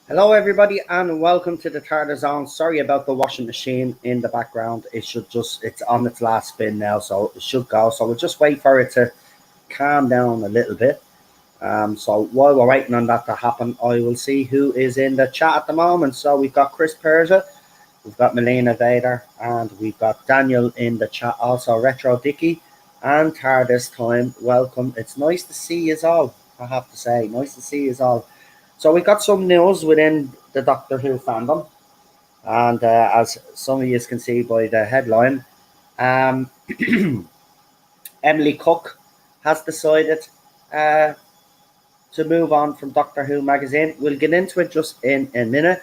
Hello, everybody, and welcome to the Tartar Zone. Sorry about the washing machine in the background. It's on its last spin now, so it should go. So we'll just wait for it to calm down a little bit. So while we're waiting on that to happen, I will see who is in the chat at the moment. So we've got Chris Persia, we've got Melina Vader, and we've got Daniel in the chat. Also, Retro Dicky and Tar this time. Welcome. It's nice to see you all, I have to say. Nice to see you all. So we got some news within the Doctor Who fandom, and as some of you can see by the headline, Emily Cooke has decided to move on from Doctor Who magazine. We'll get into it just in a minute.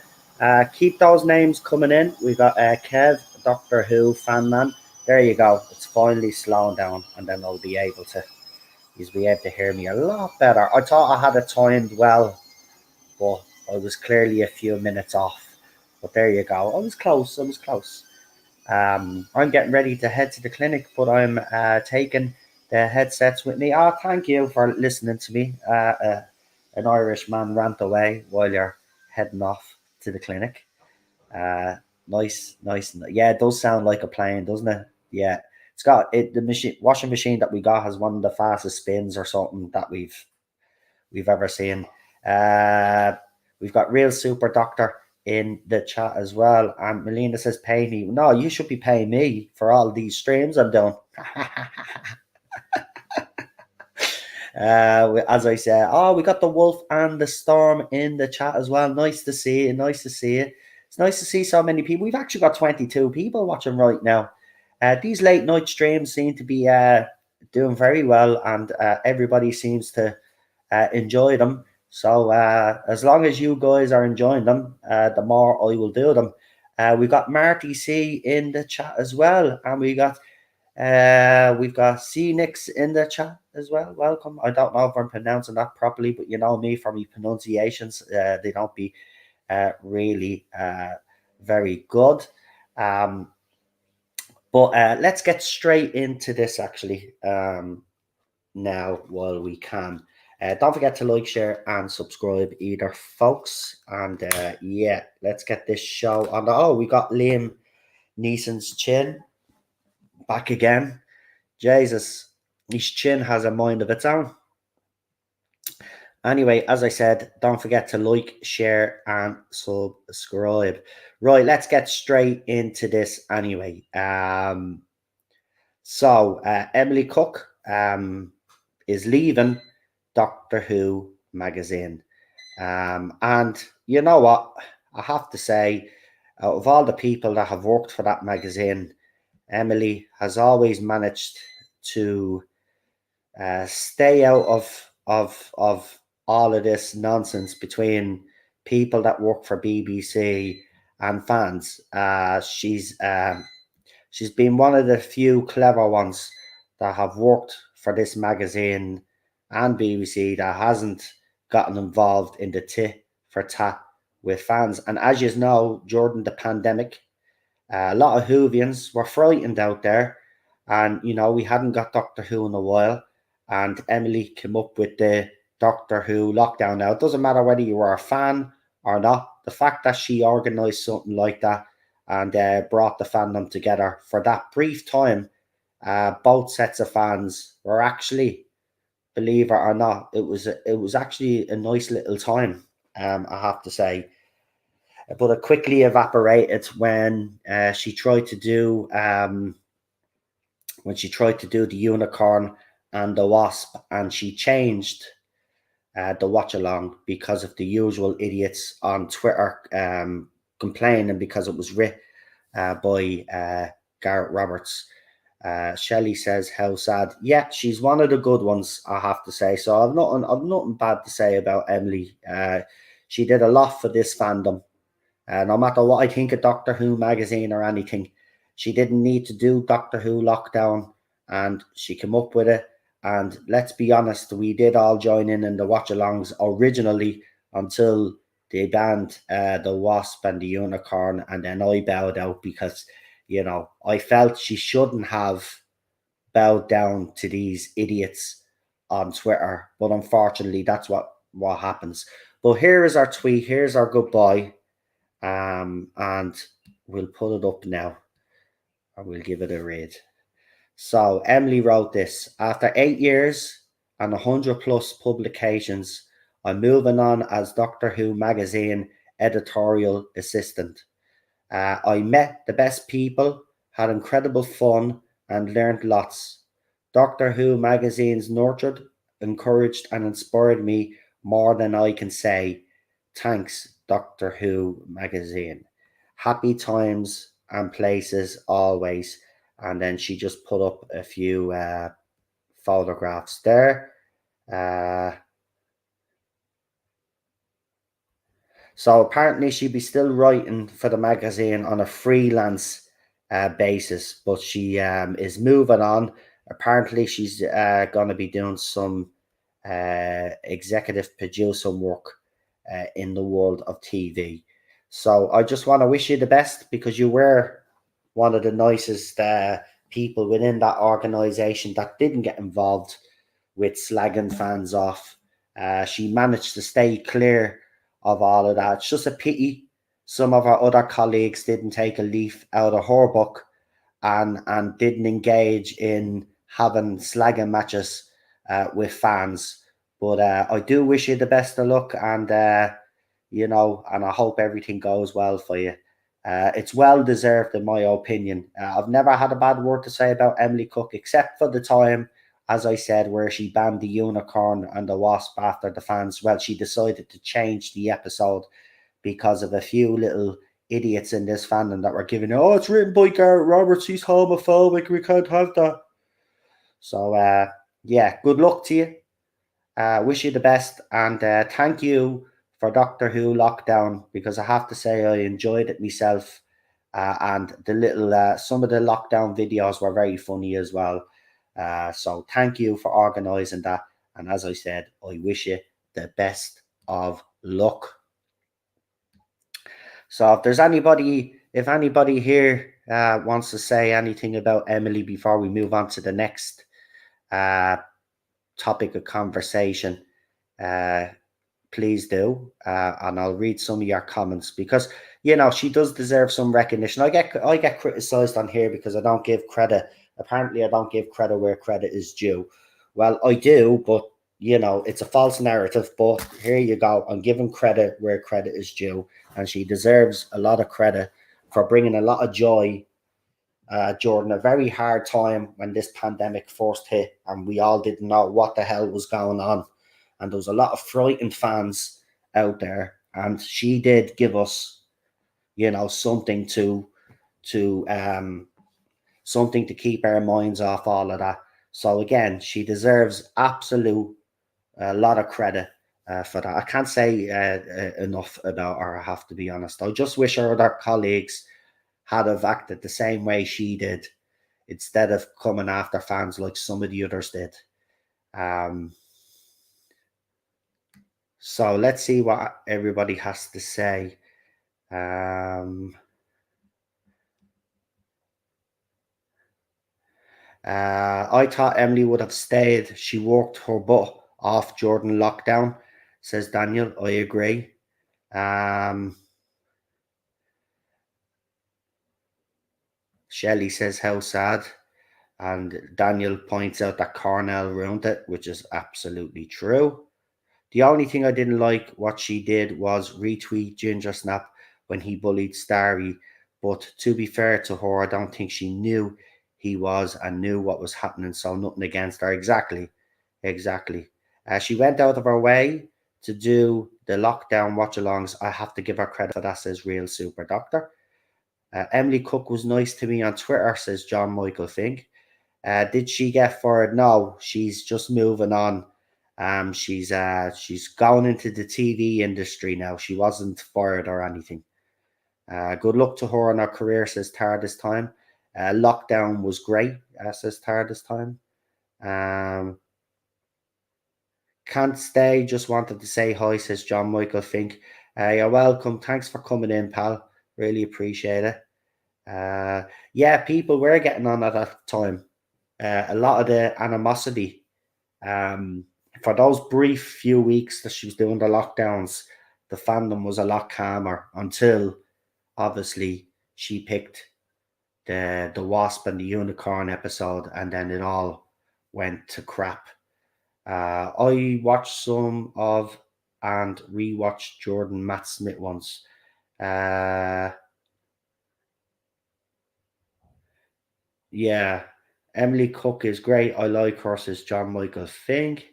Keep those names coming in. We've got Kev, Doctor Who fan man. There you go. It's finally slowing down, and then you'll be able to hear me a lot better. I thought I had it timed well, but I was clearly a few minutes off. But there you go. I was close. I'm getting ready to head to the clinic, but I'm taking the headsets with me. Oh, thank you for listening to me. An Irish man rant away while you're heading off to the clinic. Nice. Yeah, it does sound like a plane, doesn't it? Yeah. It's got the washing machine that we got has one of the fastest spins or something that we've ever seen. We've got Real Super Doctor in the chat as well, and Melina says, "Pay me." No, you should be paying me for all these streams I'm doing. As I said, we got the Wolf and the Storm in the chat as well. Nice to see you. It's nice to see so many people. We've actually got 22 people watching right now. These late night streams seem to be doing very well, and everybody seems to enjoy them. So as long as you guys are enjoying them, the more I will do them. We got Marty C in the chat as well, and we've got C Nix in the chat as well. Welcome. I don't know if I'm pronouncing that properly, but you know me, from my pronunciations, they don't be really very good. But let's get straight into this actually now while we can. Don't forget to like, share, and subscribe either, folks. And yeah, let's get this show on. We got Liam Neeson's chin back again. Jesus, his chin has a mind of its own. Anyway, as I said, don't forget to like, share, and subscribe. Right, let's get straight into this anyway. So Emily Cooke is leaving Doctor Who magazine. And you know what? I have to say, out of all the people that have worked for that magazine, Emily has always managed to stay out of all of this nonsense between people that work for BBC and fans. She's been one of the few clever ones that have worked for this magazine and BBC that hasn't gotten involved in the tit for tat with fans. And as you know, during the pandemic, a lot of Whovians were frightened out there, and you know, we hadn't got Doctor Who in a while, and Emily came up with the Doctor Who lockdown. Now, it doesn't matter whether you were a fan or not, the fact that she organised something like that and brought the fandom together for that brief time, both sets of fans were actually, believe it or not, it was actually a nice little time, I have to say. But it quickly evaporated when she tried to do the Unicorn and the Wasp, and she changed the watch along because of the usual idiots on Twitter complaining because it was written by Garrett Roberts. Shelley says, how sad. Yeah, she's one of the good ones, I have to say. So I've nothing bad to say about Emily. She did a lot for this fandom. No matter what I think of Doctor Who magazine or anything, she didn't need to do Doctor Who lockdown, and she came up with it, And let's be honest, we did all join in the watch-alongs originally until they banned the Wasp and the Unicorn, and then I bowed out because, I felt she shouldn't have bowed down to these idiots on Twitter. But unfortunately, that's what happens. But here is our tweet. Here's our goodbye. And we'll put it up now, and we'll give it a read. So Emily wrote this: after 8 years and 100+ publications, I'm moving on as Doctor Who magazine editorial assistant. I met the best people, had incredible fun, and learned lots. Doctor Who magazines nurtured, encouraged, and inspired me more than I can say. Thanks, Doctor Who magazine. Happy times and places always. And then she just put up a few photographs there. So apparently she'd be still writing for the magazine on a freelance basis, but she is moving on. Apparently she's going to be doing some executive producer work in the world of TV. So I just want to wish you the best, because you were one of the nicest people within that organization that didn't get involved with slagging fans off. She managed to stay clear of all of that. It's just a pity some of our other colleagues didn't take a leaf out of her book and didn't engage in having slagging matches with fans. But I do wish you the best of luck, and and I hope everything goes well for you. It's well deserved, in my opinion. I've never had a bad word to say about Emily Cooke, except for the time, as I said, where she banned the Unicorn and the Wasp after the fans. Well, she decided to change the episode because of a few little idiots in this fandom that were giving, oh, it's written by Garrett Roberts, he's homophobic, we can't have that. So, yeah, good luck to you. Wish you the best, and thank you for Doctor Who Lockdown, because I have to say I enjoyed it myself, and the little some of the lockdown videos were very funny as well. So thank you for organising that, and as I said, I wish you the best of luck. So if anybody here wants to say anything about Emily before we move on to the next topic of conversation, please do, and I'll read some of your comments, because she does deserve some recognition. I get criticized on here because I don't give credit. Apparently, I don't give credit where credit is due. Well, I do, but it's a false narrative. But here you go. I'm giving credit where credit is due, and she deserves a lot of credit for bringing a lot of joy during a very hard time when this pandemic first hit, and we all didn't know what the hell was going on. And there was a lot of frightened fans out there, and she did give us, something to something to keep our minds off all of that. So again, she deserves absolute a lot of credit for that. I can't say enough about her, I have to be honest. I just wish her other colleagues had have acted the same way she did, instead of coming after fans like some of the others did. So let's see what everybody has to say. I thought Emily would have stayed. She worked her butt off during lockdown, says Daniel. I agree. Shelley says, how sad. And Daniel points out that Cornell ruined it, which is absolutely true. The only thing I didn't like what she did was retweet Ginger Snap when he bullied Starry. But to be fair to her, I don't think she knew he was and knew what was happening, so nothing against her. Exactly. She went out of her way to do the lockdown watch-alongs. I have to give her credit for that, says Real Super Doctor. Emily Cooke was nice to me on Twitter, says John Michael Fink. Did she get fired? No, she's just moving on. She's going into the TV industry now. She wasn't fired or anything. Good luck to her in her career, says Tar this time. Lockdown was great, says Tar this time. Can't stay, just wanted to say hi, says John Michael Fink. You're welcome. Thanks for coming in, pal. Really appreciate it. Yeah, people were getting on at that time. A lot of the animosity, for those brief few weeks that she was doing the lockdowns, the fandom was a lot calmer until obviously she picked the Wasp and the Unicorn episode, and then it all went to crap. I watched some of and rewatched Jordan Matt Smith once. Yeah, Emily Cooke is great. I like her, says John Michael Fink.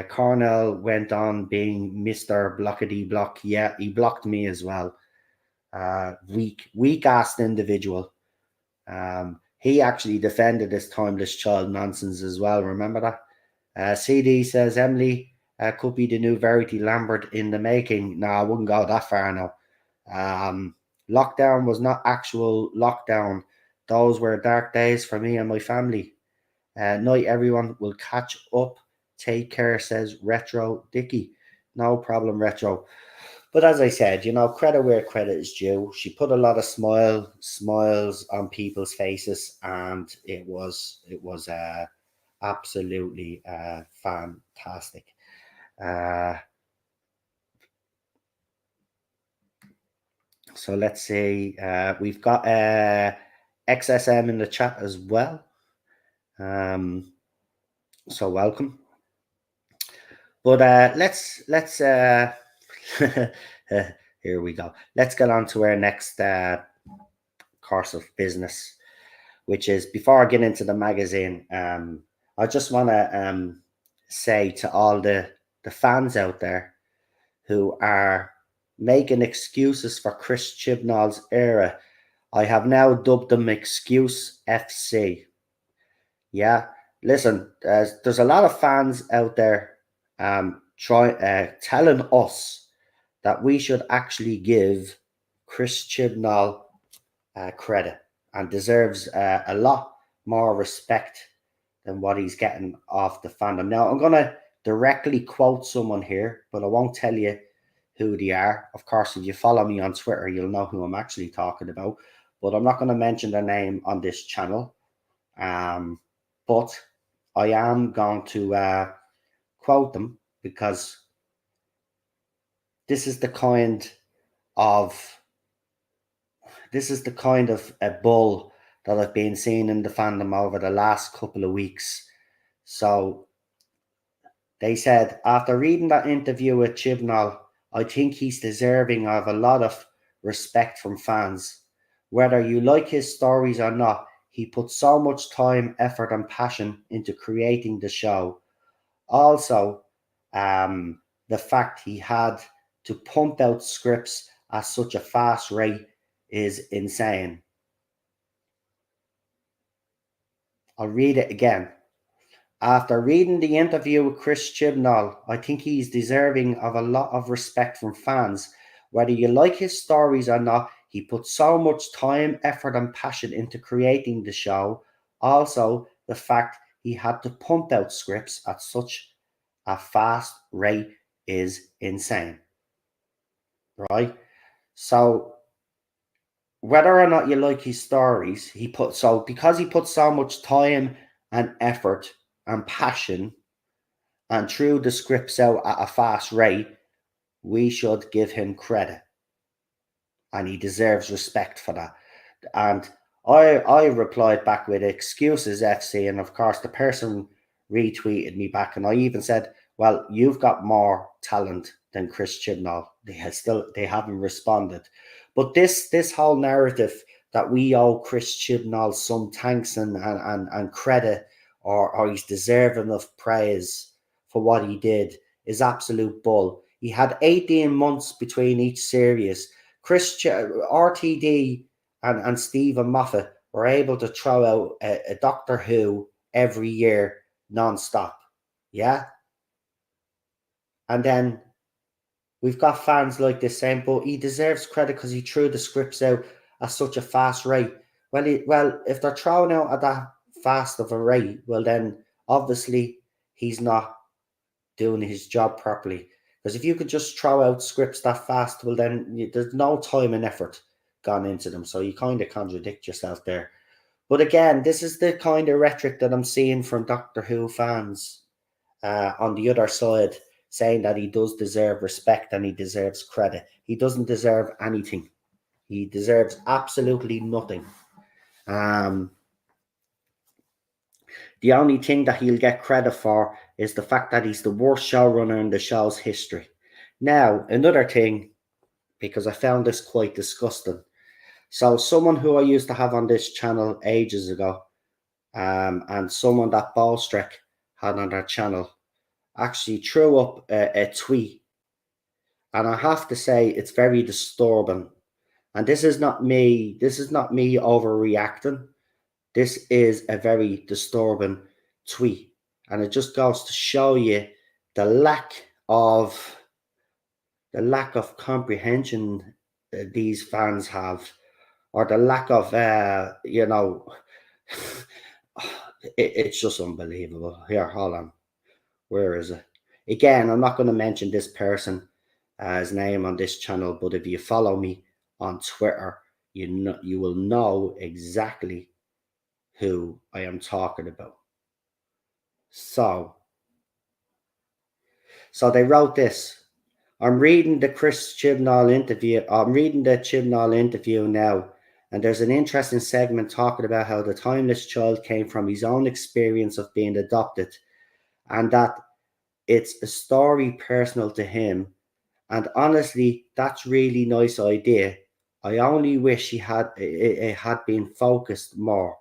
Cornell went on being Mr. Blockety Block. Yeah, he blocked me as well. Weak ass individual. He actually defended this timeless child nonsense as well. Remember that? CD says Emily could be the new Verity Lambert in the making. No, I wouldn't go that far now. Lockdown was not actual lockdown. Those were dark days for me and my family. Night, everyone. Will catch up. Take care, says Retro Dicky. No problem, Retro. But as I said, credit where credit is due. She put a lot of smiles on people's faces, and it was absolutely fantastic. So let's see. We've got XSM in the chat as well. So welcome. But let's here we go. Let's get on to our next course of business, which is, before I get into the magazine, I just want to say to all the fans out there who are making excuses for Chris Chibnall's era, I have now dubbed them Excuse FC. Yeah, listen, there's a lot of fans out there telling us that we should actually give Chris Chibnall credit, and deserves a lot more respect than what he's getting off the fandom. Now, I'm going to directly quote someone here, but I won't tell you who they are. Of course, if you follow me on Twitter, you'll know who I'm actually talking about, but I'm not going to mention their name on this channel. But I am going to quote them, because this is the kind of a bull that I've been seeing in the fandom over the last couple of weeks. So they said, after reading that interview with Chibnall, I think he's deserving of a lot of respect from fans. Whether you like his stories or not, he put so much time, effort, and passion into creating the show. Also, the fact he had to pump out scripts at such a fast rate is insane. I'll read it again. After reading the interview with Chris Chibnall, I think he's deserving of a lot of respect from fans. Whether you like his stories or not, he put so much time, effort, and passion into creating the show. Also, the fact he had to pump out scripts at such a fast rate is insane. Right? So, whether or not you like his stories, because he put so much time and effort and passion and threw the scripts out at a fast rate, we should give him credit, and he deserves respect for that. And I replied back with excuses FC, and of course the person retweeted me back, and I even said, well, you've got more talent than Chris Chibnall. They haven't responded. But this whole narrative that we owe Chris Chibnall some thanks and credit, or he's deserving of praise for what he did, is absolute bull. He had 18 months between each series. RTD and Stephen Moffat were able to throw out a Doctor Who every year non-stop. Yeah? And then we've got fans like this saying, but he deserves credit because he threw the scripts out at such a fast rate. Well, if they're throwing out at that fast of a rate, well then obviously he's not doing his job properly. Because if you could just throw out scripts that fast, well, then there's no time and effort gone into them. So you kind of contradict yourself there. But again, this is the kind of rhetoric that I'm seeing from Doctor Who fans on the other side, saying that he does deserve respect and he deserves credit. He doesn't deserve anything. He deserves absolutely nothing. The only thing that he'll get credit for is the fact that he's the worst showrunner in the show's history. Now, another thing, because I found this quite disgusting. So someone who I used to have on this channel ages ago, and someone that Ballstrek had on their channel, actually threw up a tweet. And I have to say, it's very disturbing. And this is not me overreacting. This is a very disturbing tweet. And it just goes to show you the lack of comprehension these fans have, or the lack of it's just unbelievable. Here, hold on. Where is it? Again, I'm not going to mention this person's name on this channel, but if you follow me on Twitter, you will know exactly who I am talking about. So they wrote this. I'm reading the Chibnall interview now, and there's an interesting segment talking about how the timeless child came from his own experience of being adopted, and that it's a story personal to him. And honestly, that's really nice idea. I only wish it had been focused more.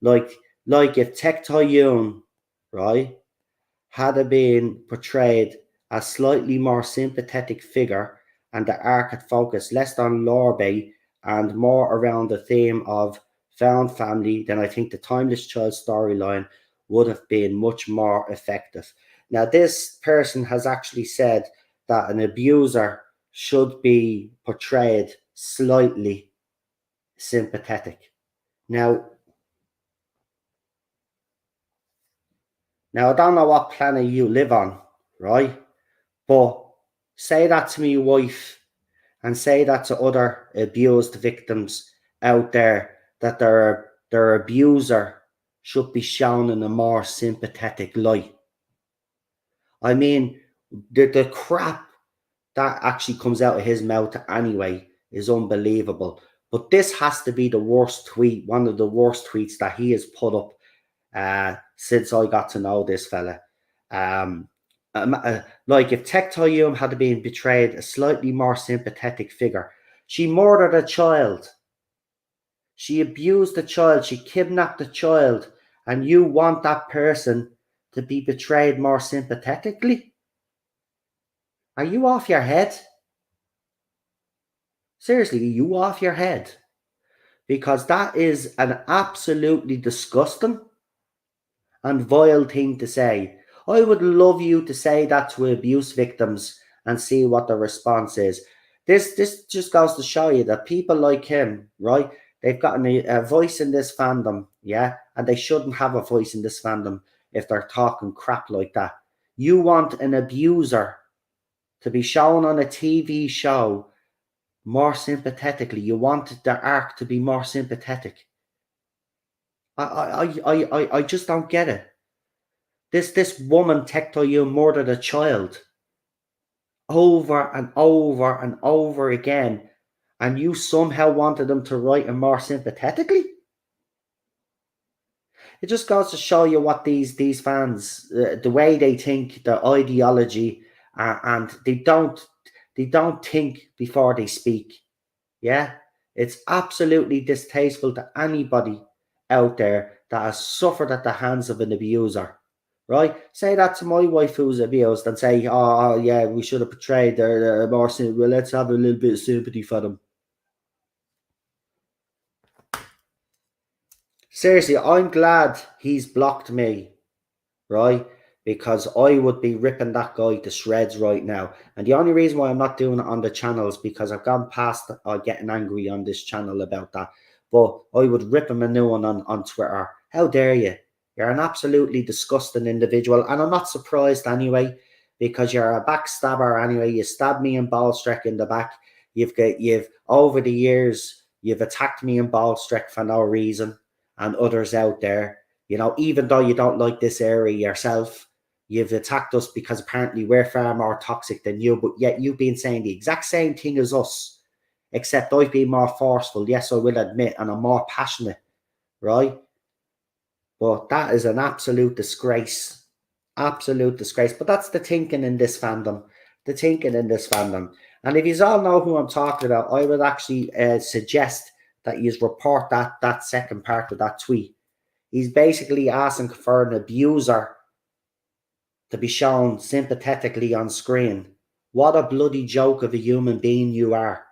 Like if Tectoyun, right, had been portrayed as slightly more sympathetic figure, and the arc had focused less on Lorbe and more around the theme of found family, then I think the timeless child storyline would have been much more effective. Now, this person has actually said that an abuser should be portrayed slightly sympathetic. Now, I don't know what planet you live on, right? But say that to my wife, and say that to other abused victims out there, that their abuser should be shown in a more sympathetic light. I mean, the crap that actually comes out of his mouth anyway is unbelievable. But this has to be the worst tweet, one of the worst tweets that he has put up since I got to know this fella. Like if Tectoyum had been betrayed a slightly more sympathetic figure. She murdered a child. She abused a child. She kidnapped a child. And you want that person to be betrayed more sympathetically? Are you off your head? Seriously, are you off your head? Because that is an absolutely disgusting and vile thing to say. I would love you to say that to abuse victims and see what the response is. This just goes to show you that people like him, right? They've gotten a voice in this fandom, yeah? And they shouldn't have a voice in this fandom if they're talking crap like that. You want an abuser to be shown on a TV show more sympathetically. You want the arc to be more sympathetic. I just don't get it. This woman, Tectoyum, murdered a child over and over and over again, and you somehow wanted them to write him more sympathetically? It just goes to show you what these fans, the way they think, their ideology, and they don't think before they speak. Yeah, it's absolutely distasteful to anybody out there that has suffered at the hands of an abuser. Right? Say that to my wife who's abused and say, oh yeah, we should have portrayed their more sympathy. Well, let's have a little bit of sympathy for them. Seriously, I'm glad he's blocked me, right? Because I would be ripping that guy to shreds right now. And the only reason why I'm not doing it on the channel is because I've gone past getting angry on this channel about that. But I would rip him a new one on Twitter. How dare you? You're an absolutely disgusting individual. And I'm not surprised anyway, because you're a backstabber anyway. You stabbed me in Ballstreck in the back. You've over the years, you've attacked me in Ballstreck for no reason, and others out there. You know, even though you don't like this area yourself, you've attacked us because apparently we're far more toxic than you, but yet you've been saying the exact same thing as us, except I've been more forceful, yes, I will admit, and I'm more passionate, right? But that is an absolute disgrace. Absolute disgrace. But that's the thinking in this fandom. The thinking in this fandom. And if you all know who I'm talking about, I would actually suggest that you report that second part of that tweet. He's basically asking for an abuser to be shown sympathetically on screen. What a bloody joke of a human being you are.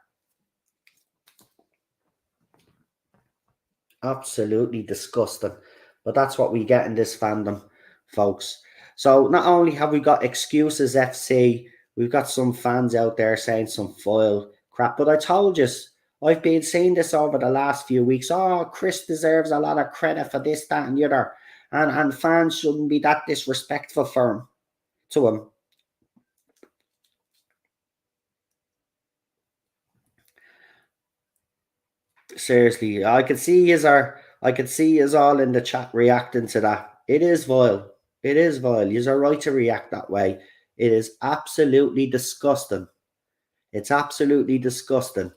Absolutely disgusting. But that's what we get in this fandom, folks. So not only have we got Excuses FC, we've got some fans out there saying some foil crap. But I told you, I've been seeing this over the last few weeks. Oh, Chris deserves a lot of credit for this, that, and the other. And fans shouldn't be that disrespectful to him. Seriously, I can see is all in the chat reacting to that. It is vile. It is vile. You're right to react that way. It is absolutely disgusting. It's absolutely disgusting.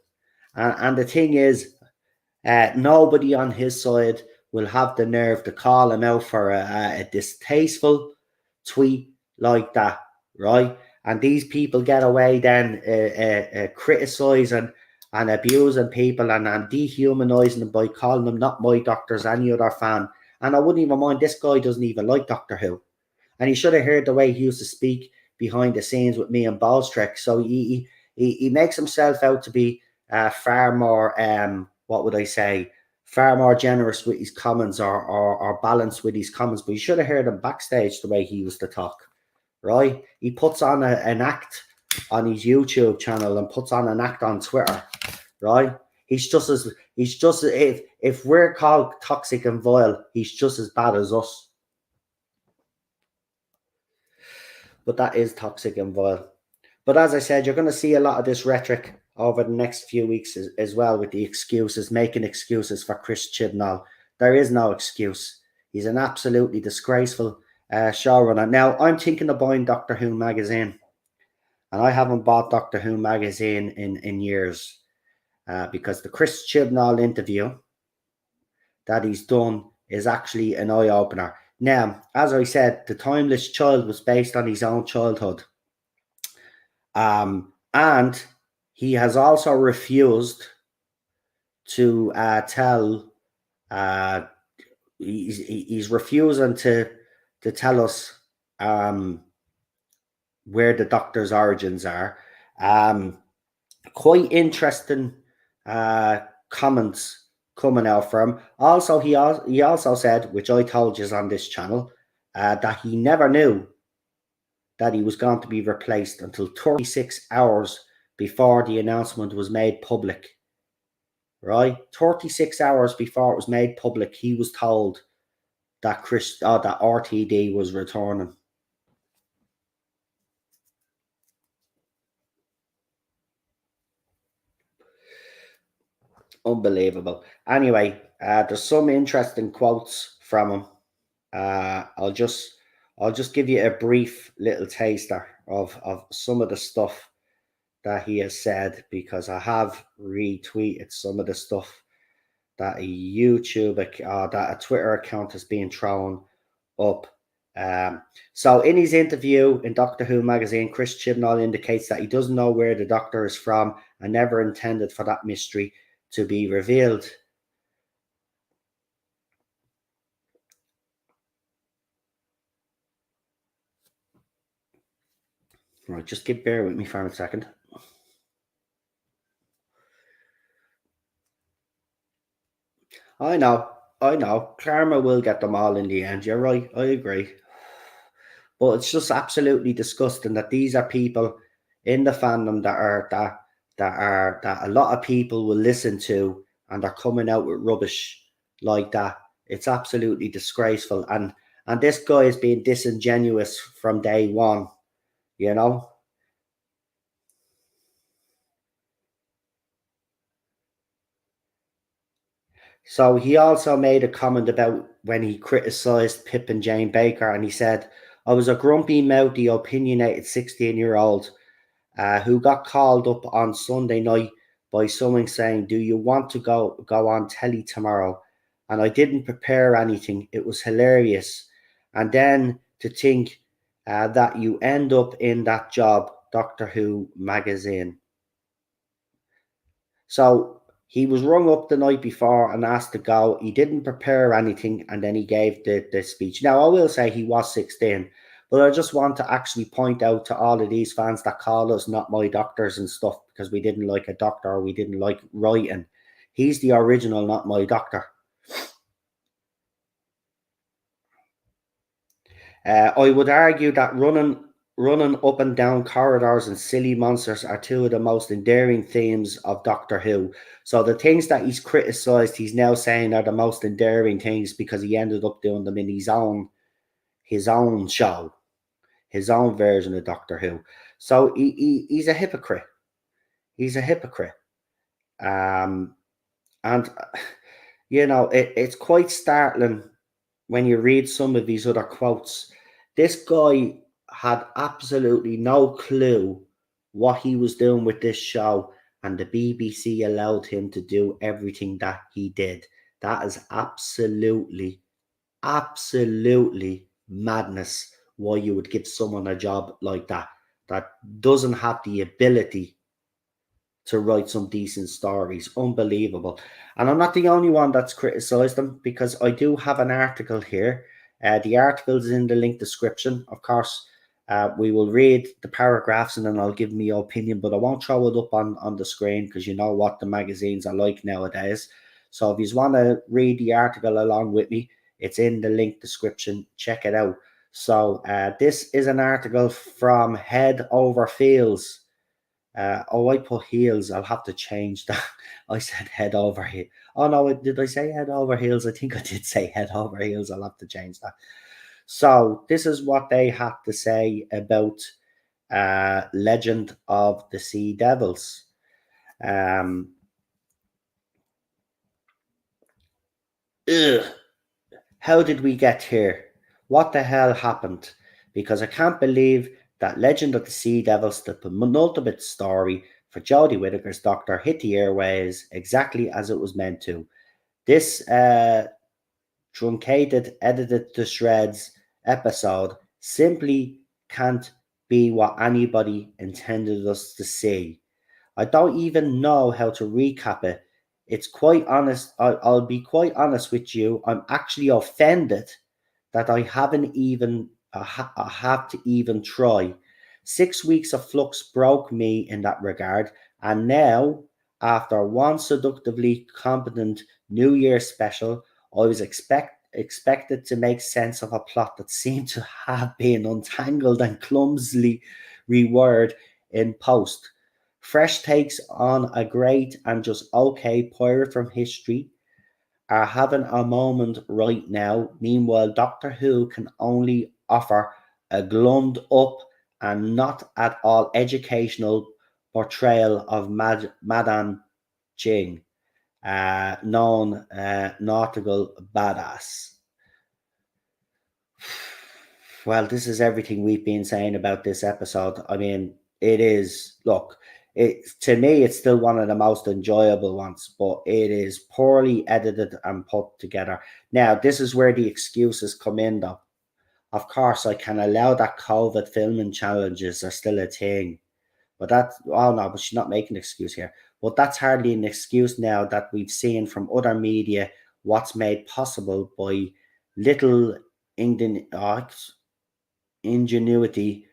And the thing is, nobody on his side will have the nerve to call him out for a distasteful tweet like that, right? And these people get away then criticizing and abusing people and dehumanizing them by calling them not my doctors, any other fan. And I wouldn't even mind, this guy doesn't even like Doctor Who. And he should have heard the way he used to speak behind the scenes with me and Ballstreck. So he makes himself out to be far more, what would I say, far more generous with his comments or balanced with his comments. But you should have heard him backstage the way he used to talk, right? He puts on an act on his YouTube channel and puts on an act on Twitter, right? He's just if we're called toxic and vile, he's just as bad as us. But that is toxic and vile. But as I said, you're going to see a lot of this rhetoric over the next few weeks as well, with the excuses, making excuses for Chris Chibnall. There is no excuse. He's an absolutely disgraceful showrunner. Now, I'm thinking of buying Doctor Who magazine, and I haven't bought Doctor Who magazine in years because the Chris Chibnall interview that he's done is actually an eye-opener. Now, as I said, The Timeless Child was based on his own childhood. And he has also refused to tell. He's refusing to tell us where the Doctor's origins are. Quite interesting comments coming out from. Also, he also said, which I told you on this channel, that he never knew that he was going to be replaced until 36 hours before the announcement was made public. Right? 36 hours before it was made public, he was told that that RTD was returning. Unbelievable. Anyway, there's some interesting quotes from him. I'll just give you a brief little taster of some of the stuff that he has said, because I have retweeted some of the stuff that a YouTube, that a Twitter account has been thrown up. So in his interview in Doctor Who magazine, Chris Chibnall indicates that he doesn't know where the Doctor is from and never intended for that mystery to be revealed. Right, just bear with me for a second. I know. Karma will get them all in the end. You're right. I agree. But it's just absolutely disgusting that these are people in the fandom that a lot of people will listen to, and they're coming out with rubbish like that. It's absolutely disgraceful. And this guy is being disingenuous from day one. you know. So he also made a comment about when he criticised Pip and Jane Baker, and he said, I was a grumpy, mouthy, opinionated 16-year-old who got called up on Sunday night by someone saying, do you want to go on telly tomorrow? And I didn't prepare anything. It was hilarious. And then to think that you end up in that job, Doctor Who magazine. So he was rung up the night before and asked to go. He didn't prepare anything, and then he gave the speech. Now, I will say he was 16, but I just want to actually point out to all of these fans that call us not my doctors and stuff because we didn't like a doctor or we didn't like writing. He's the original, not my doctor. I would argue that running up and down corridors and silly monsters are two of the most endearing themes of Doctor Who. So the things that he's criticised, he's now saying are the most endearing things because he ended up doing them in his own show, his own version of Doctor Who. So he's a hypocrite. He's a hypocrite. Um, and it's quite startling when you read some of these other quotes. This guy had absolutely no clue what he was doing with this show, and the BBC allowed him to do everything that he did. That is absolutely, absolutely madness. Why you would give someone a job like that doesn't have the ability to write some decent stories. Unbelievable. And I'm not the only one that's criticized them because I do have an article here. The article is in the link description. Of course, we will read the paragraphs and then I'll give me your opinion, but I won't throw it up on the screen because you know what the magazines are like nowadays. So if you want to read the article along with me, it's in the link description. Check it out. So this is an article from Head Over Fields. I put heels. I'll have to change that. I said head over heel. Oh no, did I say head over heels? I think I did say head over heels. I'll have to change that. So this is what they had to say about Legend of the Sea Devils. Um, ugh, how did we get here? What the hell happened? Because I can't believe that Legend of the Sea Devils, the penultimate story for Jodie Whittaker's Doctor, hit the airways exactly as it was meant to. This truncated, edited to shreds episode simply can't be what anybody intended us to see. I don't even know how to recap it. It's quite honest. I'll be quite honest with you. I'm actually offended that I haven't even I have to even try. 6 weeks of flux broke me in that regard, and now, after one seductively competent New Year special, I was expected to make sense of a plot that seemed to have been untangled and clumsily rewired in post. Fresh takes on a great and just okay pirate from history are having a moment right now. Meanwhile, Doctor Who can only offer a glummed up and not at all educational portrayal of Madame Jing, known nautical badass. Well, this is everything we've been saying about this episode. I mean, it is, look, to me, it's still one of the most enjoyable ones, but it is poorly edited and put together. Now, this is where the excuses come in, though. Of course, I can allow that COVID filming challenges are still a thing, but oh no, but she's not making an excuse here. But that's hardly an excuse now that we've seen from other media what's made possible by little Indian ingenuity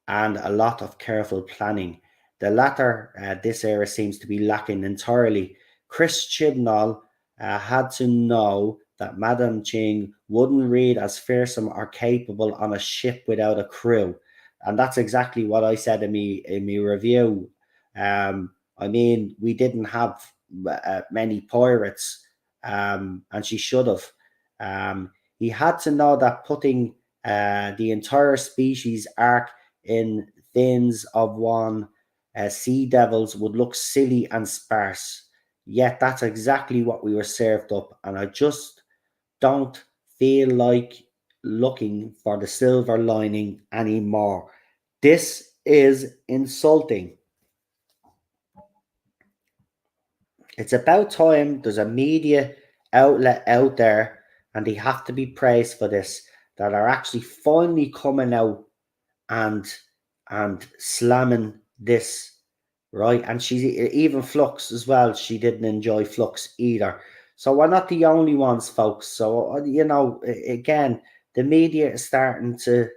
and a lot of careful planning. The latter, this era seems to be lacking entirely. Chris Chibnall had to know that Madame Ching wouldn't read as fearsome or capable on a ship without a crew. And that's exactly what I said in my review. I mean, we didn't have many pirates, and she should have. He had to know that putting the entire species arc in fins of one sea devils would look silly and sparse. Yet that's exactly what we were served up, and I just don't feel like looking for the silver lining anymore. This is insulting. It's about time there's a media outlet out there, and they have to be praised for this, that are actually finally coming out and slamming this, right? And she's even Flux as well. She didn't enjoy Flux either. So we're not the only ones, folks. So again, the media is starting to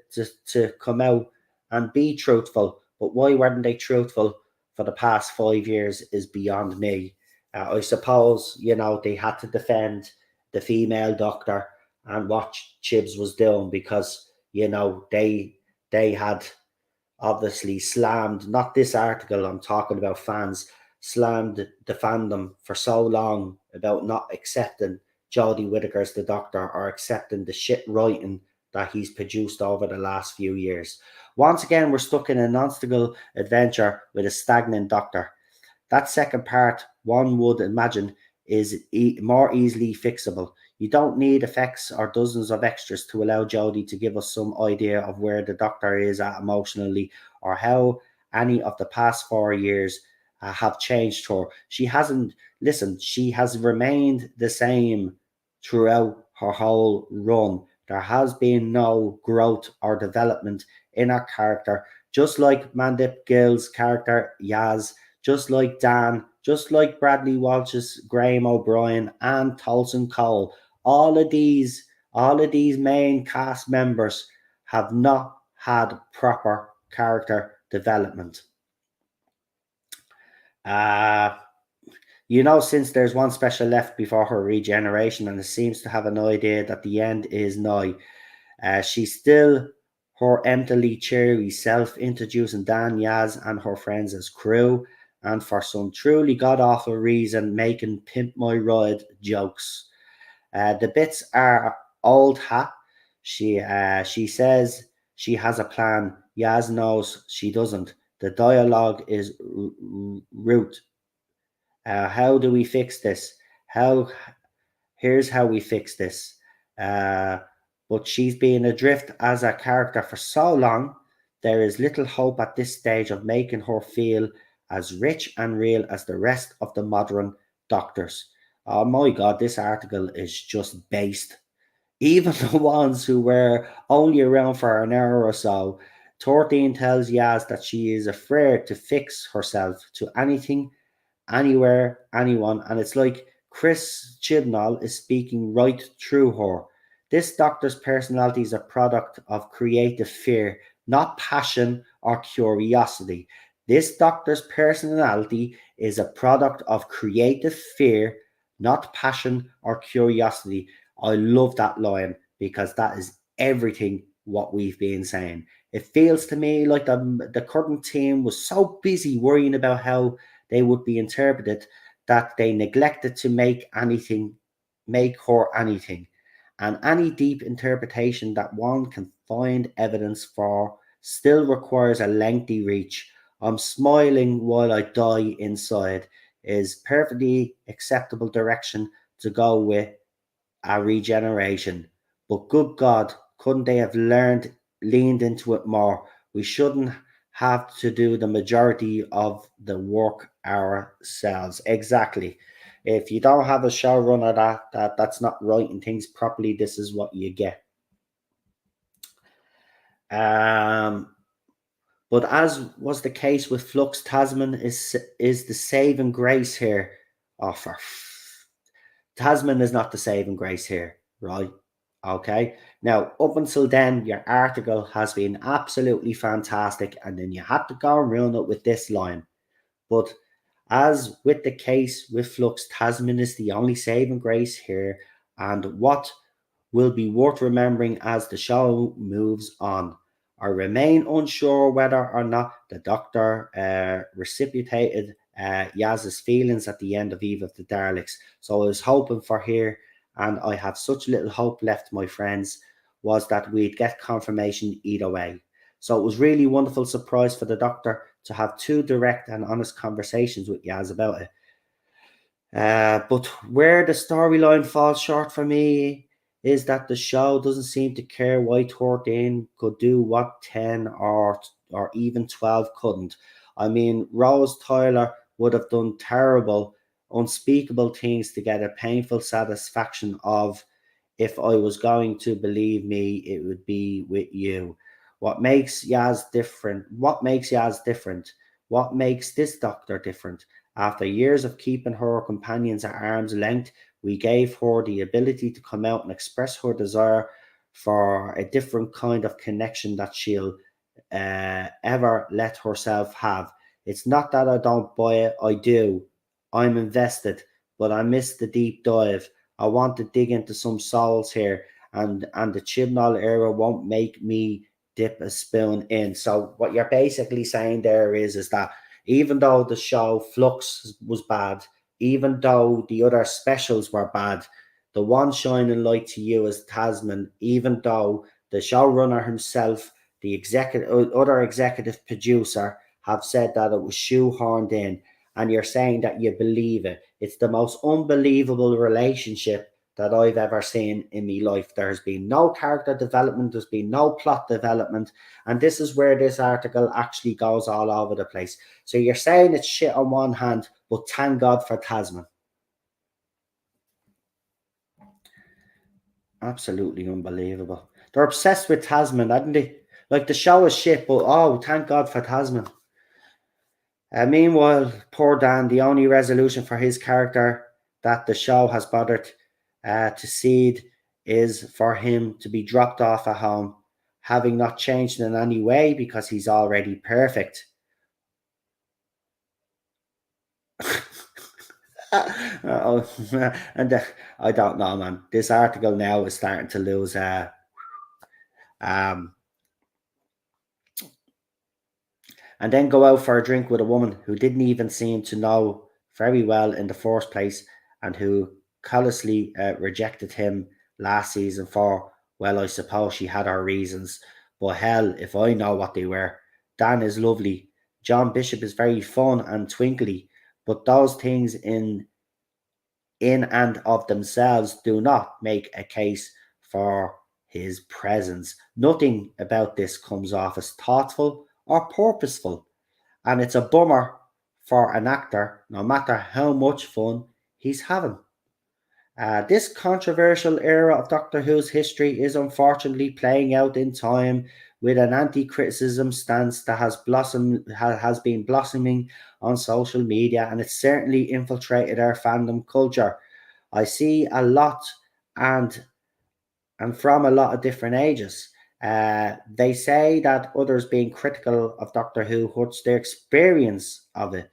come out and be truthful. But why weren't they truthful for the past 5 years is beyond me. I suppose they had to defend the female doctor and what Chibs was doing, because they had obviously slammed, not this article, I'm talking about fans, slammed the fandom for so long about not accepting Jodie Whittaker as the Doctor, or accepting the shit writing that he's produced over the last few years. Once again, we're stuck in a non-stable adventure with a stagnant Doctor. That second part, one would imagine, is more easily fixable. You don't need effects or dozens of extras to allow Jodie to give us some idea of where the Doctor is at emotionally, or how any of the past 4 years have changed her. She hasn't, listen, she has remained the same throughout her whole run. There has been no growth or development in her character, just like Mandip Gill's character, Yaz, just like Dan, just like Bradley Walsh's Graham O'Brien and Tolson Cole. All of these main cast members have not had proper character development. Since there's one special left before her regeneration, and it seems to have an idea that the end is nigh. She's still her emptily cheery self, introducing Dan, Yaz, and her friends as crew, and for some truly god-awful reason, making Pimp My Ride jokes. The bits are old hat. She says she has a plan. Yaz knows she doesn't. The dialogue is root. How do we fix this? Here's how we fix this. But she's been adrift as a character for so long, there is little hope at this stage of making her feel as rich and real as the rest of the modern Doctors. Oh my God, this article is just based. Even the ones who were only around for an hour or so. 13 tells Yaz that she is afraid to fix herself to anything, anywhere, anyone, and it's like Chris Chibnall is speaking right through her. This Doctor's personality is a product of creative fear, not passion or curiosity. This Doctor's personality is a product of creative fear, not passion or curiosity. I love that line, because that is everything what we've been saying. It feels to me like the current team was so busy worrying about how they would be interpreted that they neglected to make her anything. And any deep interpretation that one can find evidence for still requires a lengthy reach. I'm smiling while I die inside is perfectly acceptable direction to go with a regeneration. But good God, couldn't they have leaned into it more? We shouldn't have to do the majority of the work ourselves. Exactly. If you don't have a showrunner that's not writing things properly, this is what you get. But as was the case with Flux, Tasman is the saving grace here. Oh, Tasman is not the saving grace here, right? Okay. Now, up until then, your article has been absolutely fantastic, and then you had to go around it with this line. But as with the case with Flux, Tasman is the only saving grace here, and what will be worth remembering as the show moves on. I remain unsure whether or not the Doctor reciprocated Yaz's feelings at the end of Eve of the Daleks. So I was hoping for here, and I have such little hope left, my friends, was that we'd get confirmation either way. So it was really wonderful surprise for the doctor to have two direct and honest conversations with Yaz about it. But where the storyline falls short for me is that the show doesn't seem to care why 13 could do what 10 or even 12 couldn't. I mean, Rose Tyler would have done terrible, unspeakable things to get a painful satisfaction of if I was going to believe me, it would be with you. What makes Yaz different? What makes Yaz different? What makes this doctor different? After years of keeping her companions at arm's length, we gave her the ability to come out and express her desire for a different kind of connection that she'll ever let herself have. It's not that I don't buy it, I do. I'm invested, but I miss the deep dive. I want to dig into some souls here, and the Chibnall era won't make me dip a spoon in. So what you're basically saying there is that even though the show Flux was bad, even though the other specials were bad, the one shining light to you is Tasman, even though the showrunner himself, the other executive producer, have said that it was shoehorned in, and you're saying that you believe it. It's the most unbelievable relationship that I've ever seen in my life. There's been no character development, there's been no plot development, and this is where this article actually goes all over the place. So you're saying it's shit on one hand, but thank God for Tasman. Absolutely unbelievable. They're obsessed with Tasman, aren't they? Like the show is shit, but oh, thank God for Tasman. Meanwhile, poor Dan, the only resolution for his character that the show has bothered to seed is for him to be dropped off at home, having not changed in any way because he's already perfect. And I don't know, man. This article now is starting to lose um, and then go out for a drink with a woman who didn't even seem to know very well in the first place and who callously rejected him last season for, well, I suppose she had her reasons, but hell, if I know what they were. Dan is lovely. John Bishop is very fun and twinkly, but those things in and of themselves do not make a case for his presence. Nothing about this comes off as thoughtful or purposeful, and it's a bummer for an actor, no matter how much fun he's having. This controversial era of Doctor Who's history is unfortunately playing out in time with an anti-criticism stance that has been blossoming on social media, and it's certainly infiltrated our fandom culture. I see a lot and from a lot of different ages. They say that others being critical of Doctor Who hurts their experience of it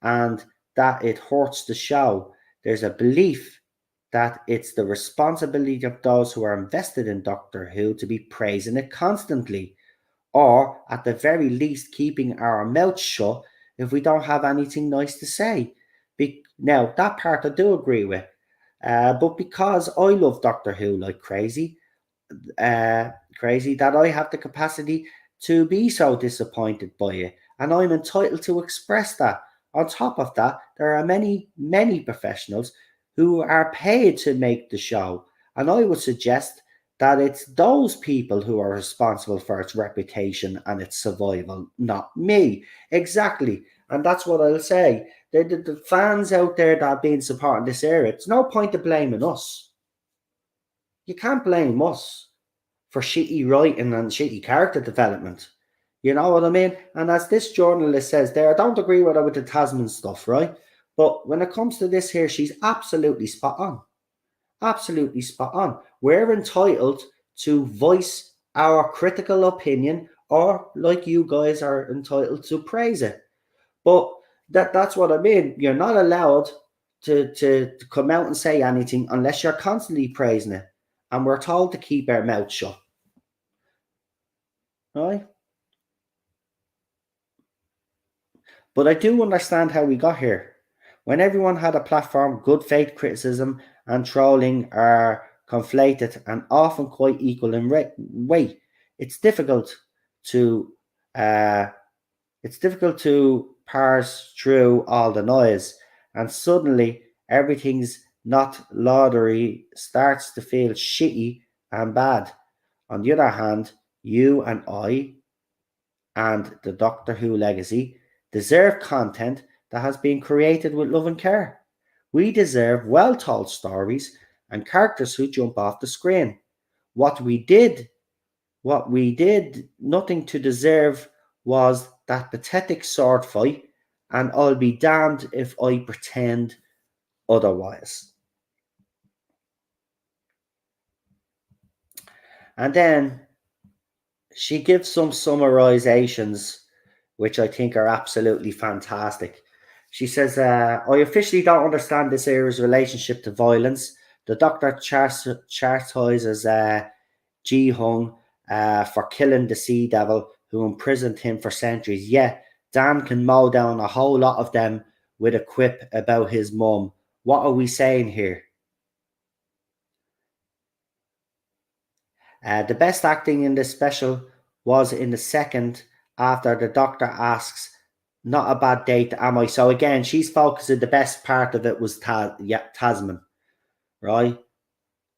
and that it hurts the show. There's a belief that it's the responsibility of those who are invested in Doctor Who to be praising it constantly, or at the very least, keeping our mouth shut if we don't have anything nice to say. Now, that part I do agree with, but because I love Doctor Who like crazy that I have the capacity to be so disappointed by it, and I'm entitled to express that. On top of that, there are many professionals who are paid to make the show, and I would suggest that it's those people who are responsible for its reputation and its survival, not me. Exactly. And that's what I'll say. The fans out there that have been supporting this era, it's no point of blaming us. You can't blame us for shitty writing and shitty character development. You know what I mean? And as this journalist says there, I don't agree with her with the Tasman stuff, right? But when it comes to this here, she's absolutely spot on. Absolutely spot on. We're entitled to voice our critical opinion, or like you guys are entitled to praise it. But that's what I mean. You're not allowed to come out and say anything unless you're constantly praising it. And we're told to keep our mouth shut. Right? But I do understand how we got here. When everyone had a platform, good faith criticism and trolling are conflated and often quite equal in weight. It's difficult to uh, it's difficult to parse through all the noise, and suddenly everything's not lottery starts to feel shitty and bad. On the other hand, you and I and the Doctor Who legacy deserve content that has been created with love and care. We deserve well told stories and characters who jump off the screen. What we did, what we did, nothing to deserve was that pathetic sword fight, and I'll be damned if I pretend otherwise. And then she gives some summarizations which I think are absolutely fantastic. She says, I officially don't understand this era's relationship to violence. The Doctor chastises Ji Hung for killing the Sea Devil who imprisoned him for centuries. Yeah, Dan can mow down a whole lot of them with a quip about his mum. What are we saying here? The best acting in this special was in the second after the Doctor asks, not a bad date, am I? So again, she's focusing, the best part of it was Tasman, right?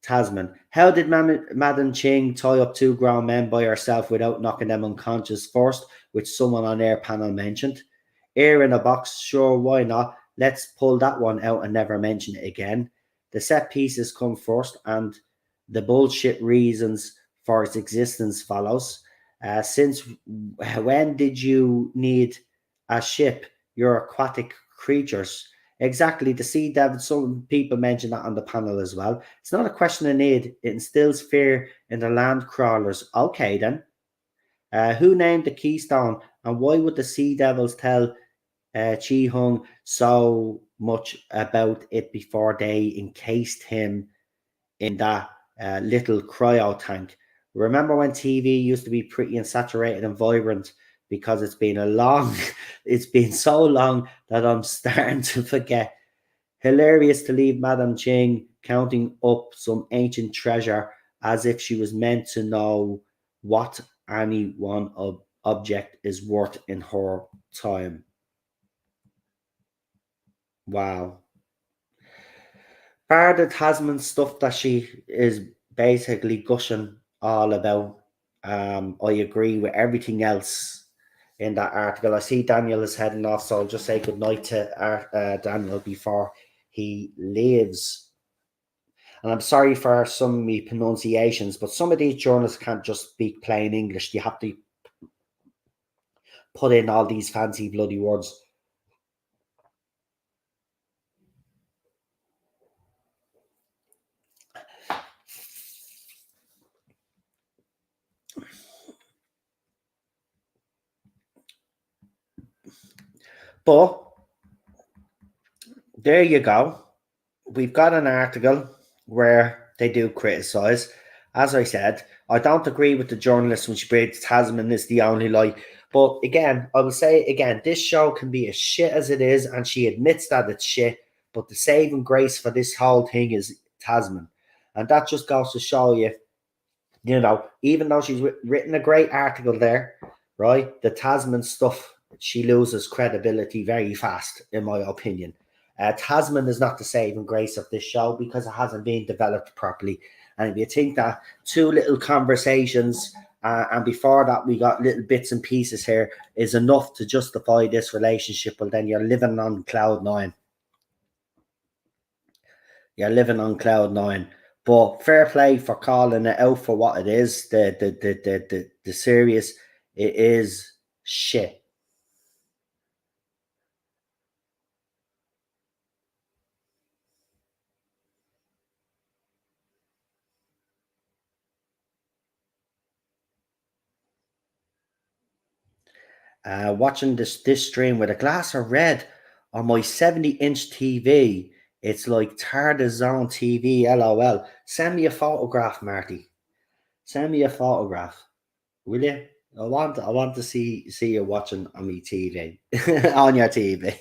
Tasman. How did Madam Ching tie up two grown men by herself without knocking them unconscious first, which someone on air panel mentioned? Air in a box, sure, why not? Let's pull that one out and never mention it again. The set pieces come first, and the bullshit reasons for its existence follows. Since when did you need a ship? You're aquatic creatures. Exactly, the sea devil. Some people mention that on the panel as well. It's not a question of need. It instills fear in the land crawlers. Okay, then. Who named the Keystone, and why would the Sea Devils tell Chi Hung so much about it before they encased him in that little cryo tank? Remember when TV used to be pretty and saturated and vibrant? Because it's been a long, it's been so long that I'm starting to forget. Hilarious to leave Madame Ching counting up some ancient treasure as if she was meant to know what any one object is worth in her time. Wow. Bar the Tasman stuff that she is basically gushing all about. I agree with everything else in that article. I see Daniel is heading off, so I'll just say good night to Daniel before he leaves. And I'm sorry for some of my pronunciations, but some of these journalists can't just speak plain English. You have to put in all these fancy bloody words. But there you go. We've got an article where they do criticize. As I said, I don't agree with the journalist when she breaks Tasman is the only lie. But again, I will say again, this show can be as shit as it is, and she admits that it's shit. But the saving grace for this whole thing is Tasman. And that just goes to show you, even though she's written a great article there, right? The Tasman stuff, she loses credibility very fast, in my opinion. Tasman is not the saving grace of this show because it hasn't been developed properly. And if you think that two little conversations, and before that we got little bits and pieces here, is enough to justify this relationship, well, then you're living on cloud nine. You're living on cloud nine. But fair play for calling it out for what it is. The serious, it is shit. Watching this stream with a glass of red on my 70-inch TV. It's like Tarzan TV, lol. Send me a photograph, Marty. Send me a photograph, will you? I want to see you watching on my TV, on your TV.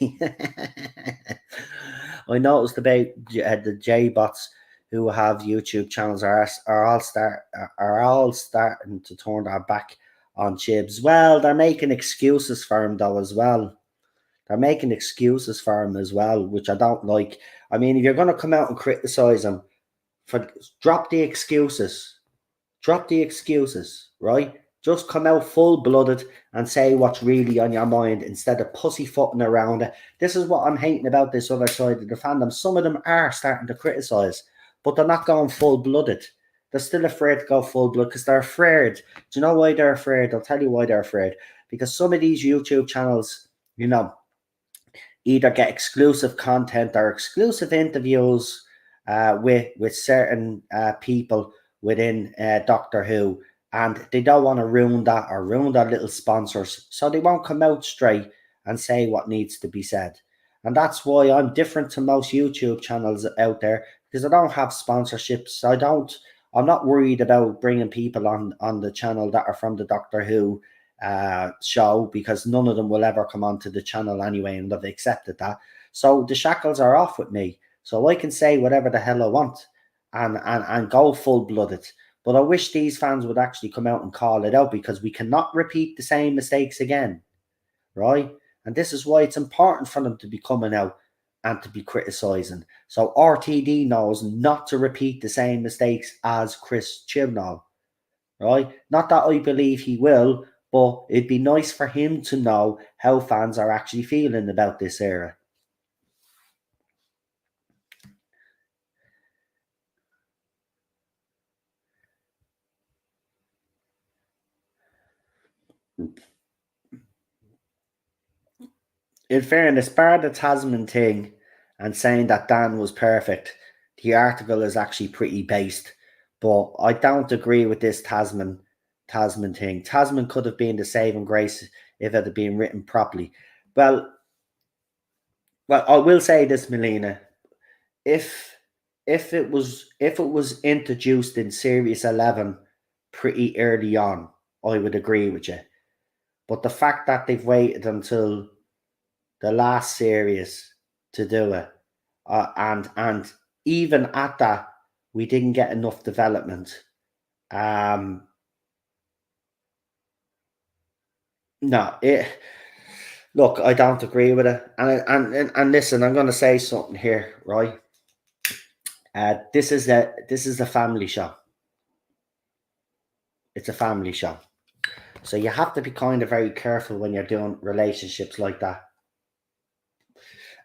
I noticed about the J bots who have YouTube channels are all starting to turn their back on Chibs. Well, they're making excuses for him though as well. They're making excuses for him as well, which I don't like. I mean, if you're going to come out and criticize him, for drop the excuses. Drop the excuses, right? Just come out full blooded and say what's really on your mind instead of pussyfooting around it. This is what I'm hating about this other side of the fandom. Some of them are starting to criticize, but they're not going full blooded. They're still afraid to go full blood because they're afraid. Do you know why they're afraid? I'll tell you why they're afraid. Because some of these YouTube channels, either get exclusive content or exclusive interviews with certain people within Doctor Who, and they don't want to ruin that or ruin their little sponsors, so they won't come out straight and say what needs to be said. And that's why I'm different to most YouTube channels out there, because I don't have sponsorships. I'm not worried about bringing people on the channel that are from the Doctor Who show, because none of them will ever come onto the channel anyway, and they've accepted that. So the shackles are off with me, so I can say whatever the hell I want and go full blooded. But I wish these fans would actually come out and call it out, because we cannot repeat the same mistakes again, right? And this is why it's important for them to be coming out and to be criticising. So RTD knows not to repeat the same mistakes as Chris Chibnall, right? Not that I believe he will, but it'd be nice for him to know how fans are actually feeling about this era. In fairness, bar the Tasman thing and saying that Dan was perfect, the article is actually pretty based. But I don't agree with this Tasman thing. Tasman could have been the saving grace if it had been written properly. Well, I will say this, Melina. If if it was introduced in Series 11 pretty early on, I would agree with you. But the fact that they've waited until the last series to do it, and even at that, we didn't get enough development. Um, no, it. Look, I don't agree with it, and listen, I'm going to say something here, right? This is a family show. It's a family show, so you have to be kind of very careful when you're doing relationships like that.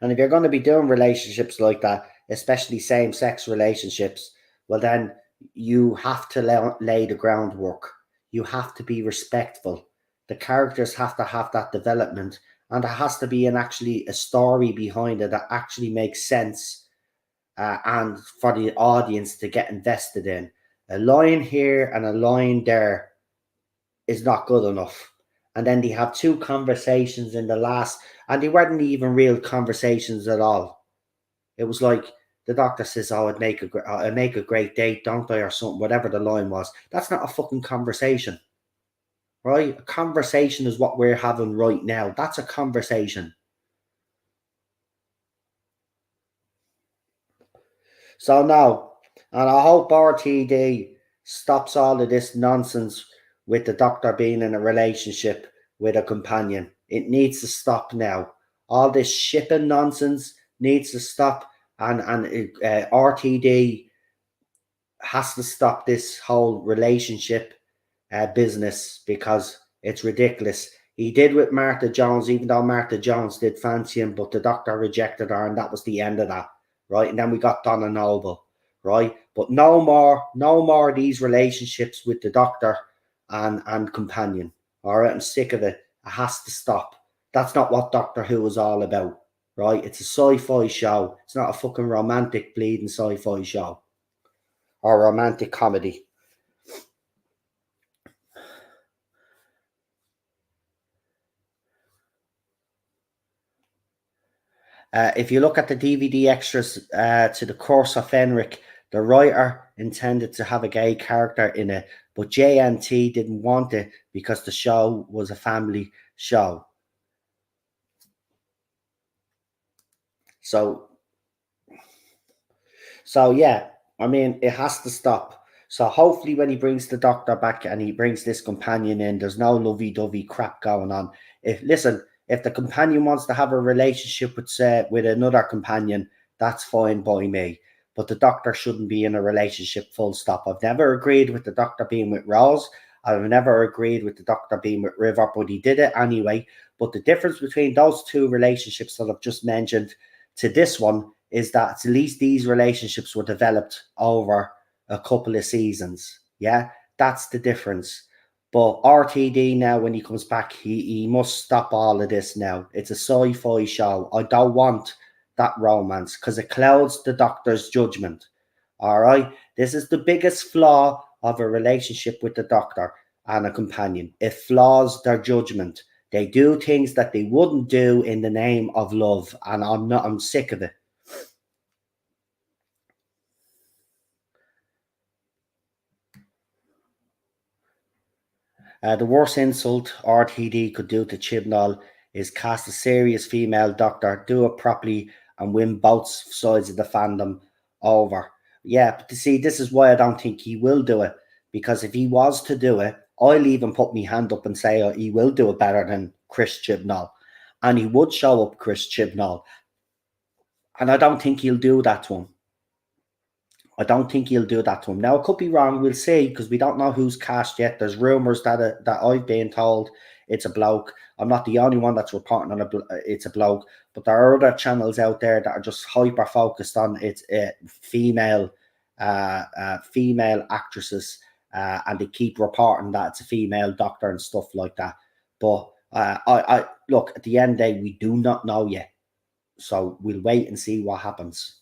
And if you're going to be doing relationships like that, especially same sex relationships, well, then you have to lay the groundwork. You have to be respectful. The characters have to have that development, and there has to be actually a story behind it that actually makes sense, and for the audience to get invested in. A line here and a line there is not good enough. And then they have two conversations in the last, and they weren't even real conversations at all. It was like the doctor says, "Oh, I'd make a great date, don't I?" or something, whatever the line was. That's not a fucking conversation, right? A conversation is what we're having right now. That's a conversation. So now, and I hope RTD stops all of this nonsense with the doctor being in a relationship with a companion. It needs to stop now. All this shipping nonsense needs to stop, and RTD has to stop this whole relationship business, because it's ridiculous. He did with Martha Jones, even though Martha Jones did fancy him, but the doctor rejected her, and that was the end of that, right? And then we got Donna Noble, right? But no more of these relationships with the doctor and companion. All right, I'm sick of it. It has to stop. That's not what Doctor Who is all about, right? It's a sci-fi show. It's not a fucking romantic bleeding sci-fi show or romantic comedy. If you look at the DVD extras to the Course of Fenric, the writer intended to have a gay character in it, but JNT didn't want it because the show was a family show. So, so yeah, I mean, it has to stop. So hopefully when he brings the doctor back and he brings this companion in, there's no lovey-dovey crap going on. If the companion wants to have a relationship with another companion, that's fine by me. But the doctor shouldn't be in a relationship, full stop. I've never agreed with the doctor being with Rose. I've never agreed with the doctor being with River, but he did it anyway. But the difference between those two relationships that I've just mentioned to this one is that at least these relationships were developed over a couple of seasons. Yeah, that's the difference. But RTD now, when he comes back, he must stop all of this now. It's a sci-fi show. I don't want that romance because it clouds the doctor's judgment. All right. This is the biggest flaw of a relationship with the doctor and a companion. It flaws their judgment. They do things that they wouldn't do in the name of love, and I'm sick of it. The worst insult RTD could do to Chibnall is cast a serious female doctor, do it properly, and win both sides of the fandom over. Yeah, but see, this is why I don't think he will do it. Because if he was to do it, I'll even put my hand up and say he will do it better than Chris Chibnall. And he would show up Chris Chibnall. And I don't think he'll do that to him. I don't think he'll do that to him. Now, I could be wrong. We'll see, because we don't know who's cast yet. There's rumours that I've been told it's a bloke. I'm not the only one that's reporting on it's a bloke, but there are other channels out there that are just hyper focused on it's female actresses, and they keep reporting that it's a female doctor and stuff like that. But I look, at the end of the day, we do not know yet, so we'll wait and see what happens.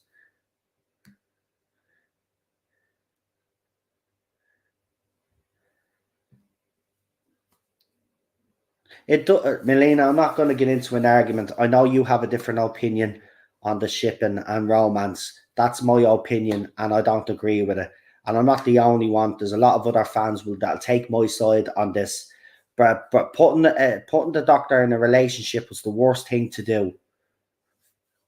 Melina, I'm not going to get into an argument. I know you have a different opinion on the shipping and romance. That's my opinion, and I don't agree with it. And I'm not the only one. There's a lot of other fans that'll take my side on this. But putting the doctor in a relationship was the worst thing to do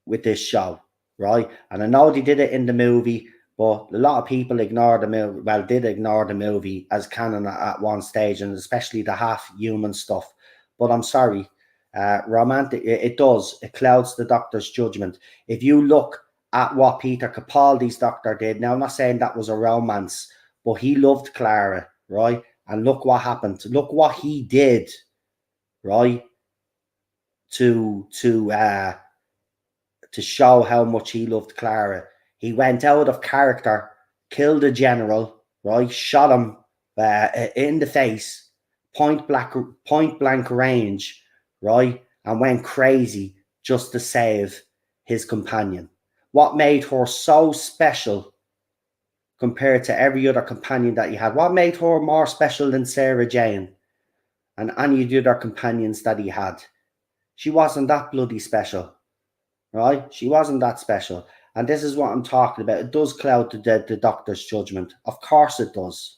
with this show, right? And I know they did it in the movie, but a lot of people ignored the movie. Well, did ignore the movie as canon at one stage, and especially the half-human stuff. But I'm sorry, romantic. It does. It clouds the doctor's judgment. If you look at what Peter Capaldi's doctor did, now I'm not saying that was a romance, but he loved Clara, right? And look what happened. Look what he did, right? To show how much he loved Clara. He went out of character, killed a general, right? Shot him in the face, point blank range, right? And went crazy just to save his companion. What made her so special compared to every other companion that he had? What made her more special than Sarah Jane and any of the other companions that he had? She wasn't that bloody special. Right? She wasn't that special. And this is what I'm talking about. It does cloud the doctor's judgment. Of course it does.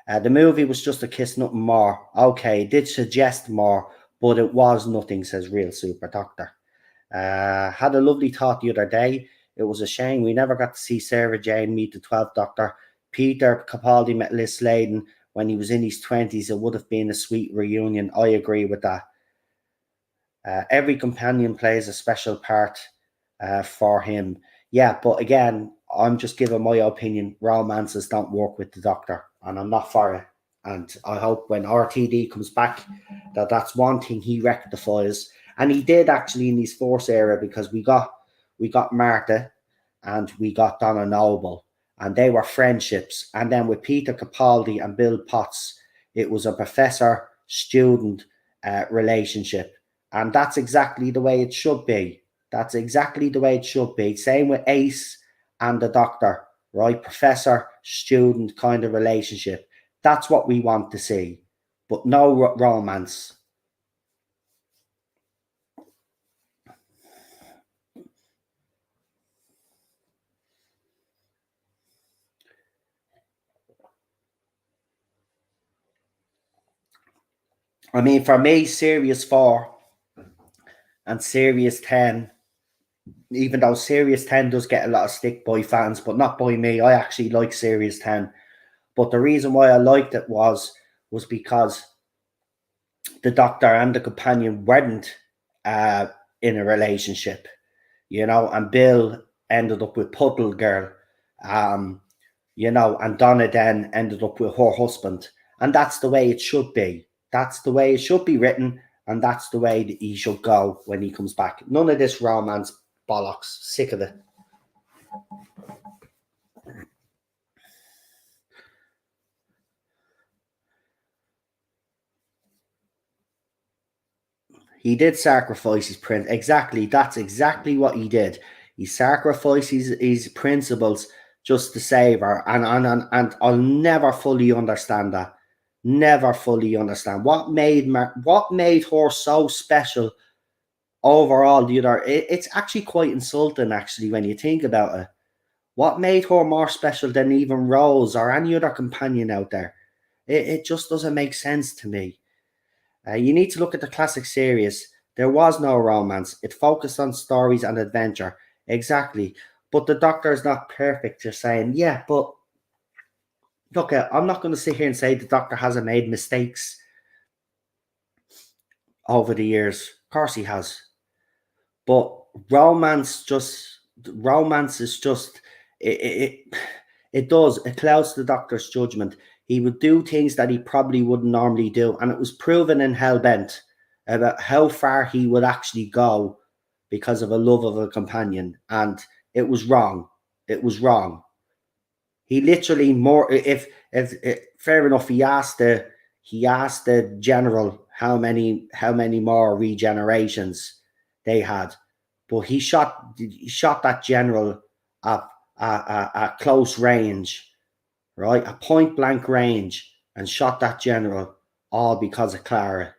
The movie was just a kiss, nothing more. Okay, it did suggest more, but it was nothing, says Real Super Doctor. Had a lovely thought the other day. It was a shame we never got to see Sarah Jane meet the 12th Doctor. Peter Capaldi met Liz Sladen when he was in his 20s. It would have been a sweet reunion. I agree with that. Every companion plays a special part for him. Yeah, but again, I'm just giving my opinion. Romances don't work with the doctor, and I'm not for it. And I hope when RTD comes back, that's one thing he rectifies. And he did actually in his Force era, because we got Martha and we got Donna Noble, and they were friendships. And then with Peter Capaldi and Bill Potts, it was a professor student relationship. And that's exactly the way it should be. That's exactly the way it should be. Same with Ace and the doctor, right? Professor, student kind of relationship. That's what we want to see. But no romance. I mean, for me, Series 4 and Series 10 even though Series 10 does get a lot of stick by fans, but not by me. I actually like Series 10. But the reason why I liked it was because the Doctor and the companion weren't in a relationship, you know, and Bill ended up with Puddle Girl, you know, and Donna then ended up with her husband. And that's the way it should be. That's the way it should be written, and that's the way that he should go when he comes back. None of this romance bollocks. Sick of it. He did sacrifice his prince. Exactly. That's exactly what he did. He sacrificed his principles just to save her. And I'll never fully understand that. Never fully understand. What made her so special over all the other. It's actually quite insulting, actually, when you think about it. What made her more special than even Rose or any other companion out there? It just doesn't make sense to me. You need to look at the classic series. There was no romance. It focused on stories and adventure. Exactly. But the Doctor is not perfect. You're saying, yeah, but look, I'm not going to sit here and say the Doctor hasn't made mistakes over the years. Of course he has. But romance is just it clouds the Doctor's judgment. He would do things that he probably wouldn't normally do, and it was proven in Hellbent about how far he would actually go because of a love of a companion, and it was wrong. It was wrong. He literally more if fair enough. He asked the general how many more regenerations they had, but he shot that general at close range, right, a point blank range, and shot that general all because of Clara.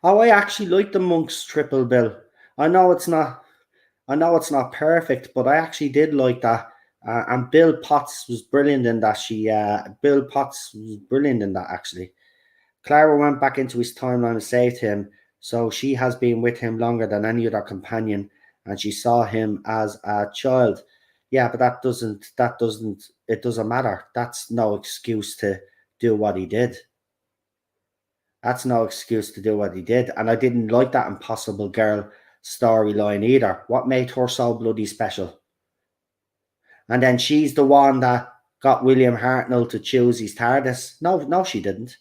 Oh, I actually like the Monks triple bill. I know it's not I know it's not perfect, but I actually did like that. And Bill Potts was brilliant in that. Bill Potts was brilliant in that, actually. Clara went back into his timeline and saved him, so she has been with him longer than any other companion, and she saw him as a child. Yeah, but it doesn't matter. That's no excuse to do what he did. That's no excuse to do what he did. And I didn't like that Impossible Girl storyline either. What made her so bloody special? And then she's the one that got William Hartnell to choose his TARDIS. No, she didn't.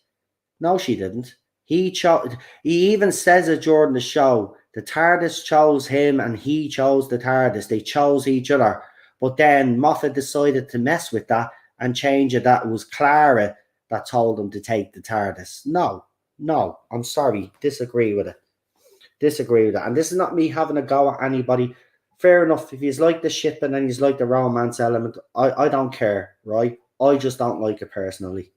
No, she didn't. He chose. He even says it during the show. The TARDIS chose him, and he chose the TARDIS. They chose each other. But then Moffat decided to mess with that and change it. That it was Clara that told him to take the TARDIS. No, I'm sorry. Disagree with it. Disagree with it. And this is not me having a go at anybody. Fair enough. If he's like the shipping and he's like the romance element, I don't care, right? I just don't like it personally.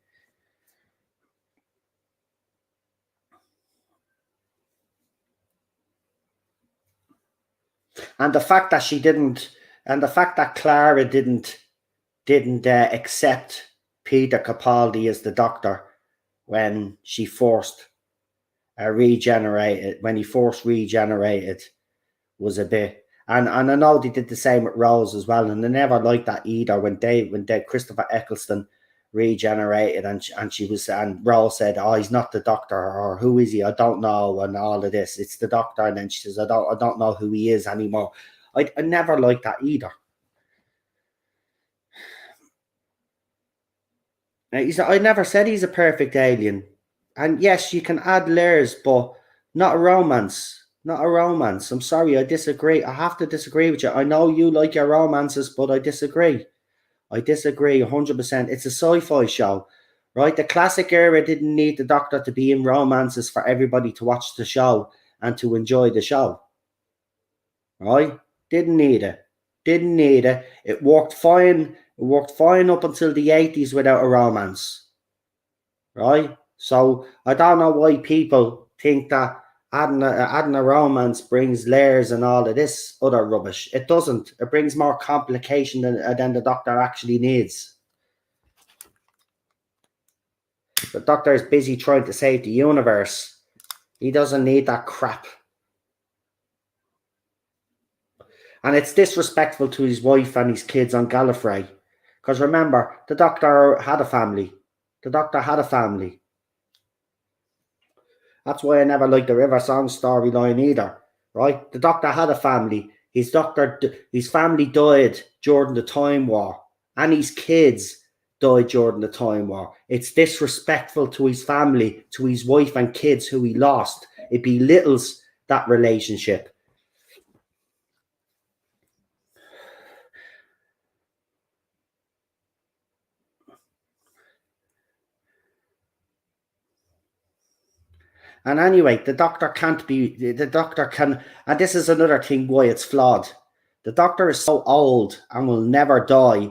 And the fact that she didn't, and the fact that Clara didn't accept Peter Capaldi as the Doctor when she forced regenerated, when he forced regenerated, was a bit. And I know they did the same with Rose as well, and I never liked that either. When Christopher Eccleston regenerated, and Rose said, "Oh, he's not the Doctor," or "Who is he? I don't know," and all of this. It's the Doctor, and then she says, "I don't know who he is anymore." I never liked that either. I never said he's a perfect alien, and yes, you can add layers, but not a romance. Not a romance. I'm sorry, I disagree. I have to disagree with you. I know you like your romances, but I disagree. I disagree 100%. It's a sci-fi show, right? The classic era didn't need the Doctor to be in romances for everybody to watch the show and to enjoy the show, right? Didn't need it. Didn't need it. It worked fine. It worked fine up until the 80s without a romance, right? So I don't know why people think that adding a romance brings layers and all of this other rubbish. It doesn't. It brings more complication than the Doctor actually needs. The Doctor is busy trying to save the universe. He doesn't need that crap. And it's disrespectful to his wife and his kids on Gallifrey. Because remember, the Doctor had a family. The Doctor had a family. That's why I never liked the River Song storyline either. Right? The Doctor had a family. His family died during the Time War. And his kids died during the Time War. It's disrespectful to his family, to his wife and kids who he lost. It belittles that relationship. And anyway, the Doctor can't be, the Doctor can, and this is another thing why it's flawed. The Doctor is so old and will never die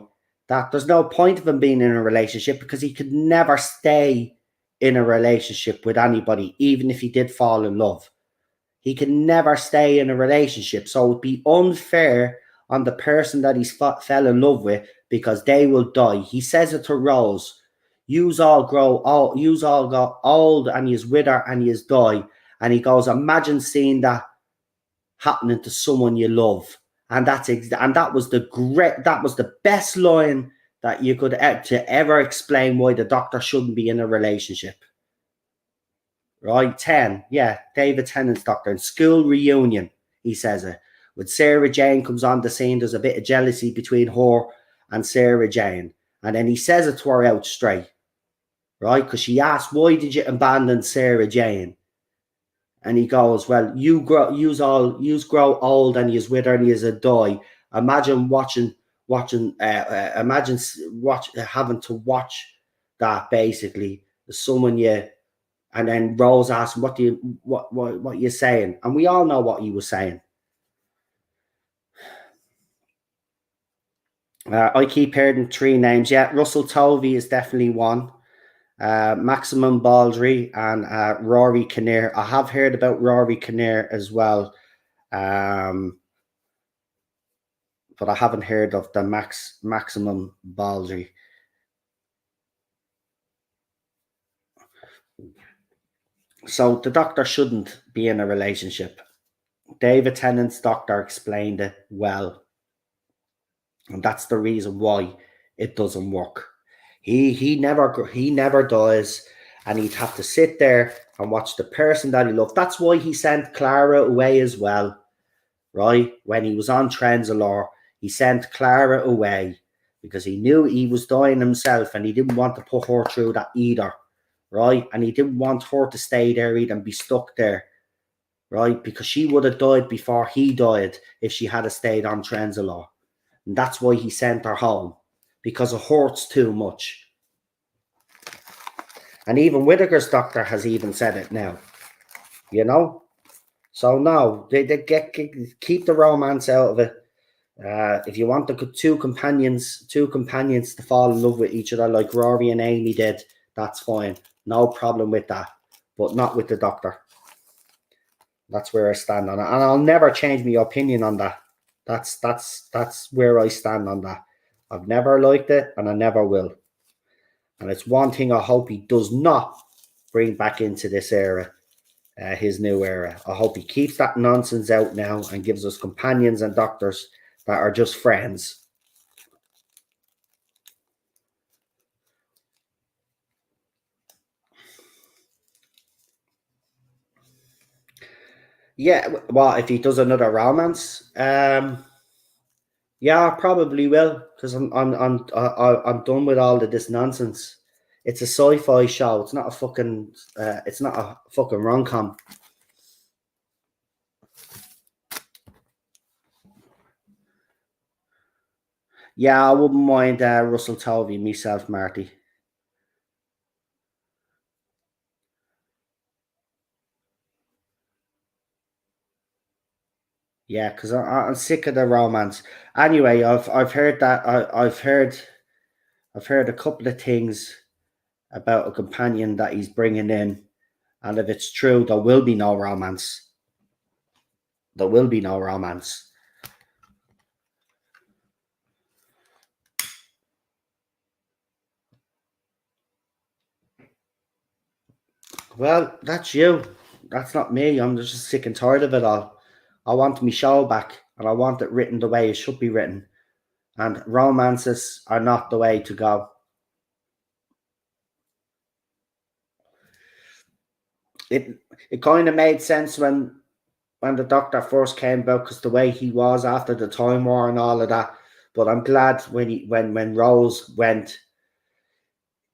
that there's no point of him being in a relationship because he could never stay in a relationship with anybody, even if he did fall in love. He can never stay in a relationship. So it'd be unfair on the person that he fell in love with because they will die. He says it to Rose. Yous all grow old, yous all got old and yous wither and yous die. And he goes, imagine seeing that happening to someone you love. And that was the best line that you could to ever explain why the Doctor shouldn't be in a relationship. Right, 10. Yeah, David Tennant's Doctor. In School Reunion, he says it. When Sarah Jane comes on the scene, there's a bit of jealousy between her and Sarah Jane. And then he says it to her out straight. Right? Because she asks, why did you abandon Sarah Jane? And he goes, well, you grow old and you's with her and you's a die. Imagine having to watch that basically. Someone you. And then Rose asked, what are you saying? And we all know what he was saying. I keep hearing 3 names. Yeah, Russell Tovey is definitely one. Maximum Baldry and Rory Kinnear. I have heard about Rory Kinnear as well. But I haven't heard of the Maximum Baldry. So the Doctor shouldn't be in a relationship. David Tennant's Doctor explained it well. And that's the reason why it doesn't work. He never does, and he'd have to sit there and watch the person that he loved. That's why he sent Clara away as well, right? When he was on Trenzalore, he sent Clara away because he knew he was dying himself, and he didn't want to put her through that either, right? And he didn't want her to stay there either and be stuck there, right? Because she would have died before he died if she had stayed on Trenzalore. And that's why he sent her home, because it hurts too much. And even Whittaker's Doctor has even said it now, you know? So no, they keep the romance out of it. If you want the two companions to fall in love with each other like Rory and Amy did, that's fine. No problem with that. But not with the Doctor. That's where I stand on it. And I'll never change my opinion on that. That's where I stand on that. I've never liked it and I never will. And it's one thing I hope he does not bring back into this era, his new era. I hope he keeps that nonsense out now and gives us companions and doctors that are just friends. Yeah, well, if he does another romance, yeah, I probably will, because I'm done with all of this nonsense. It's a sci-fi show. It's not a fucking rom-com. Yeah, I wouldn't mind Russell Tovey, myself, Marty. Yeah, because I'm sick of the romance. Anyway, I've heard that I've heard a couple of things about a companion that he's bringing in, and if it's true, there will be no romance. There will be no romance. Well, that's you. That's not me. I'm just sick and tired of it all. I want my show back, and I want it written the way it should be written. And romances are not the way to go. It kind of made sense when the Doctor first came about, because the way he was after the Time War and all of that. But I'm glad when Rose went,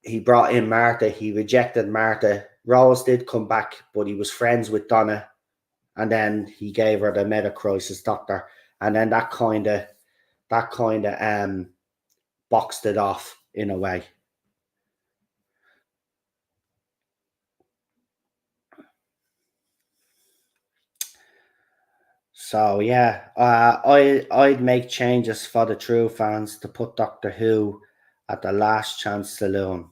he brought in Martha. He rejected Martha. Rose did come back, but he was friends with Donna, and then he gave her the Meta Crisis Doctor, and then that kind of boxed it off in a way. So yeah, I'd make changes for the true fans to put Doctor Who at the Last Chance Saloon.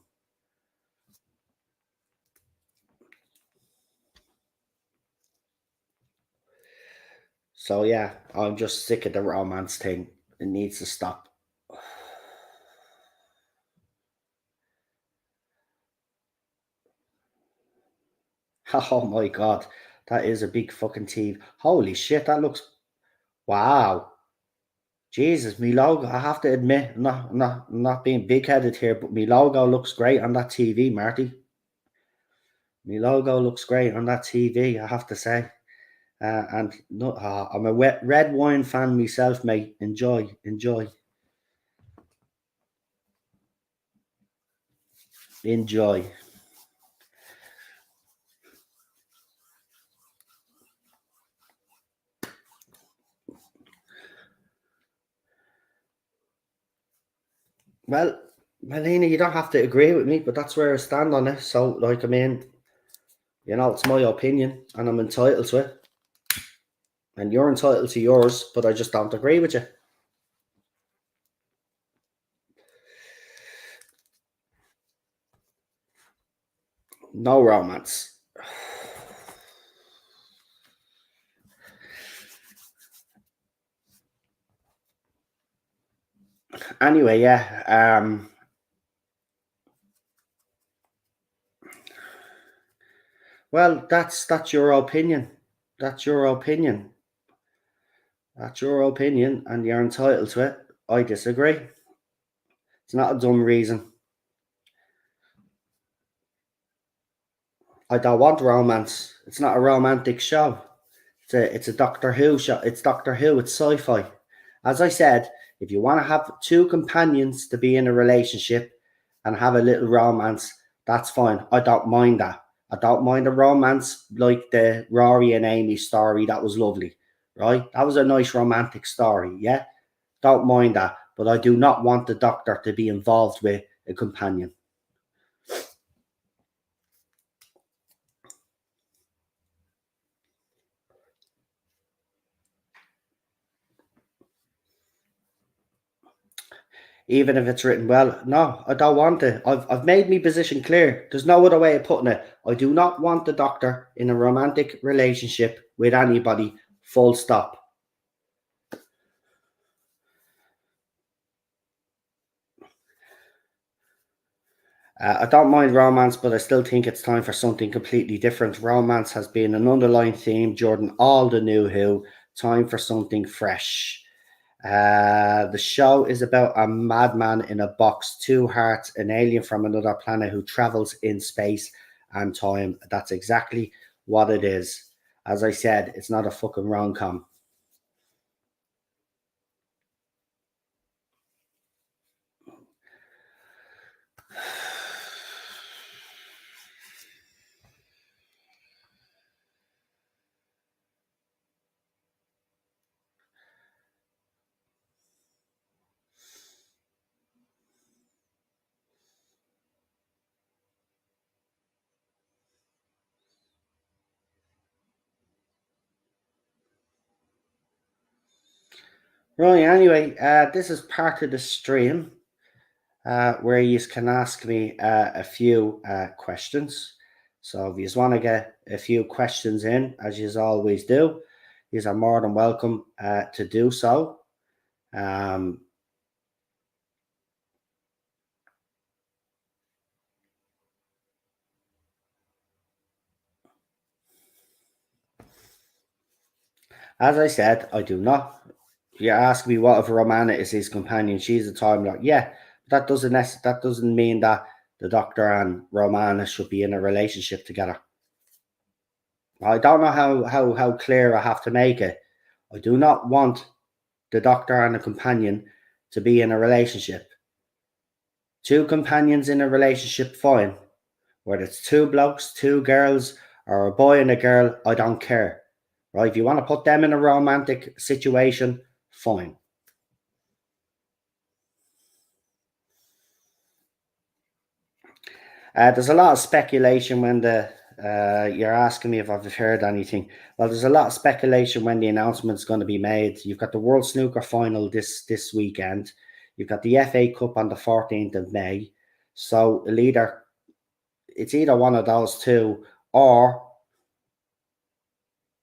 So yeah, I'm just sick of the romance thing. It needs to stop. Oh my god, that is a big fucking TV. Holy shit, that looks wow. Jesus, me logo. I have to admit, not being big headed here, but me logo looks great on that TV, Marty. Me logo looks great on that TV. I have to say. And no, I'm a red wine fan myself, mate. Enjoy, enjoy, enjoy. Well, Melina, you don't have to agree with me, but that's where I stand on it. So, like, I mean, it's my opinion, and I'm entitled to it, and you're entitled to yours, but I just don't agree with you. No romance. Anyway, yeah. Well, that's your opinion. That's your opinion. That's your opinion, and you're entitled to it. I disagree. It's not a dumb reason. I don't want romance. It's not a romantic show. It's a Doctor Who show. It's Doctor Who. It's sci-fi. As I said, if you want to have two companions to be in a relationship and have a little romance, that's fine. I don't mind that. I don't mind a romance like the Rory and Amy story. That was lovely, right? That was a nice romantic story. Yeah, don't mind that. But I do not want the Doctor to be involved with a companion. Even if it's written well. No, I don't want it. I've made my position clear. There's no other way of putting it. I do not want the Doctor in a romantic relationship with anybody. Full stop. I don't mind romance, but I still think it's time for something completely different. Romance has been an underlying theme during all the New Who. Time for something fresh. The show is about a madman in a box, two hearts, an alien from another planet who travels in space and time. That's exactly what it is. As I said, it's not a fucking rom com. Right, anyway, this is part of the stream where you can ask me a few questions. So if you want to get a few questions in, as you always do, you are more than welcome to do so. Um, As I said, I do not. You ask me what if Romana is his companion, she's a Time Lord. Yeah, that doesn't mean that the Doctor and Romana should be in a relationship together. I don't know how clear I have to make it. I do not want the Doctor and a companion to be in a relationship. Two companions in a relationship, fine. Whether it's two blokes, two girls, or a boy and a girl, I don't care. Right? If you want to put them in a romantic situation, fine. There's a lot of speculation when you're asking me if I've heard anything. Well, there's a lot of speculation when the announcement's going to be made. You've got the World Snooker Final this weekend. You've got the FA Cup on the 14th of May. So it's either one of those two, or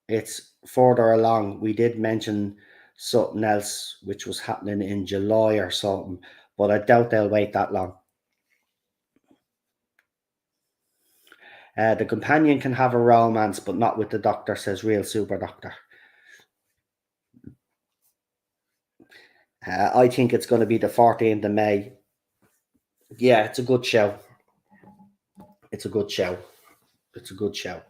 it's further along. We did mention something else which was happening in July or something, but I doubt they'll wait that long. The companion can have a romance, but not with the Doctor, says Real Super Doctor. I think it's going to be the 14th of May. Yeah, it's a good show. It's a good show. It's a good show.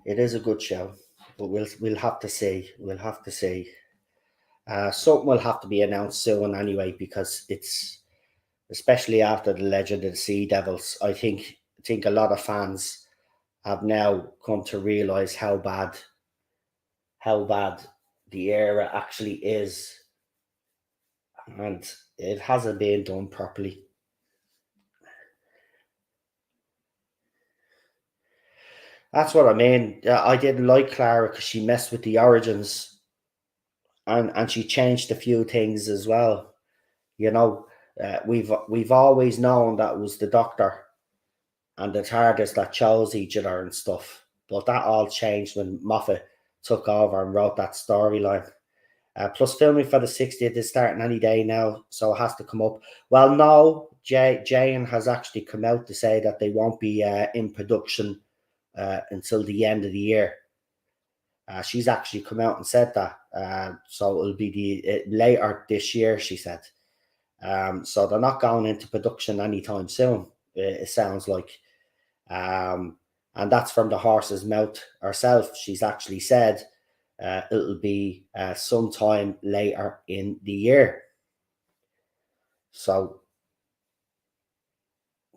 It is a good show, but we'll have to see. We'll have to see. Something will have to be announced soon anyway, because it's, especially after the Legend of the Sea Devils. I think a lot of fans have now come to realize how bad the era actually is, and it hasn't been done properly. That's what I mean. I didn't like Clara because she messed with the origins, and she changed a few things as well. You know, we've always known that it was the Doctor and the TARDIS that chose each other and stuff, but that all changed when Moffat took over and wrote that storyline. Plus, filming for the 60th is starting any day now, so it has to come up. Well, no, Jane has actually come out to say that they won't be in production until the end of the year. She's actually come out and said that. So it'll be later this year, she said. So they're not going into production anytime soon, it sounds like. And that's from the horse's mouth herself. She's actually said it'll be sometime later in the year. So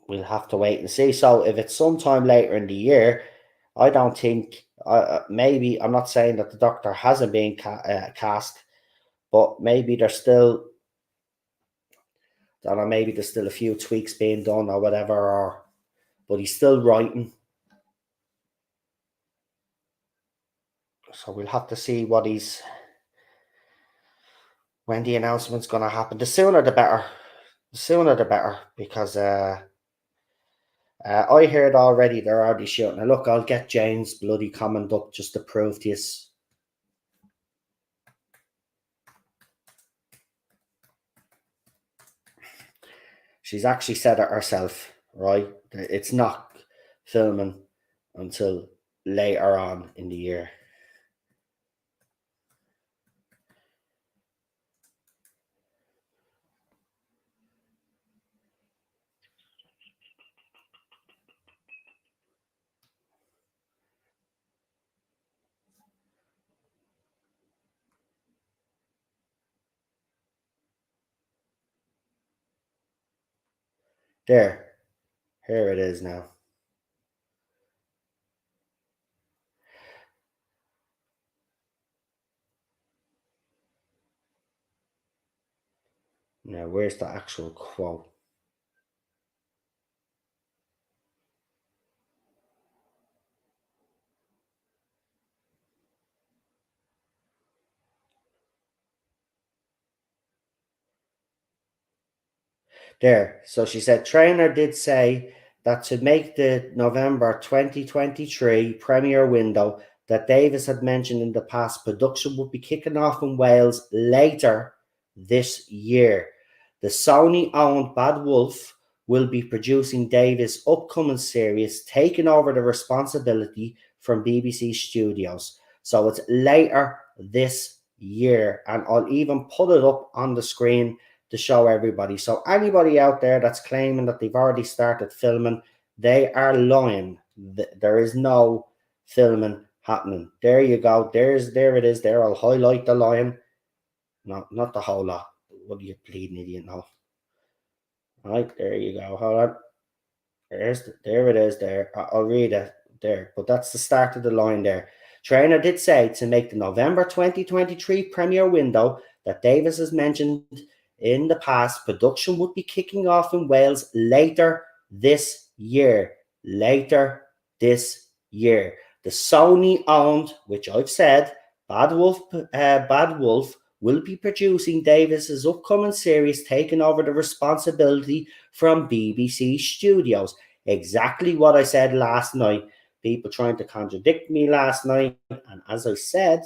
we'll have to wait and see. So if it's sometime later in the year, I don't think, maybe, I'm not saying that the Doctor hasn't been cast, but maybe there's still, I don't know, maybe there's still a few tweaks being done or whatever, but he's still writing. So we'll have to see when the announcement's going to happen. The sooner the better. The sooner the better, because I heard already they're already shooting. Now look, I'll get Jane's bloody comment up just to prove to you. She's actually said it herself, right? It's not filming until later on in the year. There. Here it is now. Now, where's the actual quote? There. So she said, Trainer did say that to make the November 2023 premiere window that Davis had mentioned in the past, production would be kicking off in Wales later this year. The Sony-owned Bad Wolf will be producing Davis' upcoming series, taking over the responsibility from BBC Studios. So it's later this year, and I'll even put it up on the screen to show everybody. So anybody out there that's claiming that they've already started filming, they are lying. There is no filming happening. There you go. There it is there. I'll highlight the line. No, not the whole lot. What are you bleeding idiot now? Right, there you go. Hold on. There it is there. I'll read it there. But that's the start of the line there. Trainer did say to make the November 2023 premiere window that Davis has mentioned in the past, production would be kicking off in Wales later this year. Later this year. The Sony-owned, which I've said, Bad Wolf will be producing Davis's upcoming series, taking over the responsibility from BBC Studios. Exactly what I said last night. People trying to contradict me last night, and as I said,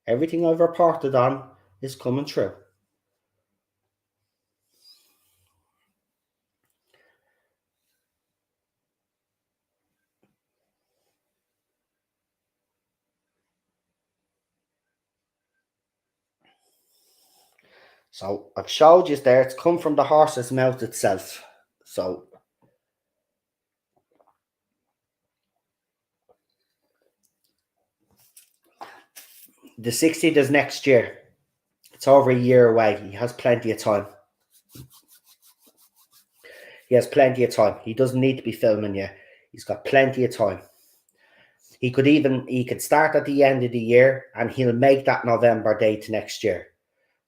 everything I've reported on is coming true. So I've showed you there, it's come from the horse's mouth itself. So the 60th is next year. It's over a year away. He has plenty of time. He has plenty of time. He doesn't need to be filming yet. He's got plenty of time. He could start at the end of the year and he'll make that November date next year.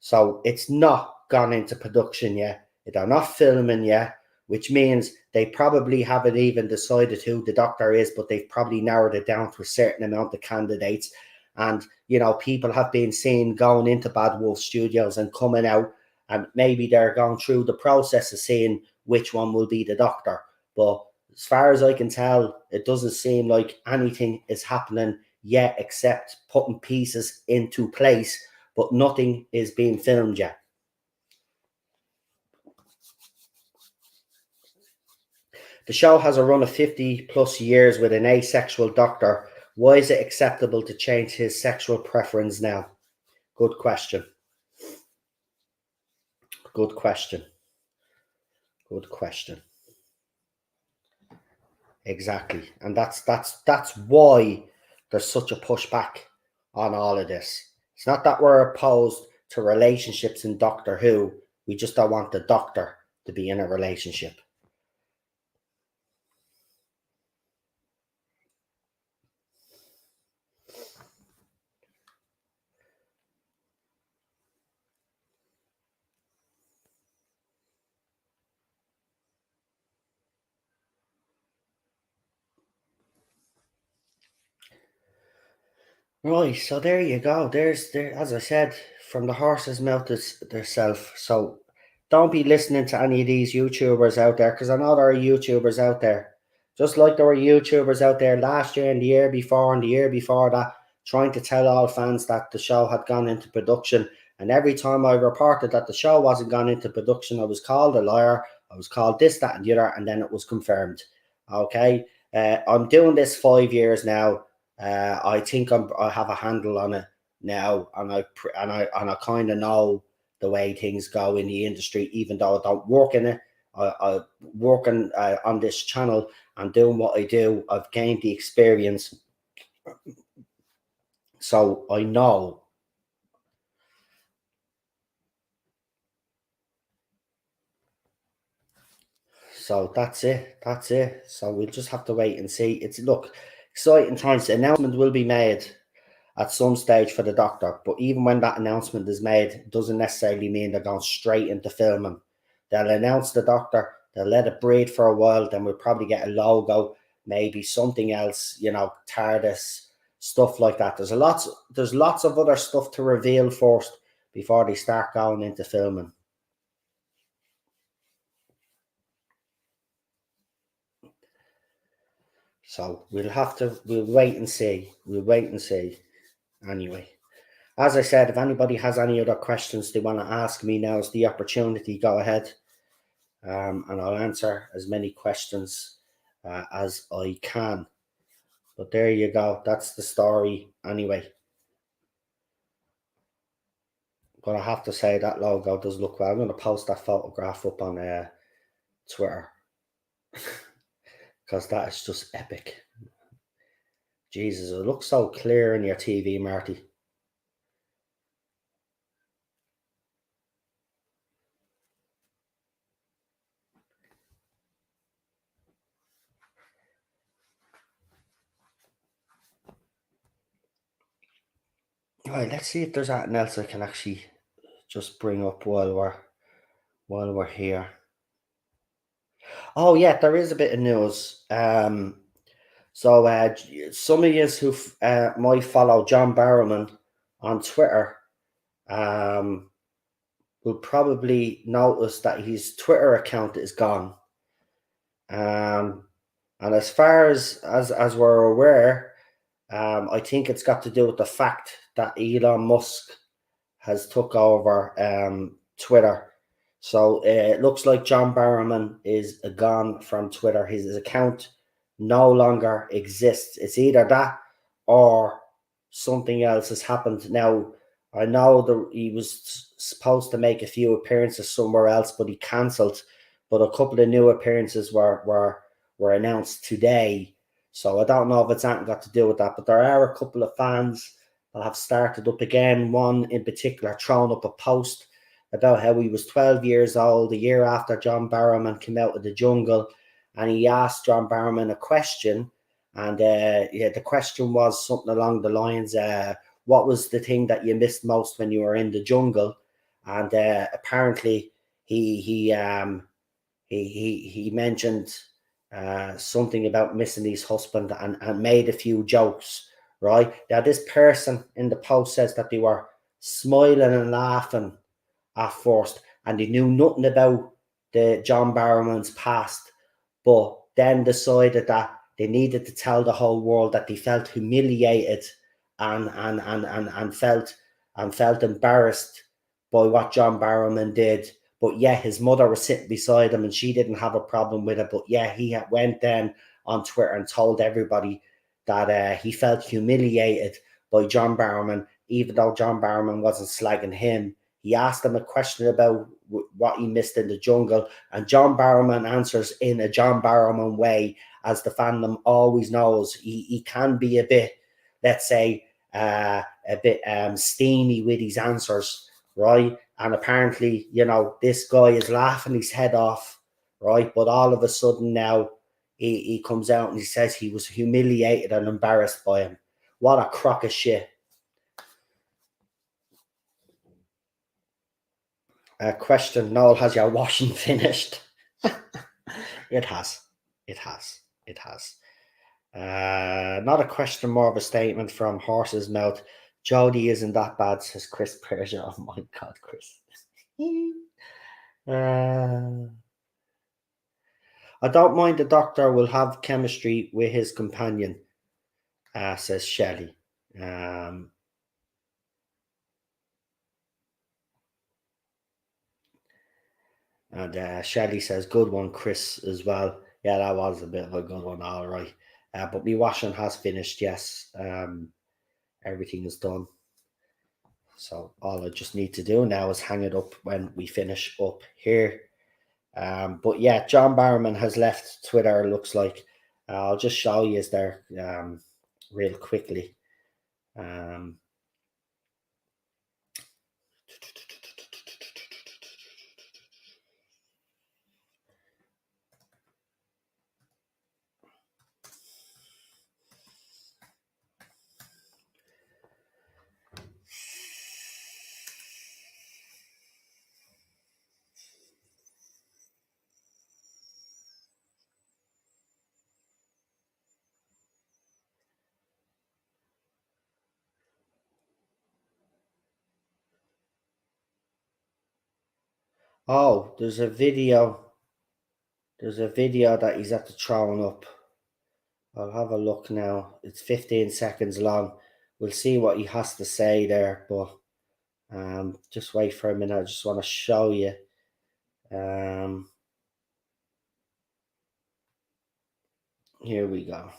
So it's not gone into production yet. They're not filming yet, which means they probably haven't even decided who the doctor is, but they've probably narrowed it down to a certain amount of candidates. And, you know, people have been seen going into Bad Wolf Studios and coming out, and maybe they're going through the process of seeing which one will be the doctor. But as far as I can tell, it doesn't seem like anything is happening yet except putting pieces into place, but nothing is being filmed yet. The show has a run of 50 plus years with an asexual doctor. Why is it acceptable to change his sexual preference now? Good question. Good question. Good question. Exactly. And that's why there's such a pushback on all of this. It's not that we're opposed to relationships in Doctor Who. We just don't want the doctor to be in a relationship. Right, so there you go. There's as I said, from the horse's mouth theirself. So don't be listening to any of these YouTubers out there, because I know there are YouTubers out there. Just like there were YouTubers out there last year and the year before and the year before that, trying to tell all fans that the show had gone into production. And every time I reported that the show wasn't gone into production, I was called a liar. I was called this, that, and the other, and then it was confirmed. Okay, I'm doing this 5 years now. I think I have a handle on it now, and I kind of know the way things go in the industry, even though I don't work in it. I working on this channel and doing what I do. I've gained the experience, so I know. So that's it. That's it. So we'll just have to wait and see. It's exciting times. The announcement will be made at some stage for the doctor, but even when that announcement is made, it doesn't necessarily mean they're going straight into filming. They'll announce the doctor, they'll let it breathe for a while, then we'll probably get a logo, maybe something else, you know, TARDIS, stuff like that. There's lots of other stuff to reveal first before they start going into filming. So we'll wait and see. We'll wait and see. Anyway. As I said, if anybody has any other questions they want to ask me, now's the opportunity. Go ahead, and I'll answer as many questions as I can. But there you go. That's the story anyway. But I have to say that logo does look well. I'm going to post that photograph up on Twitter because that is just epic. Jesus, it looks so clear in your TV, Marty. Right, let's see if there's anything else I can actually just bring up while we're here. Oh yeah, there is a bit of news. So some of you who might follow John Barrowman on Twitter will probably notice that his Twitter account is gone. And as far as we're aware, I think it's got to do with the fact that Elon Musk has took over Twitter. So it looks like John Barrowman is gone from Twitter. His account no longer exists. It's either that or something else has happened. Now, I know that he was supposed to make a few appearances somewhere else, but he cancelled. But a couple of new appearances were announced today. So I don't know if it's anything got to do with that. But there are a couple of fans that have started up again. One in particular thrown up a post about how he was 12 years old, a year after John Barrowman came out of the jungle, and he asked John Barrowman a question. And the question was something along the lines, what was the thing that you missed most when you were in the jungle? And apparently he mentioned something about missing his husband and made a few jokes, right? Now, this person in the post says that they were smiling and laughing at first, and they knew nothing about the John Barrowman's past, but then decided that they needed to tell the whole world that they felt humiliated and felt embarrassed by what John Barrowman did. But yeah, his mother was sitting beside him and she didn't have a problem with it. But yeah, he went then on Twitter and told everybody that he felt humiliated by John Barrowman, even though John Barrowman wasn't slagging him. He asked him a question about what he missed in the jungle, and John Barrowman answers in a John Barrowman way, as the fandom always knows. He can be a bit, let's say, a bit steamy with his answers, right? And apparently, this guy is laughing his head off, right? But all of a sudden now, he comes out and he says he was humiliated and embarrassed by him. What a crock of shit. Question, Noel, has your washing finished? It has. It has. It has. Not a question, more of a statement from Horse's Mouth. Jodie isn't that bad, says Chris Persia. Oh my God, Chris. I don't mind the doctor will have chemistry with his companion, says Shelley. And Shelley says, good one, Chris, as well. Yeah, that was a bit of a good one, all right. But my washing has finished, yes. Everything is done. So all I just need to do now is hang it up when we finish up here. But yeah, John Barrowman has left Twitter, looks like. I'll just show you there real quickly. Oh, there's a video. There's a video that he's at the throwing up. I'll have a look now. It's 15 seconds long we'll see what he has to say there. But just wait for a minute. I just want to show you. Here we go.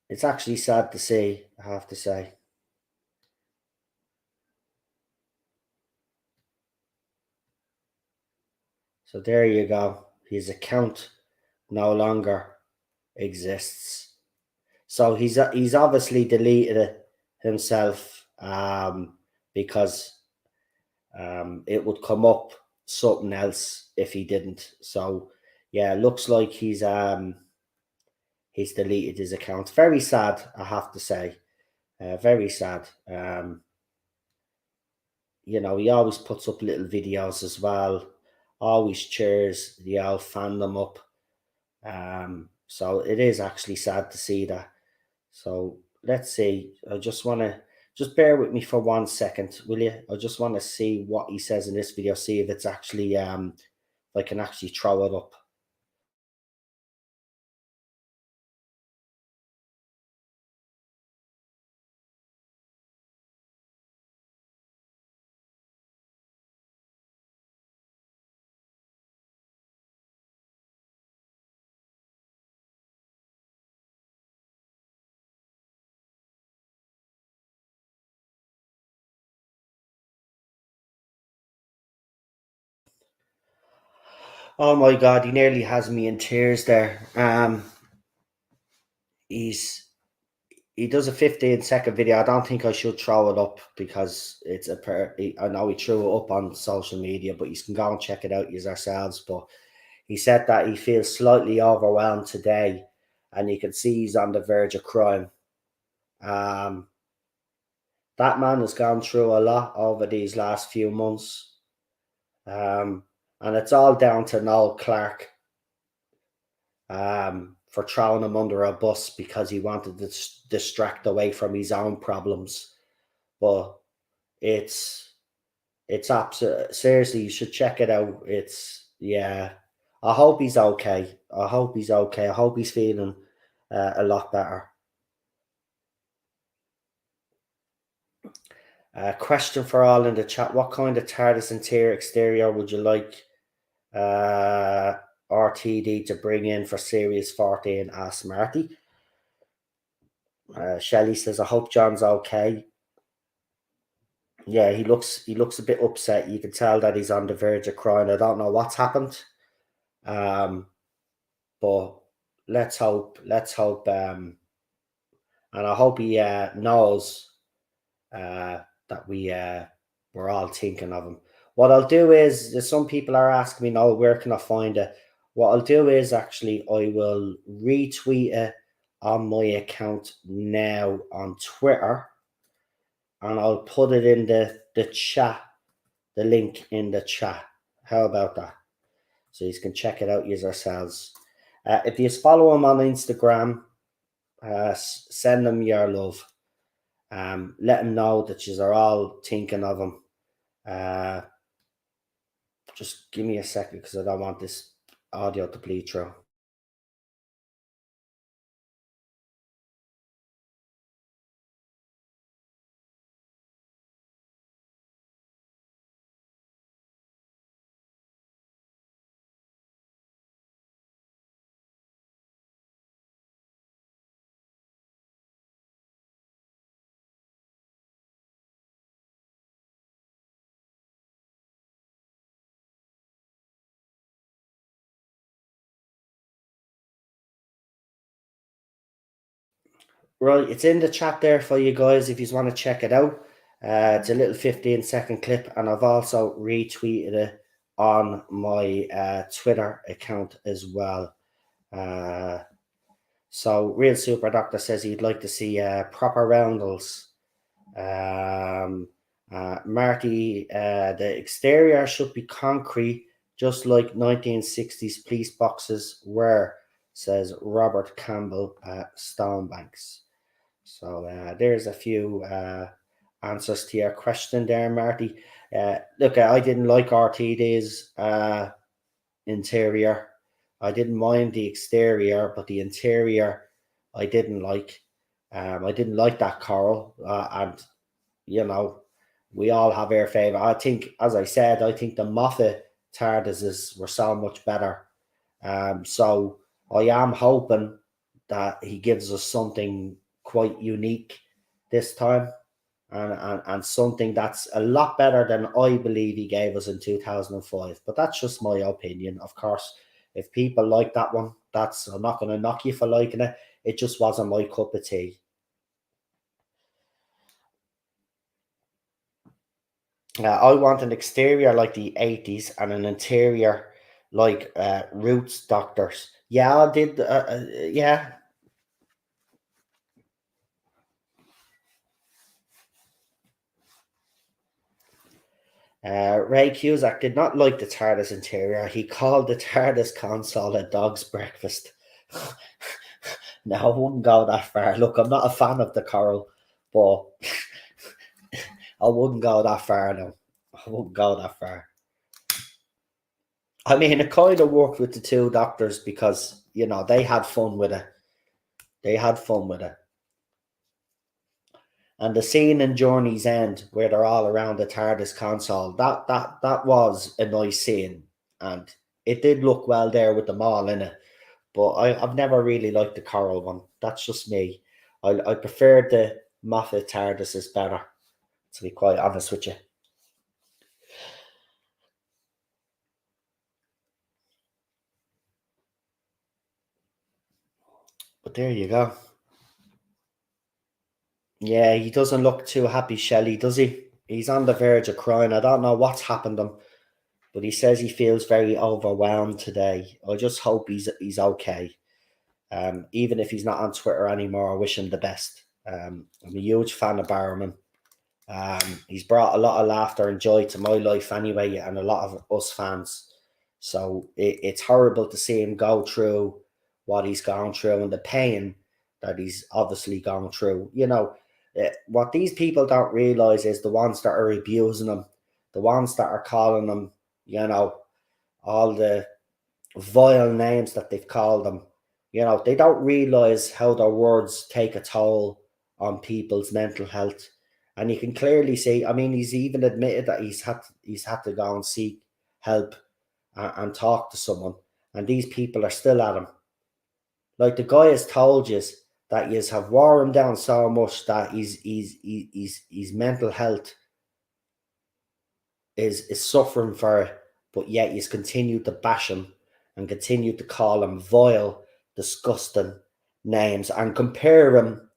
It's actually sad to see, I have to say. So there you go. His account no longer exists. So he's obviously deleted it himself, because it would come up something else if he didn't. So yeah, looks like he's deleted his account. Very sad, I have to say. Very sad. You know, he always puts up little videos as well. Always cheers the old fandom up. So it is actually sad to see that. So let's see. I just want to just bear with me for 1 second, will you? I just want to see what he says in this video. See if it's actually if I can actually throw it up. Oh my god, he nearly has me in tears there. He's he does a 15-second video. I don't think I should throw it up because it's I know he threw it up on social media, but you can go and check it out yourselves. But he said that he feels slightly overwhelmed today, and you can see he's on the verge of crying. Um, that man has gone through a lot over these last few months, and it's all down to Noel Clark, for throwing him under a bus because he wanted to distract away from his own problems. But it's absolute. Seriously, you should check it out. It's yeah. I hope he's okay. I hope he's okay. I hope he's feeling a lot better. Question for all in the chat: what kind of TARDIS interior exterior would you like RTD to bring in for Series 14? Asked Marty. Shelley says, "I hope John's okay." Yeah, he looks a bit upset. You can tell that he's on the verge of crying. I don't know what's happened, but let's hope. And I hope he knows that we're all thinking of him. What I'll do is, some people are asking me, "No, where can I find it?" What I'll do is actually I will retweet it on my account now on Twitter, and I'll put it in the chat, the link in the chat. How about that? So you can check it out yourselves. If you follow him on Instagram, send him your love. Let him know that you are all thinking of him. Just give me a second because I don't want this audio to bleed through. Right, it's in the chat there for you guys if you want to check it out. It's a little 15-second clip, and I've also retweeted it on my Twitter account as well. So Real Super Doctor says he'd like to see proper roundels. Marty, the exterior should be concrete, just like 1960s police boxes were, says Robert Campbell Stonebanks. So there's a few answers to your question there, Marty. Look, I didn't like RTD's interior. I didn't mind the exterior, but the interior I didn't like. I didn't like that coral, and you know, we all have our favorite. I think, as I said, I think the Moffat TARDISes were so much better. So I am hoping that he gives us something quite unique this time, and something that's a lot better than I believe he gave us in 2005. But that's just my opinion. Of course, if people like that one, that's I'm not going to knock you for liking it. It just wasn't my cup of tea. I want an exterior like the 80s and an interior like Roots Doctors. Yeah, I did. Yeah, Ray Cusack did not like the TARDIS interior. He called the TARDIS console a dog's breakfast. No, I wouldn't go that far. Look, I'm not a fan of the coral, but I wouldn't go that far. No, I wouldn't go that far. I mean, it kind of worked with the two doctors because they had fun with it. They had fun with it. And the scene in Journey's End where they're all around the TARDIS console, that was a nice scene. And it did look well there with them all in it. But I've never really liked the coral one. That's just me. I prefer the Moffat TARDIS better, to be quite honest with you. But there you go. Yeah, he doesn't look too happy, Shelley, does he? He's on the verge of crying. I don't know what's happened to him, but he says he feels very overwhelmed today. I just hope he's okay. Even if he's not on Twitter anymore, I wish him the best. I'm a huge fan of Barrowman. He's brought a lot of laughter and joy to my life anyway, and a lot of us fans. So it's horrible to see him go through what he's gone through and the pain that he's obviously gone through. What these people don't realize is the ones that are abusing him, the ones that are calling him, all the vile names that they've called them. They don't realize how their words take a toll on people's mental health. And you can clearly see, I mean, he's even admitted that he's had to go and seek help and talk to someone. And these people are still at him. Like the guy has told you that you have wore him down so much that his mental health is suffering for it, but yet he's continued to bash him and continue to call him vile, disgusting names and compare him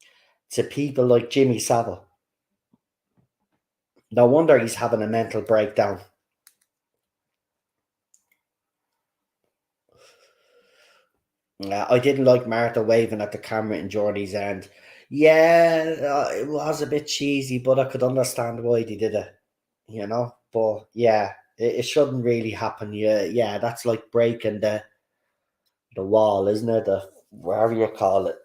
to people like Jimmy Savile. No wonder he's having a mental breakdown. I didn't like Martha waving at the camera in Journey's End. Yeah, it was a bit cheesy, but I could understand why they did it. But yeah, it shouldn't really happen. Yeah, that's like breaking the wall, isn't it? The whatever you call it.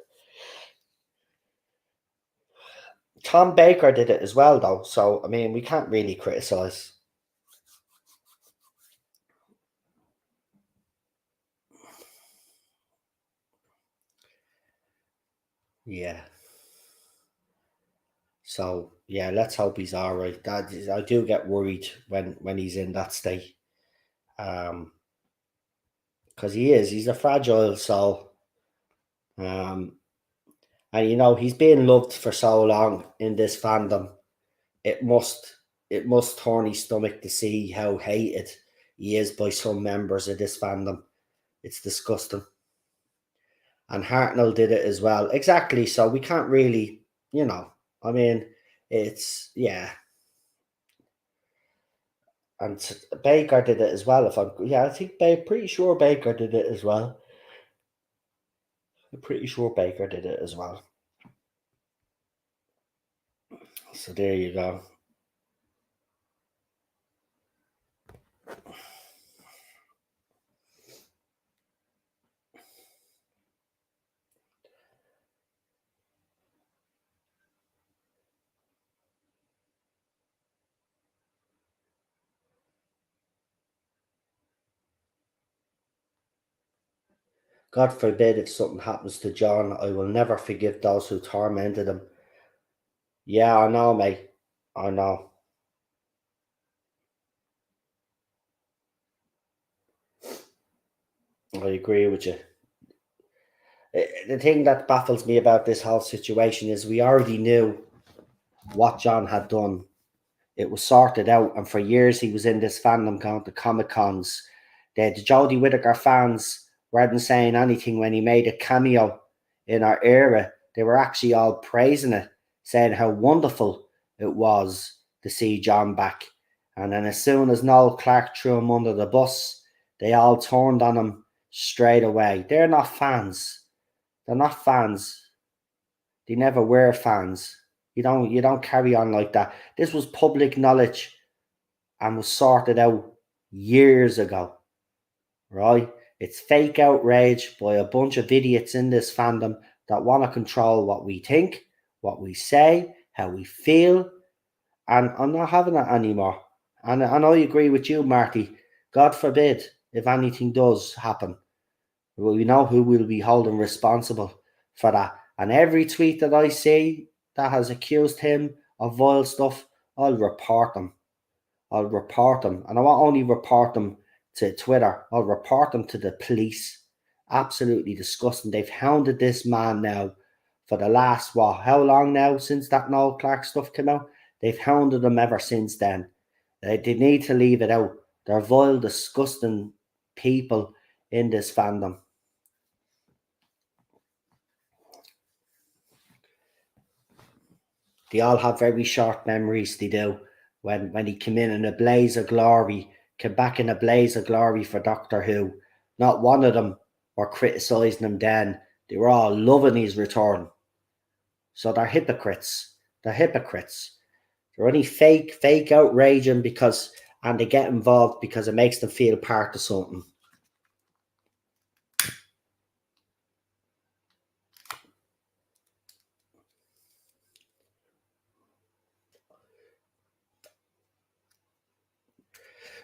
Tom Baker did it as well, though. So I mean, we can't really criticize. Yeah. So yeah, let's hope he's all right. I do get worried when he's in that state, um, because he's a fragile soul, um, and he's been loved for so long in this fandom. It must it must turn his stomach to see how hated he is by some members of this fandom. It's disgusting. And Hartnell did it as well. Exactly. So we can't really, you know, I mean, it's yeah. And Baker did it as well. I think pretty sure Baker did it as well. I'm pretty sure Baker did it as well. So there you go. God forbid if something happens to John, I will never forgive those who tormented him. Yeah, I know, mate. I know. I agree with you. The thing that baffles me about this whole situation is we already knew what John had done. It was sorted out, and for years he was in this fandom going to Comic Cons. The Jodie Whittaker fans weren't saying anything when he made a cameo in our era. They were actually all praising it, saying how wonderful it was to see John back. And then as soon as Noel Clarke threw him under the bus, they all turned on him straight away. They're not fans. They're not fans. They never were fans. You don't carry on like that. This was public knowledge and was sorted out years ago, right? It's fake outrage by a bunch of idiots in this fandom that want to control what we think, what we say, how we feel, and I'm not having it anymore. And I agree with you, Marty. God forbid if anything does happen. Well, we know who will be holding responsible for that. And every tweet that I see that has accused him of vile stuff, I'll report them. I'll report them. And I won't only report them to Twitter, I'll report them to the police. Absolutely disgusting. They've hounded this man now for the last, what, how long now since that Noel Clarke stuff came out? They've hounded him ever since then. They need to leave it out. They're vile, disgusting people in this fandom. They all have very short memories, they do. When he came in a blaze of glory, came back in a blaze of glory for Doctor Who, not one of them were criticising him then. They were all loving his return. So they're hypocrites. They're hypocrites. They're only fake outraging because, and they get involved because it makes them feel part of something.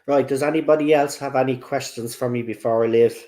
Right, does anybody else have any questions for me before I leave?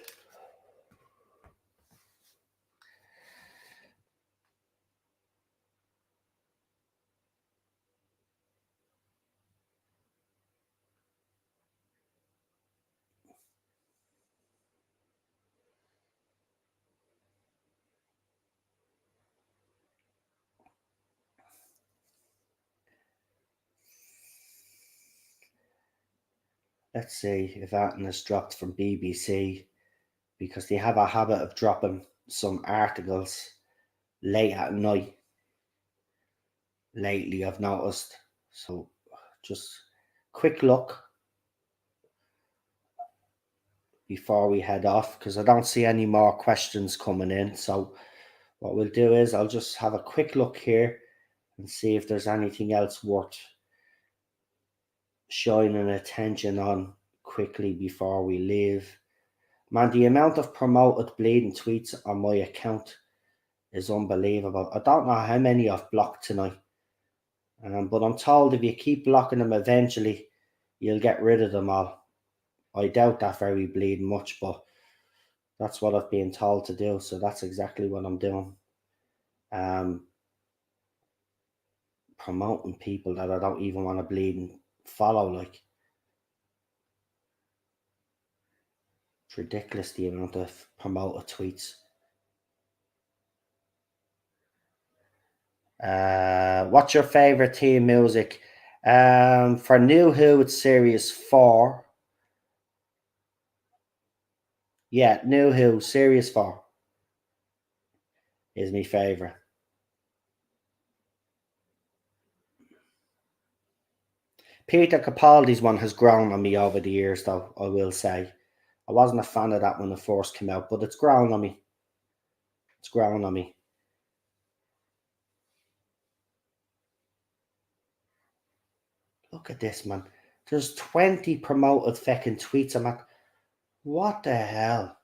Let's see if that has dropped from BBC, because they have a habit of dropping some articles late at night lately, I've noticed. So just quick look before we head off, because I don't see any more questions coming in. So what we'll do is I'll just have a quick look here and see if there's anything else worth shining attention on quickly before we leave. Man, the amount of promoted bleeding tweets on my account is unbelievable. I don't know how many I've blocked tonight. But I'm told if you keep blocking them eventually, you'll get rid of them all. I doubt that very bleeding much, but that's what I've been told to do. So that's exactly what I'm doing. Promoting people that I don't even want to bleed and follow. Like, it's ridiculous the amount of promoted tweets. What's your favorite theme music? For New Who, it's Series 4. Yeah, New Who, Series 4 is my favorite. Peter Capaldi's one has grown on me over the years, though, I will say. I wasn't a fan of that when it first came out, but it's grown on me. It's grown on me. Look at this, man. There's 20 promoted fucking tweets. I'm like, what the hell?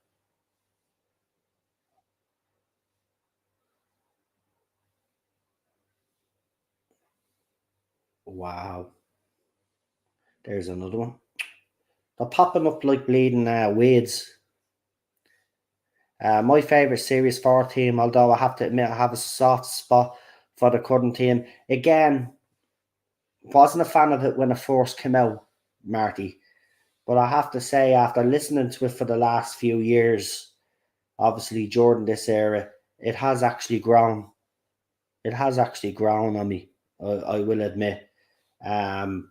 Wow. There's another one. They're popping up like bleeding weeds. My favourite Series 4 team, although I have to admit I have a soft spot for the current team. Again, wasn't a fan of it when it first came out, Marty. But I have to say, after listening to it for the last few years, obviously during this era, it has actually grown. It has actually grown on me, I will admit. Um,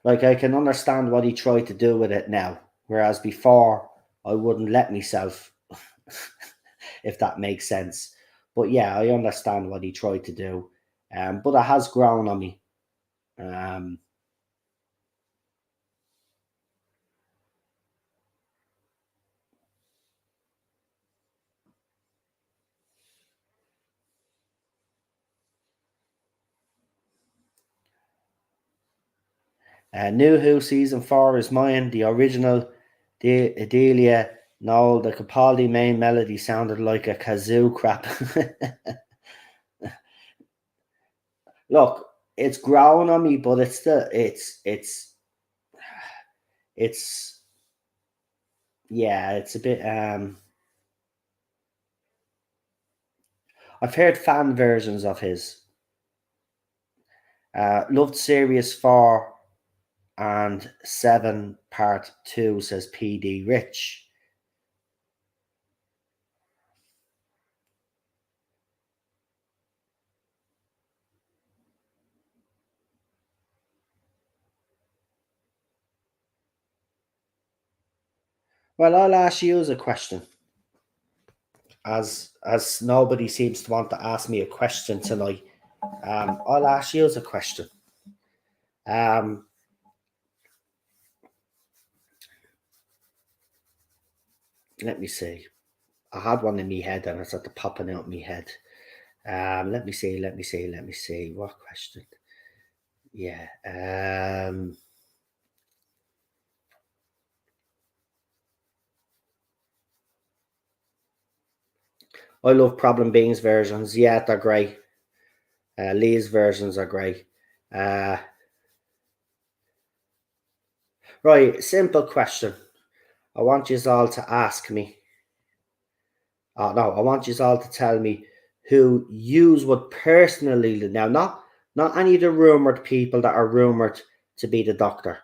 like I can understand what he tried to do with it now, whereas before I wouldn't let myself, if that makes sense. But yeah, I understand what he tried to do. But it has grown on me. Um, New Who season 4 is mine. The original Adelia. No, the Capaldi main melody sounded like a kazoo crap. Look, it's grown on me, but it's still it's yeah, it's a bit I've heard fan versions of his. Loved Series 4 and 7 Part 2, says PD Rich. Well, I'll ask you a question. As nobody seems to want to ask me a question tonight, I'll ask you a question. Um, Let me see. I had one in my head and it's at the popping out of my head. Let me see. What question? Yeah. I love Problem Beans versions. Yeah, they're great. Lee's versions are great. Right, simple question. I want you all to ask me. Oh no, I want you all to tell me who yous would personally now, not any of the rumored people that are rumored to be the doctor,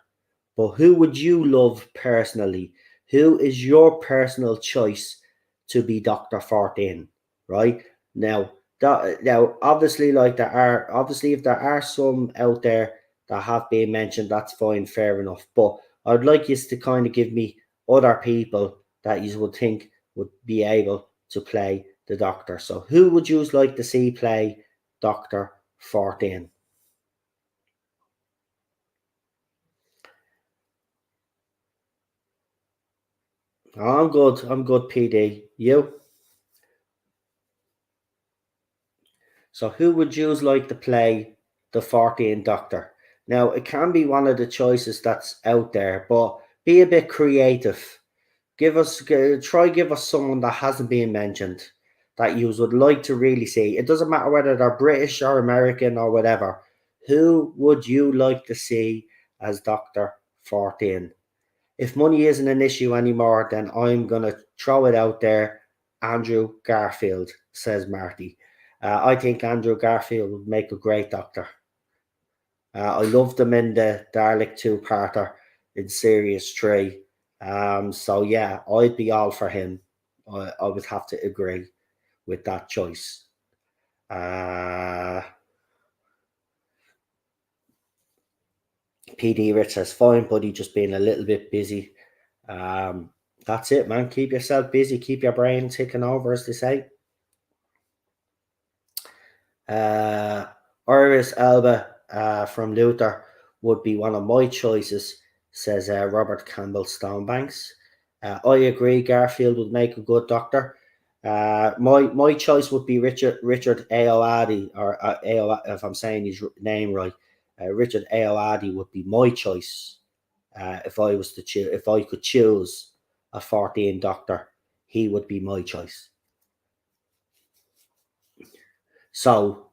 but who would you love personally? Who is your personal choice to be Doctor 14? Right now, now obviously, like there are obviously if there are some out there that have been mentioned, that's fine, fair enough. But I'd like you to kind of give me other people that you would think would be able to play the Doctor. So who would you like to see play Doctor 14? I'm good. I'm good, PD. You? So who would you like to play the 14 Doctor? Now, it can be one of the choices that's out there, but be a bit creative. Try give us someone that hasn't been mentioned that you would like to really see. It doesn't matter whether they're British or American or whatever. Who would you like to see as Doctor 14? If money isn't an issue anymore, then I'm going to throw it out there. Andrew Garfield, says Marty. I think Andrew Garfield would make a great doctor. I loved him in the Dalek two-parter in Series 3. So, yeah, I'd be all for him. I would have to agree with that choice. PD Rich says, fine, buddy, just being a little bit busy. That's it, man. Keep yourself busy. Keep your brain ticking over, as they say. Uh, Iris Elba from Luther would be one of my choices, says Robert Campbell Stonebanks. I agree. Garfield would make a good doctor. My choice would be Richard Ayoade, or if I'm saying his name right. Richard Ayoade would be my choice if I was to choose. If I could choose a 14 doctor, he would be my choice. So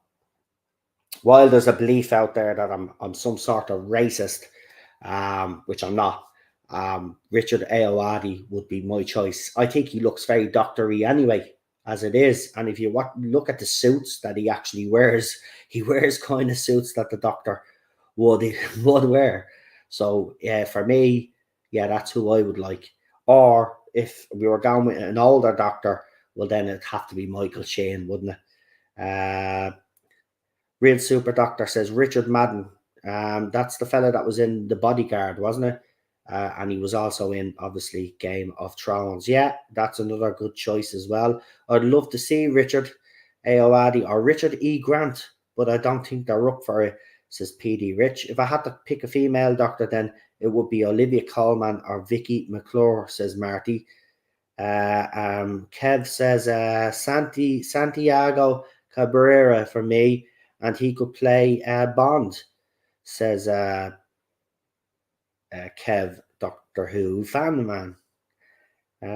while there's a belief out there that I'm some sort of racist, which I'm not, Richard Ayoade would be my choice. I think he looks very doctory anyway, as it is. And if you look at the suits that he actually wears, he wears kind of suits that the doctor would would wear. So yeah, for me, yeah, that's who I would like. Or if we were going with an older doctor, well, then it'd have to be Michael Shane, wouldn't it? Real Super Doctor says Richard Madden. That's the fella that was in The Bodyguard, wasn't it? And he was also in, obviously, Game of Thrones. Yeah, that's another good choice as well. I'd love to see Richard Ayoade or Richard E. Grant, but I don't think they're up for it, says PD Rich. If I had to pick a female doctor, then it would be Olivia Colman or Vicky McClure, says Marty. Kev says Santiago Cabrera for me, and he could play Bond, says Kev, Doctor Who fan man.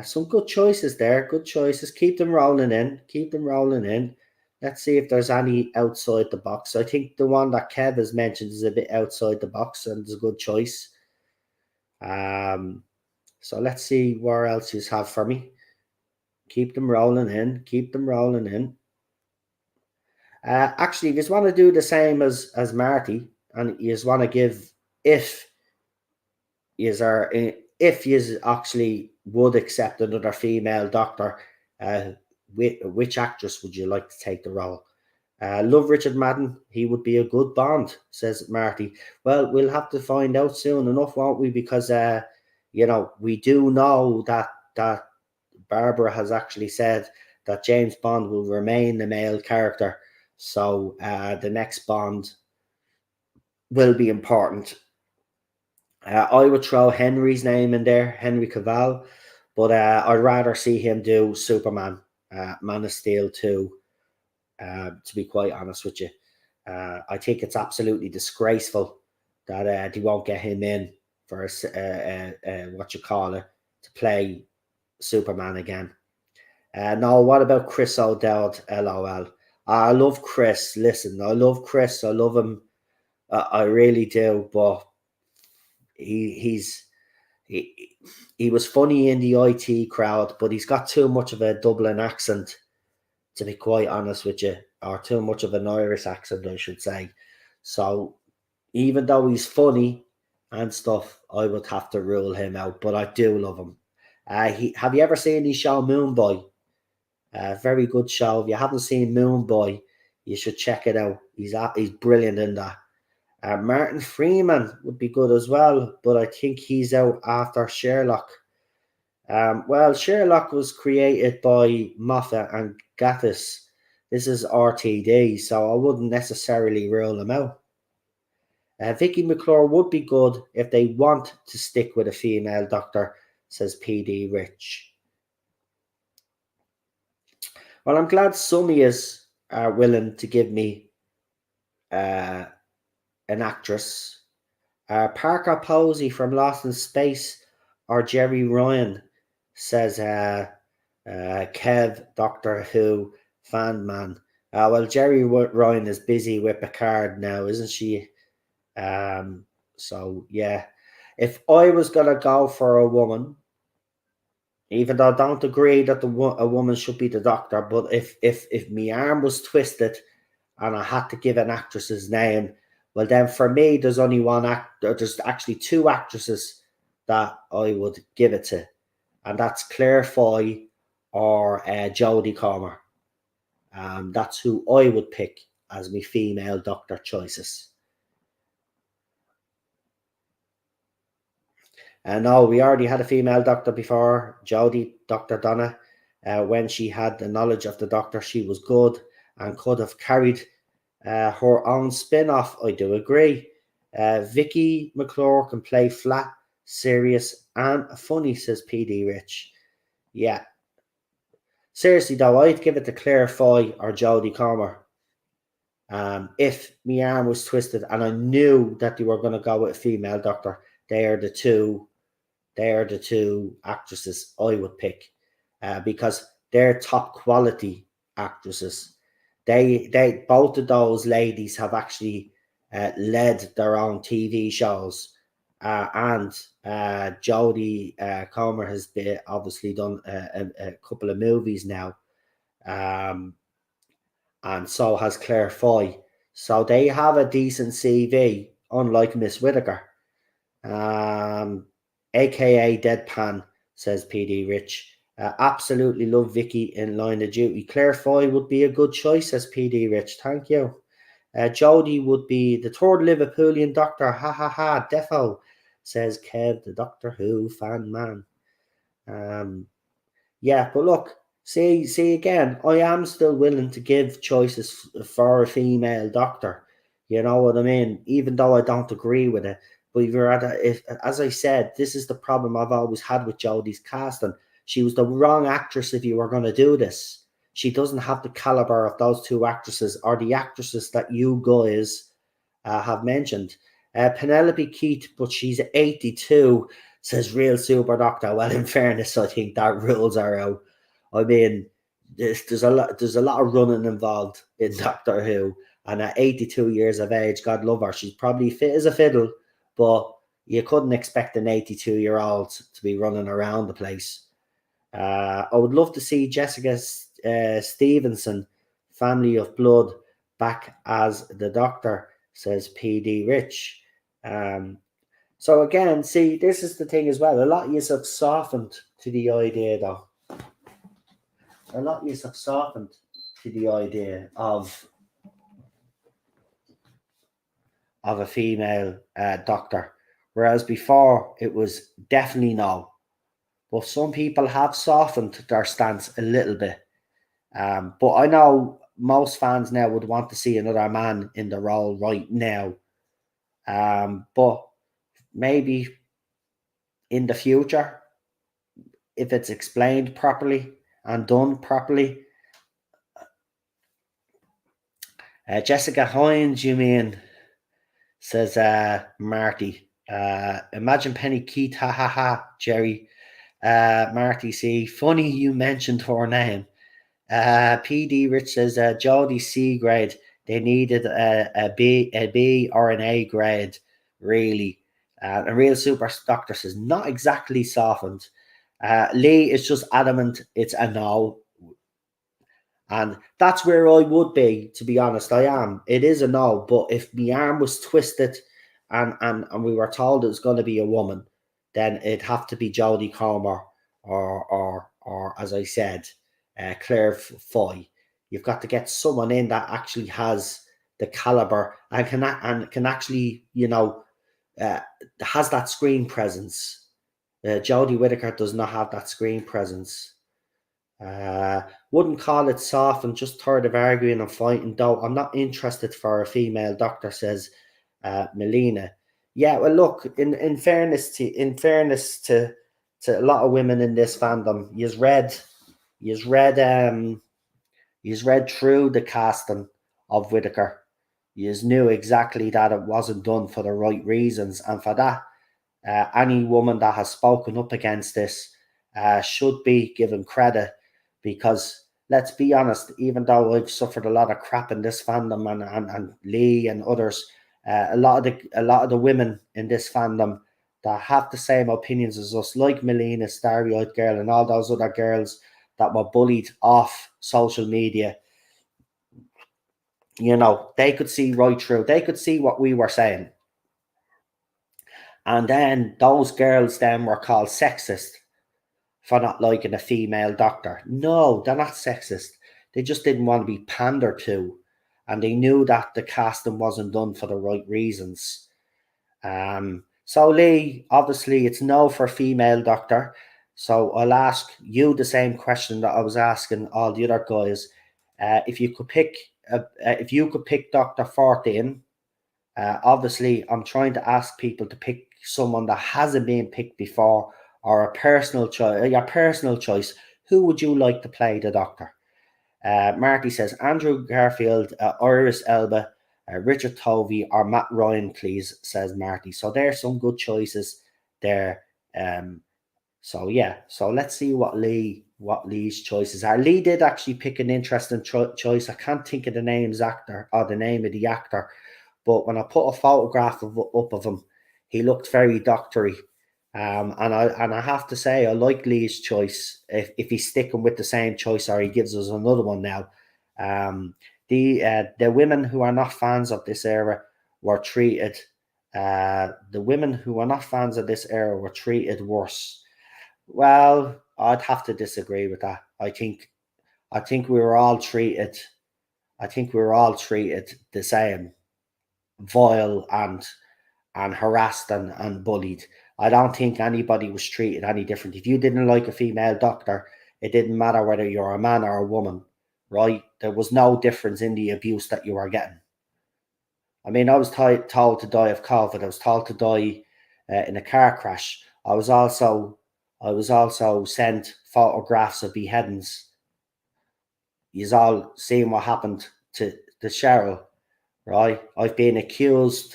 Some good choices there. Good choices. Keep them rolling in. Keep them rolling in. Let's see if there's any outside the box. I think the one that Kev has mentioned is a bit outside the box and it's a good choice. So let's see where else you have for me. Keep them rolling in. Keep them rolling in. Actually, if you just want to do the same as Marty, and you just want to give if you actually would accept another female doctor, which actress would you like to take the role? Love Richard Madden. He would be a good Bond, says Marty. Well, we'll have to find out soon enough, won't we? Because we do know that Barbara has actually said that James Bond will remain the male character. So the next Bond will be important. I would throw Henry's name in there, Henry Cavill, but I'd rather see him do Superman, Man of Steel 2, to be quite honest with you. I think it's absolutely disgraceful that they won't get him in for to play Superman again. No, what about Chris O'Dowd? LOL. I love Chris. Listen, I love Chris. I love him. I really do. But he was funny in the IT crowd, but he's got too much of a Dublin accent, to be quite honest with you, or too much of an Irish accent, I should say. So even though he's funny and stuff, I would have to rule him out. But I do love him. Have you ever seen his show Moon Boy? Very good show. If you haven't seen Moon Boy, you should check it out. He's brilliant in that. Martin Freeman would be good as well, but I think he's out after Sherlock. Well, Sherlock was created by Moffat and Gatiss. This is RTD, so I wouldn't necessarily rule him out. Vicky McClure would be good if they want to stick with a female doctor, says PD Rich. Well, I'm glad some of yous are willing to give me an actress. Parker Posey from Lost in Space or Jerry Ryan, says Kev, Doctor Who fan man. Well, Jerry Ryan is busy with Picard now, isn't she? So yeah, if I was gonna go for a woman, even though I don't agree that a woman should be the doctor, but if my arm was twisted and I had to give an actress's name, well then for me there's only one actor. There's actually two actresses that I would give it to, and that's Claire Foy or Jodie Comer. That's who I would pick as my female doctor choices. No, we already had a female doctor before, Jodie, Dr. Donna. When she had the knowledge of the doctor, she was good and could have carried her own spin-off. I do agree. Vicky McClure can play flat, serious, and funny, says PD Rich. Yeah. Seriously, though, I'd give it to Claire Foy or Jodie Comer. If my arm was twisted and I knew that they were going to go with a female doctor, they are the two actresses I would pick, because they're top quality actresses. They both of those ladies have actually led their own TV shows, and Jodie Comer has obviously done a couple of movies now, and so has Claire Foy. So they have a decent CV, unlike Miss Whitaker. AKA Deadpan, says PD Rich. Absolutely love Vicky in Line of Duty. Claire Foy would be a good choice, says PD Rich. Thank you. Jodie would be the third Liverpoolian Doctor. Ha ha ha. Defo, says Kev, the Doctor Who fan man. Yeah, but look, see again, I am still willing to give choices for a female doctor. You know what I mean? Even though I don't agree with it. But if you're as I said, this is the problem I've always had with Jodie's casting. She was the wrong actress if you were going to do this. She doesn't have the caliber of those two actresses or the actresses that you guys have mentioned. Penelope Keith, but she's 82, says Real Super Doctor. Well, in fairness, I think that rules her out. I mean, there's a lot of running involved in Doctor Who, and at 82 years of age, God love her, she's probably fit as a fiddle, but you couldn't expect an 82-year-old to be running around the place. I would love to see Jessica Stevenson, Family of Blood, back as the Doctor, says PD Rich. So again, see, this is the thing as well. A lot of you have softened to the idea, though. A lot of you have softened to the idea of a female doctor, whereas before it was definitely no. But some people have softened their stance a little bit. But I know most fans now would want to see another man in the role right now. But maybe in the future, if it's explained properly and done properly. Jessica Hines, you mean, says Marty. Imagine Penny Keith, ha ha ha, Jerry. Marty C, funny you mentioned her name. PD Rich says Jodie C grade. They needed a B or an A grade, really. A Real Super Doctor says not exactly softened. Lee is just adamant it's a no. And that's where I would be, to be honest. I am. It is a no. But if my arm was twisted and we were told it was going to be a woman, then it'd have to be Jodie Comer or as I said, Claire Foy. You've got to get someone in that actually has the caliber and can actually, has that screen presence. Jodie Whittaker does not have that screen presence. Wouldn't call it soft and just tired of arguing and fighting, though. I'm not interested for a female doctor, says Melina. Yeah, well, look, in fairness to a lot of women in this fandom, you've read through the casting of Whittaker. You knew exactly that it wasn't done for the right reasons, and for that, any woman that has spoken up against this should be given credit, because let's be honest, even though I've suffered a lot of crap in this fandom and Lee and others, a lot of the women in this fandom that have the same opinions as us, like Melina, Starry-Eyed Girl, and all those other girls that were bullied off social media, they could see right through. They could see what we were saying. And then those girls then were called sexist for not liking a female doctor. No, they're not sexist. They just didn't want to be pandered to. And they knew that the casting wasn't done for the right reasons. So Lee, obviously it's no for female doctor. So I'll ask you the same question that I was asking all the other guys. If you could pick Dr. 14, obviously I'm trying to ask people to pick someone that hasn't been picked before, or a personal choice. Your personal choice. Who would you like to play the Doctor? Marty says Andrew Garfield, Iris Elba, Richard Tovey, or Matt Ryan, please, says Marty. So there's some good choices there. So yeah. So let's see what Lee's choices are. Lee did actually pick an interesting choice. I can't think of the name of the actor, but when I put a photograph up of him, he looked very doctory. And I have to say, I like Lee's choice. If he's sticking with the same choice, or he gives us another one now. The women who are not fans of this era were treated. The women who are not fans of this era were treated worse. Well, I'd have to disagree with that. I think we were all treated. I think we were all treated the same, vile and harassed and bullied. I don't think anybody was treated any different. If you didn't like a female doctor, it didn't matter whether you're a man or a woman, right? There was no difference in the abuse that you were getting. I mean, I was told to die of COVID. I was told to die in a car crash. I was also sent photographs of beheadings. You've all seen what happened to Cheryl, right? I've been accused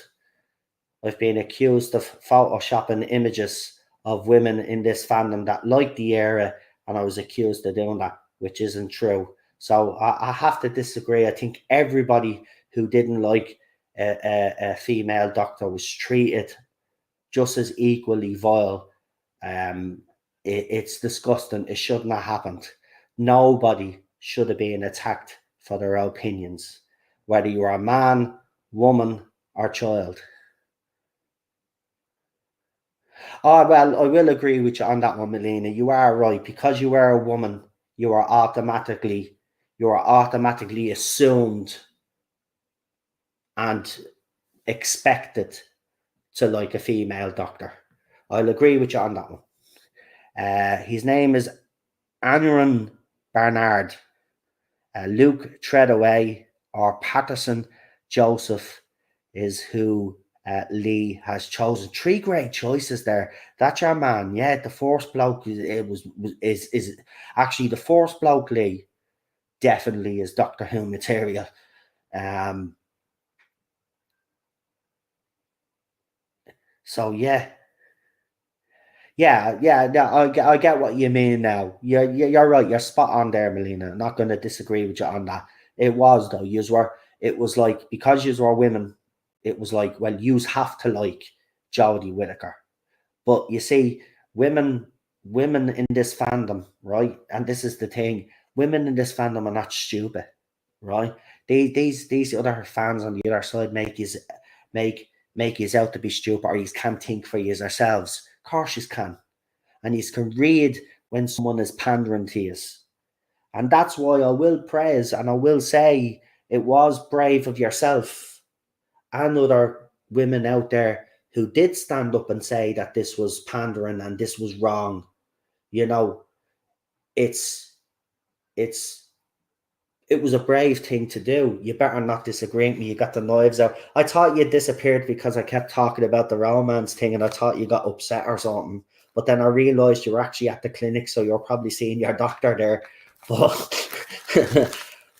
of photoshopping images of women in this fandom that liked the era, and I was accused of doing that, which isn't true. So I have to disagree. I think everybody who didn't like a female doctor was treated just as equally vile. It's disgusting. It shouldn't have happened. Nobody should have been attacked for their opinions, whether you are a man, woman, or child. Oh, well, I will agree with you on that one, Melina. You are right. Because you are a woman, you are automatically assumed and expected to like a female doctor. I'll agree with you on that one. His name is Aaron Barnard, Luke Treadaway, or Patterson Joseph is who Lee has chosen. Three great choices there. That's your man. Yeah, the first bloke is actually the first bloke, Lee, definitely is Doctor Who material. So yeah. No, I get what you mean now. You're right. You're spot on there, Melina. I'm not going to disagree with you on that. It was though. It was like, because you were women, it was like, well, you have to like Jodie Whittaker. But you see, women in this fandom, right? And this is the thing: women in this fandom are not stupid, right? These other fans on the other side make you out to be stupid, or you can't think for you yourselves. Of course you can. And you can read when someone is pandering to you. And that's why I will praise and I will say it was brave of yourself and other women out there who did stand up and say that this was pandering and this was wrong. You know, it's it was a brave thing to do. You better not disagree with me. You got the knives out. I thought you disappeared because I kept talking about the romance thing, and I thought you got upset or something. But then I realised you were actually at the clinic, so you're probably seeing your doctor there. But,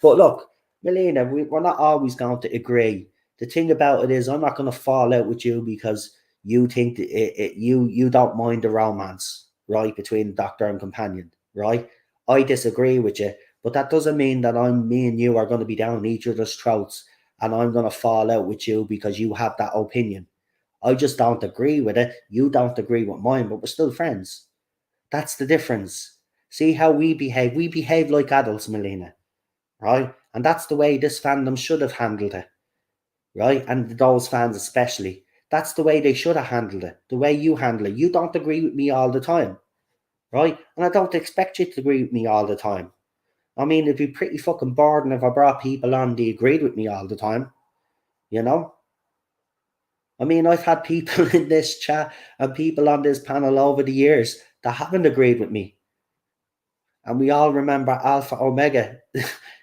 but look, Melina, we're not always going to agree. The thing about it is, I'm not going to fall out with you because you think you don't mind the romance, right, between doctor and companion, right? I disagree with you. But that doesn't mean that me and you are going to be down each other's throats and I'm going to fall out with you because you have that opinion. I just don't agree with it. You don't agree with mine, but we're still friends. That's the difference. See how we behave? We behave like adults, Melina, right? And that's the way this fandom should have handled it, right? And those fans especially. That's the way they should have handled it, the way you handle it. You don't agree with me all the time, right? And I don't expect you to agree with me all the time. I mean, it'd be pretty fucking boring if I brought people on that agreed with me all the time, you know? I mean, I've had people in this chat and people on this panel over the years that haven't agreed with me. And we all remember Alpha Omega.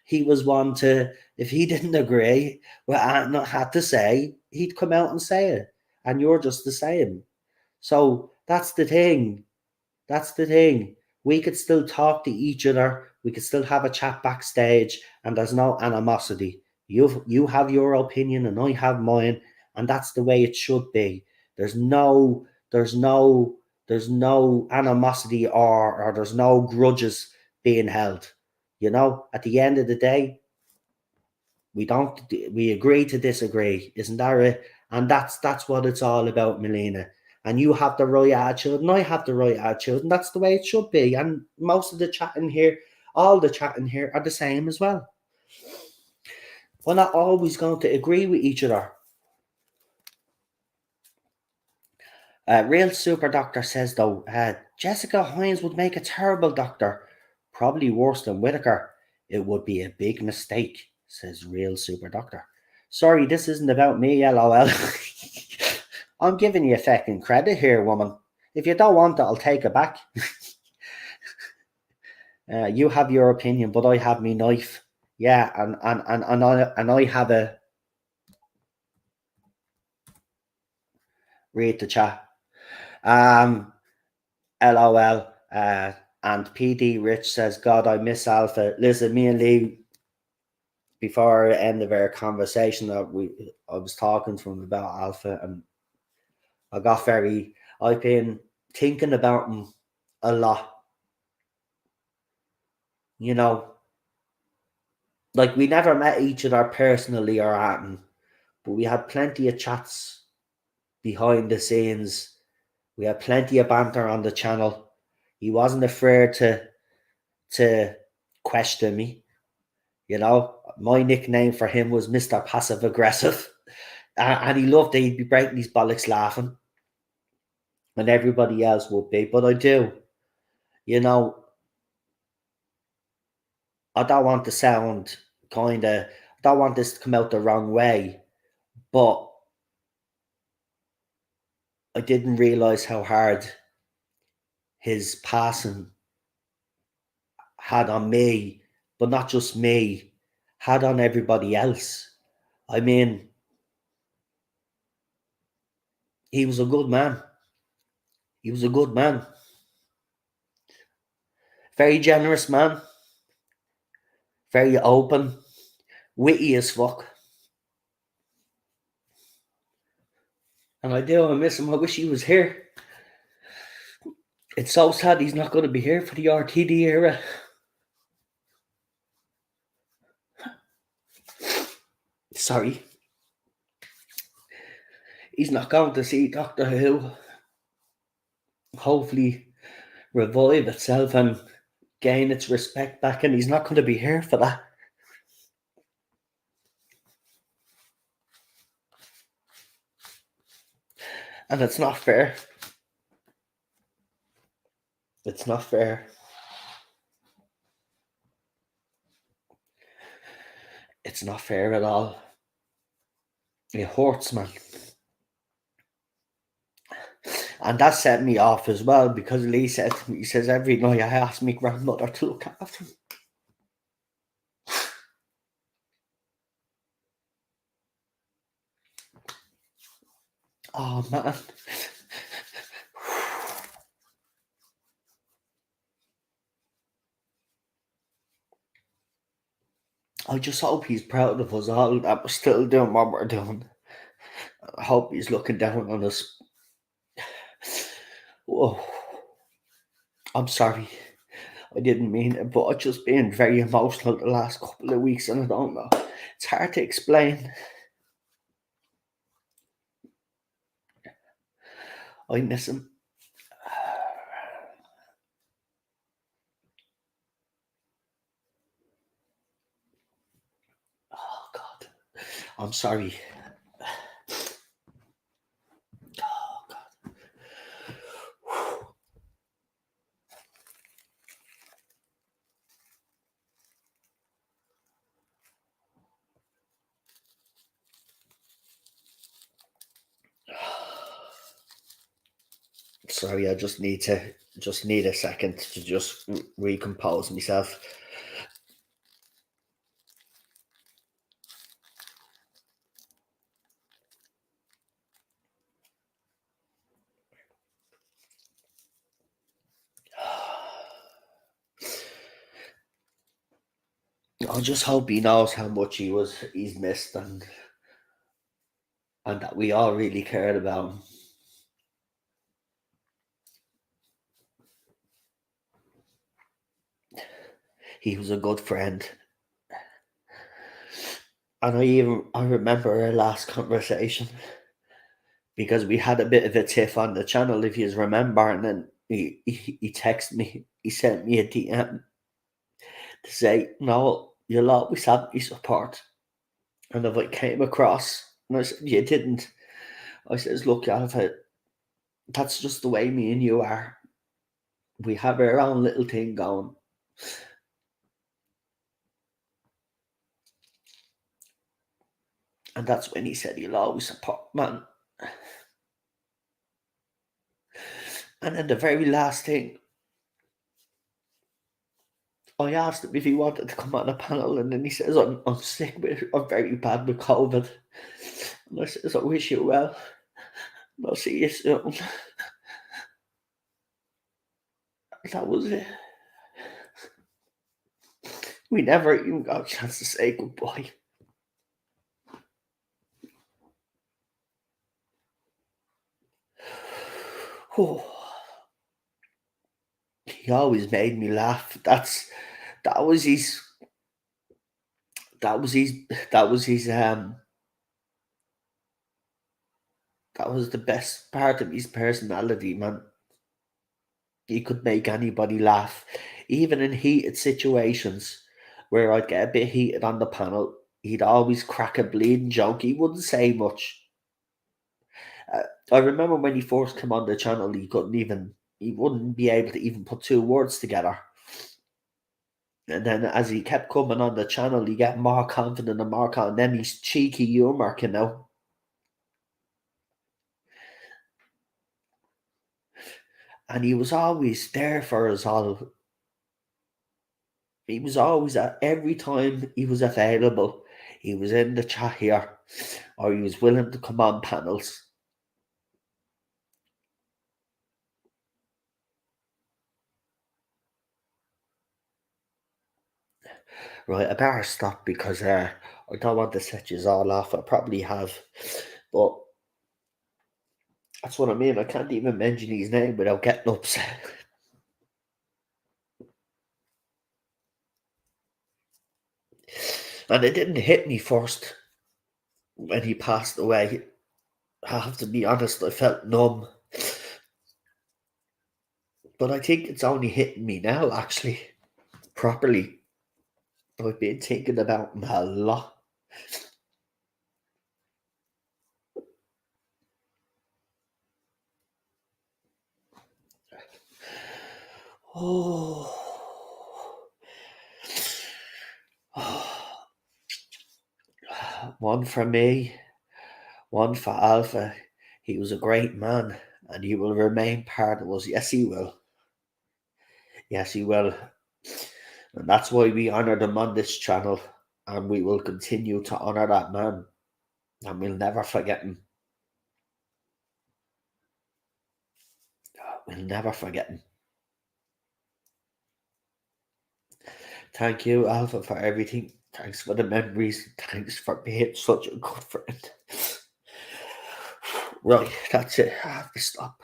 He was one to, if he didn't agree with what I had to say, he'd come out and say it. And you're just the same. So that's the thing. That's the thing. We could still talk to each other. We could still have a chat backstage, and there's no animosity. You have your opinion, and I have mine, and that's the way it should be. There's no animosity or there's no grudges being held. You know, at the end of the day, we agree to disagree, isn't that it? And that's what it's all about, Melina. And you have the right attitude, and I have the right attitude, and that's the way it should be. And most of the chatting here, all the chatting here, are the same as well. We're not always going to agree with each other. Real Super Doctor says, though, Jessica Hines would make a terrible doctor. Probably worse than Whitaker. It would be a big mistake, says Real Super Doctor. Sorry, this isn't about me, lol. I'm giving you fucking credit here, woman. If you don't want it, I'll take it back. You have your opinion, but I have me knife. Yeah, and I have a read the chat. LOL. And PD Rich says, God, I miss Alpha. Listen, me and Lee, before the end of our conversation, I was talking to him about Alpha, and I've been thinking about him a lot. You know, like we never met each other personally or anything, but we had plenty of chats behind the scenes. We had plenty of banter on the channel. He wasn't afraid to question me. You know, my nickname for him was Mr. Passive Aggressive. And he loved it. He'd be breaking his bollocks laughing. And everybody else would be. But I do. You know, I don't want to sound I don't want this to come out the wrong way. But I didn't realise how hard his passing had on me. But not just me. Had on everybody else. I mean, he was a good man. He was a good man. Very generous man. Very open. Witty as fuck. And I miss him. I wish he was here. It's so sad he's not going to be here for the RTD era. Sorry. He's not going to see Doctor Who hopefully revive itself and gain its respect back, and he's not going to be here for that. And it's not fair. It's not fair. It's not fair at all. It hurts, man. And that set me off as well, because Lee said to me, he says, every night I ask my grandmother to look after him. Oh, man. I just hope he's proud of us all that we're still doing what we're doing. I hope he's looking down on us. Oh, I'm sorry. I didn't mean it, but I've just been very emotional the last couple of weeks, and I don't know. It's hard to explain. I miss him. Oh, God. I'm sorry. Oh, God. Sorry, I just need a second to just recompose myself. I just hope he knows how much he's missed, and that we all really cared about him. He was a good friend. And I remember our last conversation. because we had a bit of a tiff on the channel, if you remember, and then he texted me, he sent me a DM to say, no, you'll always have my support. And if I came across, and I said, you didn't, I says, look, Alpha, that's just the way me and you are. We have our own little thing going. And that's when he said he'll always support, man. And then the very last thing, I asked him if he wanted to come on a panel, and then he says, I'm sick with, I'm very bad with COVID. And I says, I wish you well. I'll see you soon. That was it. We never even got a chance to say goodbye. Oh, he always made me laugh. That was his that was his that was his that was the best part of his personality, man. He could make anybody laugh, even in heated situations where I'd get a bit heated on the panel. He'd always crack a bleeding joke. He wouldn't say much. I remember when he first came on the channel, he wouldn't be able to even put two words together. And then as he kept coming on the channel, he get more confident and more confident. And then his cheeky humour came out. And he was always there for us all. He was always at every time he was available. He was in the chat here, or he was willing to come on panels. Right, I better stop because I don't want to set you all off. I probably have, but that's what I mean. I can't even mention his name without getting upset. And it didn't hit me first when he passed away. I have to be honest, I felt numb. But I think it's only hitting me now, actually, properly. I've been thinking about him a lot. Oh. One for me, one for Alpha. He was a great man, and he will remain part of us. Yes, he will. Yes, he will. And that's why we honour him on this channel, and we will continue to honour that man, and we'll never forget him. We'll never forget him. Thank you, Alpha, for everything. Thanks for the memories. Thanks for being such a good friend. Right, that's it. I have to stop.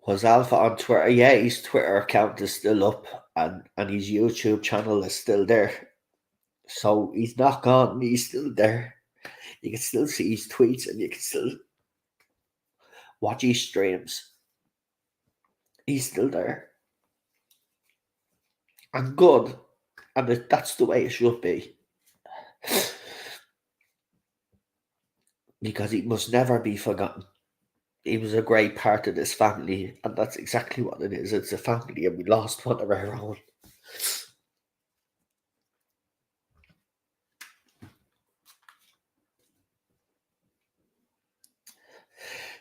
Was Alpha on Twitter? Yeah, his Twitter account is still up, and his YouTube channel is still there. So he's not gone. He's still there. You can still see his tweets, and you can still watch his streams. He's still there, and good, and that's the way it should be, because he must never be forgotten. He was a great part of this family, and that's exactly what it is. It's a family, and we lost one of our own.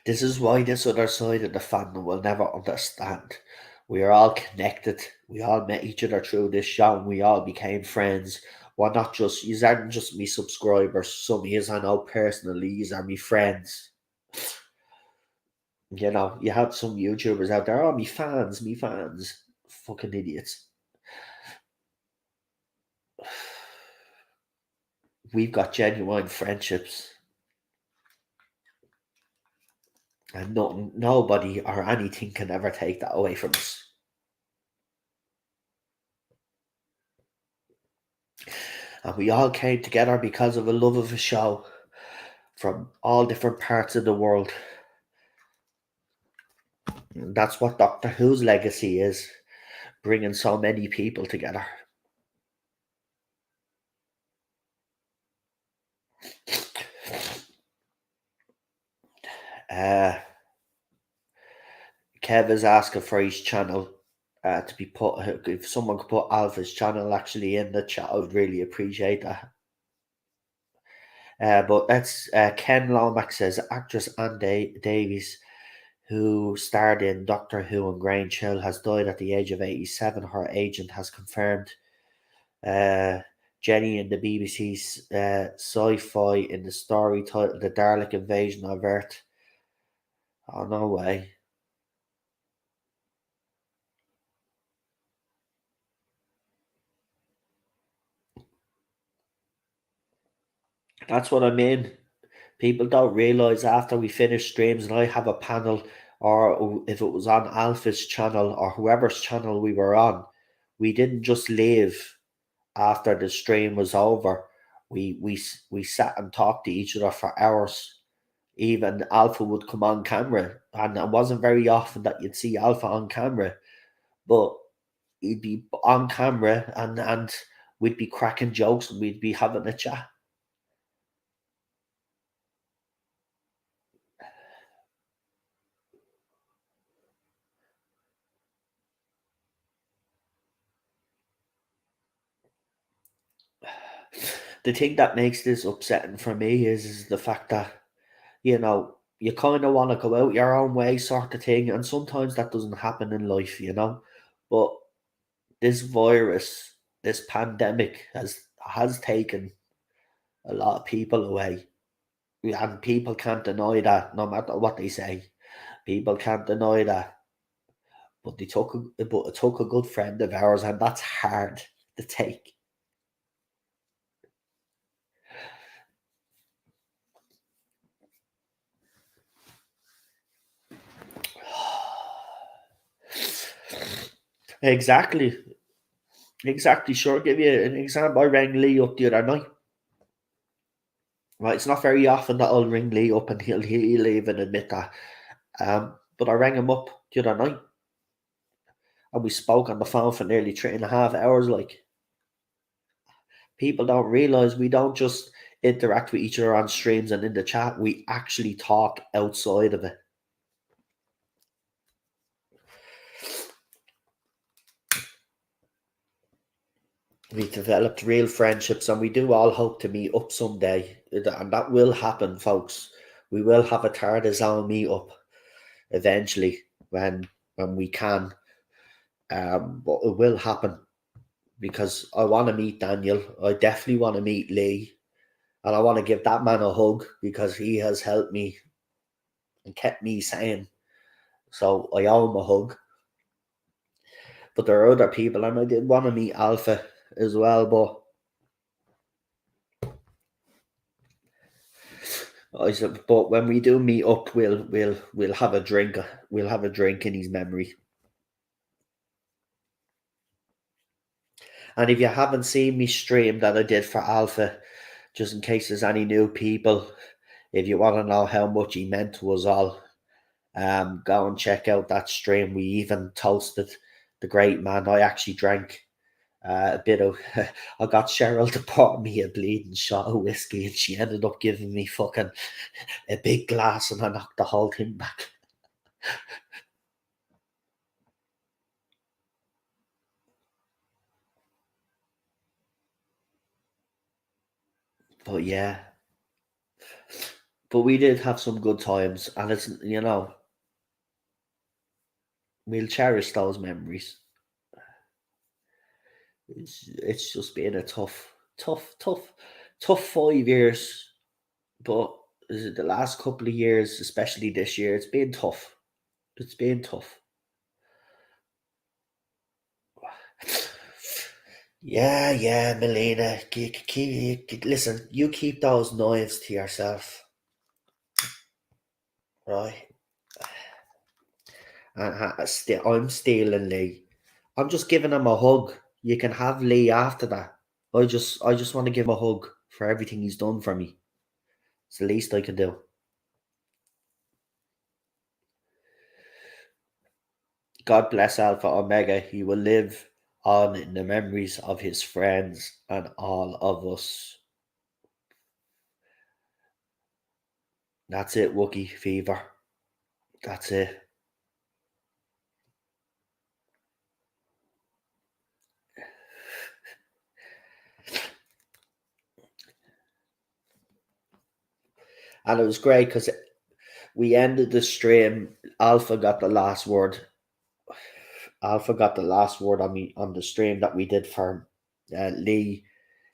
This is why this other side of the fandom will never understand. We are all connected. We all met each other through this show, and we all became friends. Well, not just, you aren't just me subscribers. Some of yous I know personally, yous are me friends. You know, you have some YouTubers out there, oh, me fans, me fans. Fucking idiots. We've got genuine friendships. And nobody or anything can ever take that away from us. And we all came together because of a love of a show from all different parts of the world. And that's what Doctor Who's legacy is, bringing so many people together. Uh, Kev is asking for his channel to be put. If someone could put Alpha's channel actually in the chat, I would really appreciate that. But that's Ken Lomax says actress Anne Davies, who starred in Doctor Who and Grange Hill, has died at the age of 87. Her agent has confirmed. Jenny in the BBC's sci-fi in the story titled "The Dalek Invasion of Earth." Oh no way! That's what I mean. People don't realize after we finish streams and I have a panel, or if it was on Alpha's channel or whoever's channel we were on, we didn't just leave after the stream was over. We sat and talked to each other for hours. Even Alpha would come on camera, and it wasn't very often that you'd see Alpha on camera, but he'd be on camera and we'd be cracking jokes and we'd be having a chat. The thing that makes this upsetting for me is the fact that, you kind of want to go out your own way, sort of thing, and sometimes that doesn't happen in life. But this virus, this pandemic has taken a lot of people away, and people can't deny that, no matter what they say. People can't deny that. But it took a good friend of ours, and that's hard to take. Exactly. Exactly. Sure. Give you an example. I rang Lee up the other night. Right. It's not very often that I'll ring Lee up and he'll even admit that. But I rang him up the other night and we spoke on the phone for nearly 3.5 hours. Like, people don't realize we don't just interact with each other on streams and in the chat. We actually talk outside of it. We developed real friendships, and we do all hope to meet up someday, and that will happen, folks. We will have a Tardazone meet up eventually when we can. But it will happen because I want to meet Daniel. I definitely want to meet Lee, and I want to give that man a hug because he has helped me and kept me sane. So I owe him a hug. But there are other people, and I did want to meet Alpha as well, but I said, but when we do meet up, we'll have a drink. We'll have a drink in his memory. And if you haven't seen me stream that I did for Alpha, just in case there's any new people, if you want to know how much he meant to us all, go and check out that stream. We even toasted the great man. I actually drank a bit of. I got Cheryl to pour me a bleeding shot of whiskey, and she ended up giving me fucking a big glass, and I knocked the whole thing back. But yeah, but we did have some good times, and we'll cherish those memories. It's just been a tough 5 years. But is it the last couple of years, especially this year, it's been tough. It's been tough. Yeah, Melina. Listen, you keep those knives to yourself, right? I'm stealing Lee. I'm just giving him a hug. You can have Lee after that. I just want to give him a hug for everything he's done for me. It's the least I can do. God bless Alpha Omega. He will live on in the memories of his friends and all of us. That's it, Wookie Fever. That's it. And it was great because we ended the stream. Alpha got the last word. Alpha got the last word on me on the stream that we did for Lee.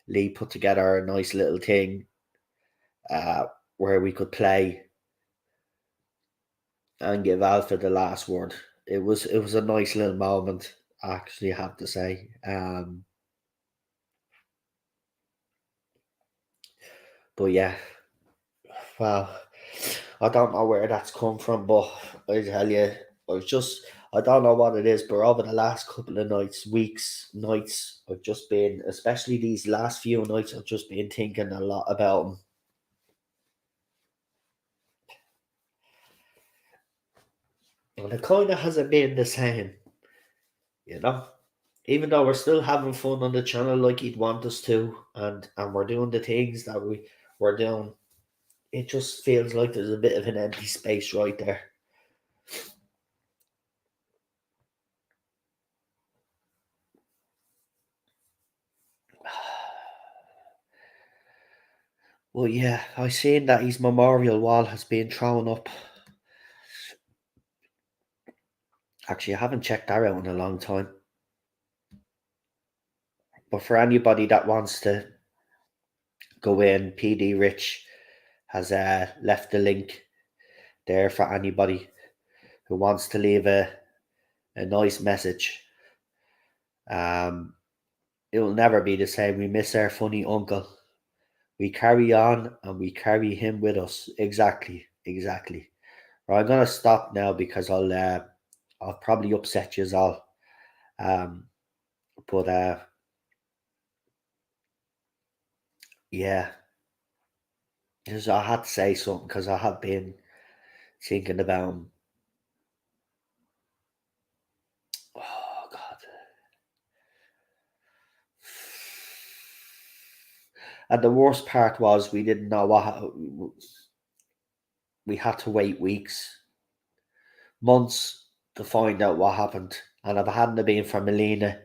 Lee put together a nice little thing uh, where we could play and give Alpha the last word. It was a nice little moment, actually, I have to say. But yeah, well, I don't know where that's come from, but I tell you, I don't know what it is, but over the last couple of nights, I've just been, especially these last few nights, I've just been thinking a lot about him. And it kind of hasn't been the same, you know? Even though we're still having fun on the channel like he'd want us to, and we're doing the things that we're doing, it just feels like there's a bit of an empty space right there. Well, yeah, I seen that his memorial wall has been thrown up. Actually, I haven't checked that out in a long time. But for anybody that wants to go in, PD Rich has left the link there for anybody who wants to leave a nice message. It will never be the same. We miss our funny uncle. We carry on and we carry him with us. Exactly, exactly. Right, I'm gonna stop now because I'll probably upset you all. Um, but yeah, just I had to say something because I have been thinking about him. Oh God. And the worst part was we didn't know we had to wait weeks, months to find out what happened. And if it hadn't been for Melina,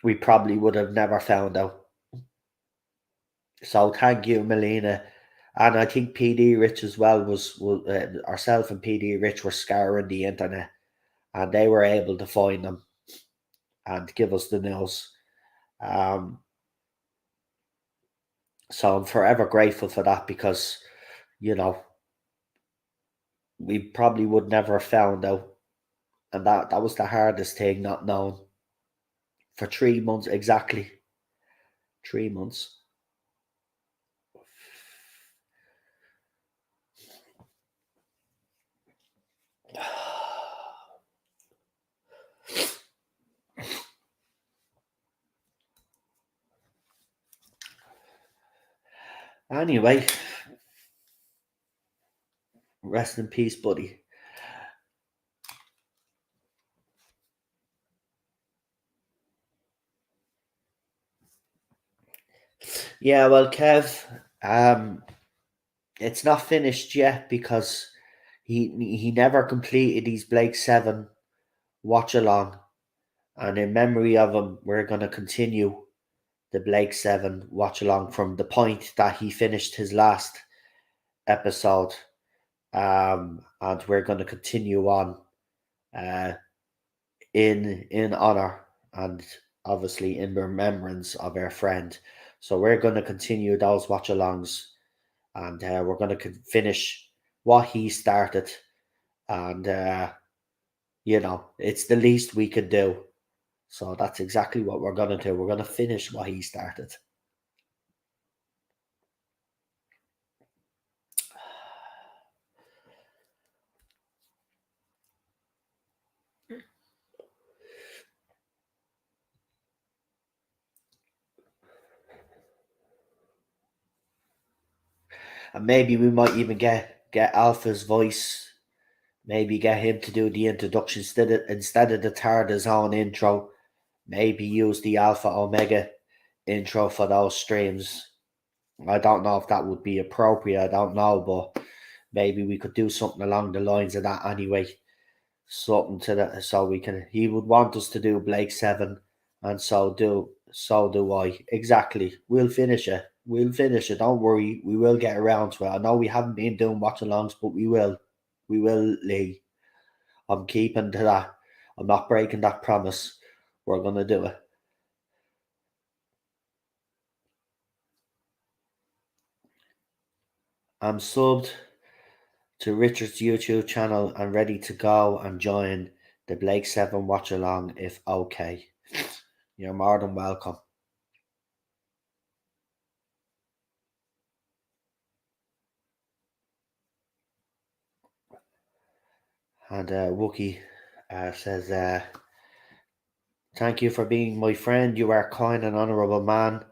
we probably would have never found out. So thank you, Melina. And I think PD Rich as well was ourselves and PD Rich were scouring the internet, and they were able to find them and give us the news. Um, so I'm forever grateful for that because, you know, we probably would never have found out. And that was the hardest thing, not knowing. For 3 months, exactly. 3 months. Anyway, rest in peace, buddy. Yeah, well, Kev, it's not finished yet because he never completed his Blake 7 watch along. And in memory of him, we're going to continue the Blake 7 watch along from the point that he finished his last episode. And we're going to continue on uh, in honor and obviously in remembrance of our friend. So we're going to continue those watch alongs, and we're going to finish what he started. And it's the least we could do. So that's exactly what we're going to do. We're going to finish what he started. And maybe we might even get Alpha's voice. Maybe get him to do the introduction instead of the Tarda's own intro. Maybe use the Alpha Omega intro for those streams. I don't know if that would be appropriate. I don't know, but maybe we could do something along the lines of that anyway. Something to that, so we can. He would want us to do Blake 7, and so do I. Exactly. We'll finish it. We'll finish it. Don't worry. We will get around to it. I know we haven't been doing watch alongs, but we will. We will, Lee. I'm keeping to that. I'm not breaking that promise. We're gonna do it. I'm subbed to Richard's YouTube channel and ready to go and join the Blake 7 watch along if okay. You're more than welcome. And Wookie says, thank you for being my friend. You are kind and honourable man.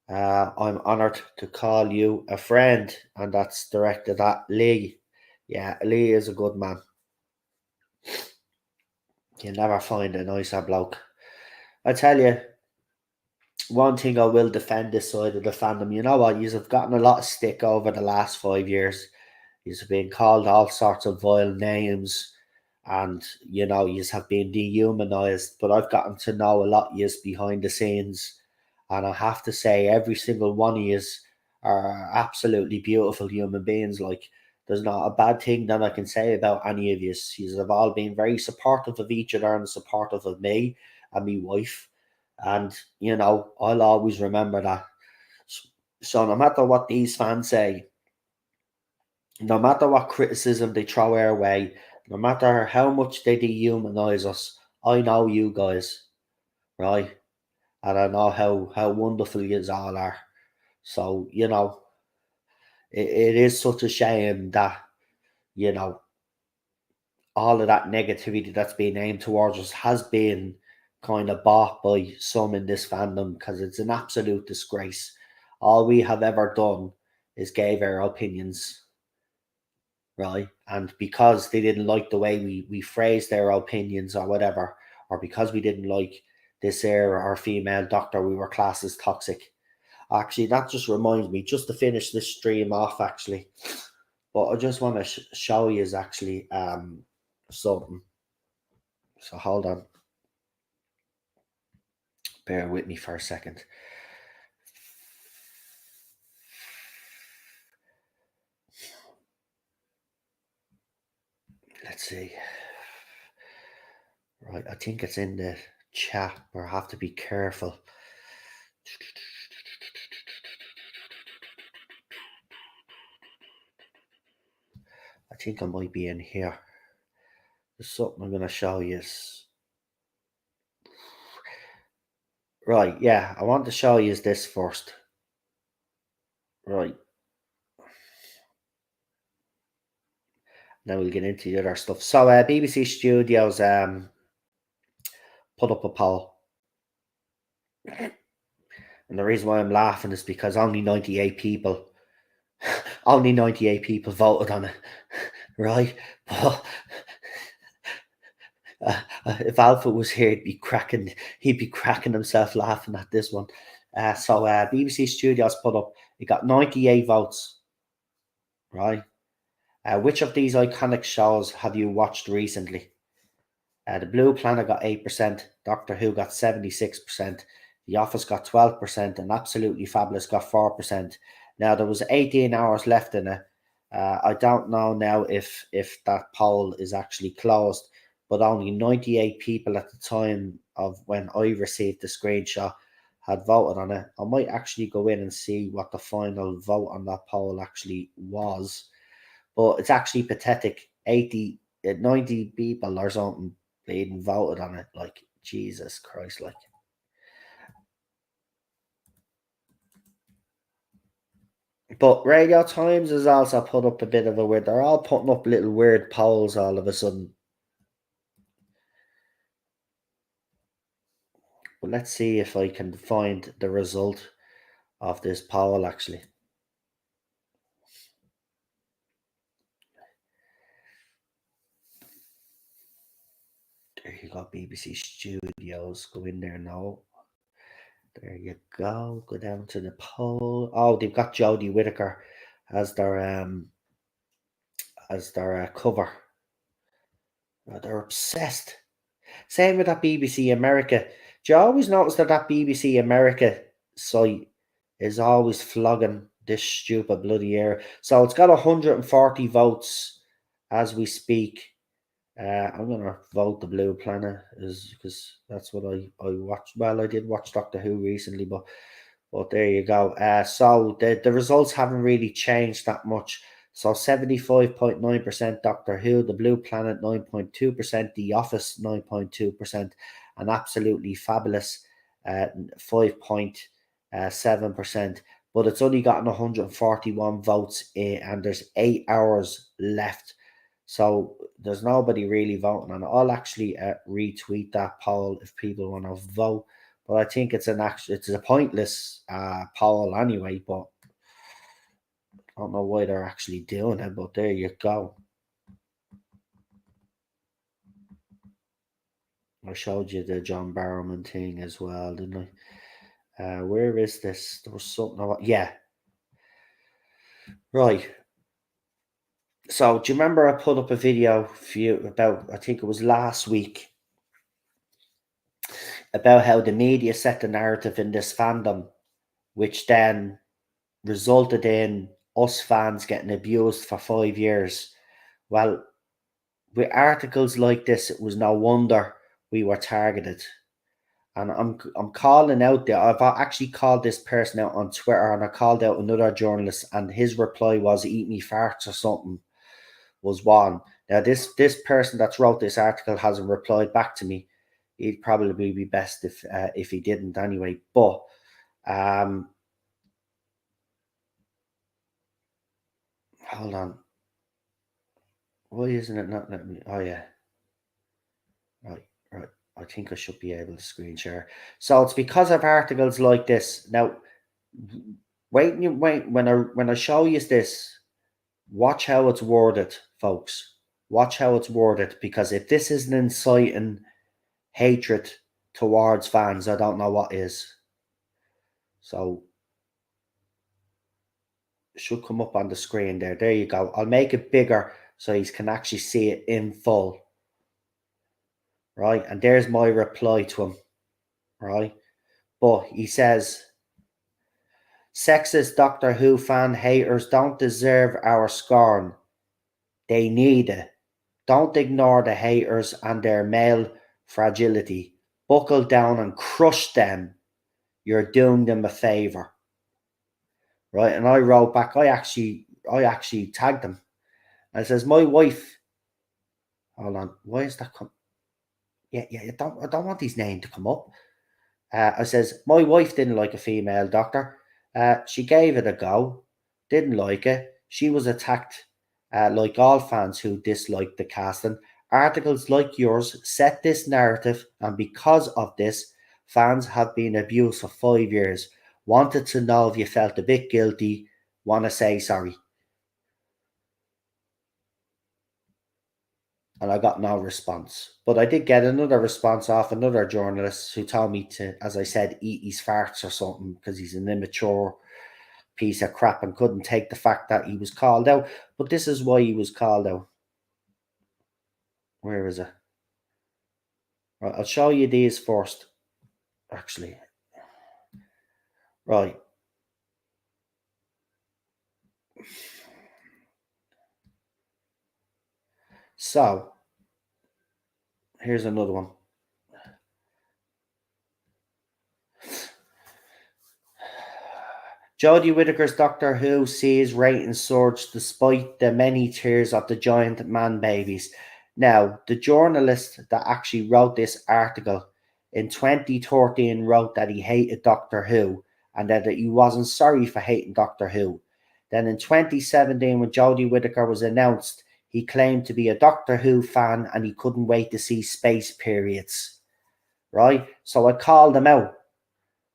I'm honoured to call you a friend. And that's directed at Lee. Yeah, Lee is a good man. You'll never find a nicer bloke. I tell you, one thing I will defend this side of the fandom. You know what? You've gotten a lot of stick over the last 5 years. You've been called all sorts of vile names, and you have been dehumanized. But I've gotten to know a lot of yous behind the scenes, and I have to say, every single one of yous are absolutely beautiful human beings. Like, there's not a bad thing that I can say about any of yous. Yous have all been very supportive of each other and supportive of me and my wife. And I'll always remember that. So no matter what these fans say, no matter what criticism they throw our way, no matter how much they dehumanize us, I know you guys, right? And I know how wonderful you all are. So, it is such a shame that, you know, all of that negativity that's been aimed towards us has been kind of bought by some in this fandom, because it's an absolute disgrace. All we have ever done is gave our opinions, right? And because they didn't like the way we phrased their opinions or whatever, or because we didn't like this air or female doctor, we were classed as toxic. Actually, that just reminds me, just to finish this stream off, actually, but I just want to show you is actually something. So hold on, bear with me for a second. Let's see. Right, I think it's in the chat, but I have to be careful. I think I might be in here. There's something I'm going to show you. Right, yeah, I want to show you this first. Right. Then we'll get into the other stuff. So, BBC Studios put up a poll. And the reason why I'm laughing is because only 98 people voted on it, right? But if Alpha was here, he'd be cracking himself laughing at this one. So BBC Studios put up, it got 98 votes, right? Which of these iconic shows have you watched recently? The Blue Planet got 8%, Doctor Who got 76%, The Office got 12%, and Absolutely Fabulous got 4%. Now, there was 18 hours left in it. I don't know now if that poll is actually closed, but only 98 people at the time of when I received the screenshot had voted on it. I might actually go in and see what the final vote on that poll actually was, but it's actually pathetic. 90 people or something being voted on it. Like, Jesus Christ, like. But Radio Times has also put up a bit of a weird. They're all putting up little weird polls all of a sudden. But let's see if I can find the result of this poll actually. you go, BBC Studios. Go in there now. There you go. Go down to the poll. Oh, they've got Jodie Whittaker as their cover. Oh, they're obsessed. Same with that BBC America. Do you always notice that BBC America site is always flogging this stupid bloody air? So it's got 140 votes as we speak. I'm gonna vote the Blue Planet is because that's what I watched. Well, I did watch Doctor Who recently, but there you go. So the results haven't really changed that much. So 75.9% Doctor Who, The Blue Planet 9.2%, The Office 9.2%, and Absolutely Fabulous 5.7%. But it's only gotten 141 votes and there's 8 hours left. So there's nobody really voting on it. I'll actually retweet that poll if people want to vote. But I think it's a pointless poll anyway. But I don't know why they're actually doing it. But there you go. I showed you the John Barrowman thing as well, didn't I? Where is this? There was something about, yeah. Right. So do you remember I put up a video for you about, I think it was last week, about how the media set the narrative in this fandom, which then resulted in us fans getting abused for 5 years. Well, with articles like this, it was no wonder we were targeted. And I'm calling out there. I've actually called this person out on Twitter, and I called out another journalist, and his reply was "eat me farts" or something was one. Now this person that's wrote this article hasn't replied back to me. It'd probably be best if he didn't anyway. But hold on. Why isn't it not letting me? Oh yeah. Right. I think I should be able to screen share. So it's because of articles like this. Now, wait when I show you this, watch how it's worded, folks. Watch how it's worded, because if this isn't inciting hatred towards fans, I don't know what is. So it should come up on the screen there. There you go. I'll make it bigger so you can actually see it in full. Right, and there's my reply to him. Right, but he says, sexist Doctor Who fan haters don't deserve our scorn. They need it. Don't ignore the haters and their male fragility. Buckle down and crush them. You're doing them a favour. Right, and I wrote back, I actually tagged them. And it says, my wife, hold on, why is that come? Yeah, I don't want his name to come up. I says, my wife didn't like a female doctor. She gave it a go, didn't like it. She was attacked, like all fans who disliked the casting. Articles like yours set this narrative, and because of this, fans have been abused for 5 years. Wanted to know if you felt a bit guilty. Want to say sorry. And I got no response. But I did get another response off another journalist who told me to, as I said, eat his farts or something, because he's an immature piece of crap and couldn't take the fact that he was called out. But this is why he was called out. Where is it? Right, I'll show you these first, actually. Right. So, here's another one. Jodie Whittaker's Doctor Who sees ratings surge despite the many tears of the giant man babies. Now, the journalist that actually wrote this article in 2013 wrote that he hated Doctor Who and that he wasn't sorry for hating Doctor Who. Then in 2017, when Jodie Whittaker was announced, he claimed to be a Doctor Who fan and he couldn't wait to see space periods. Right? So I called him out.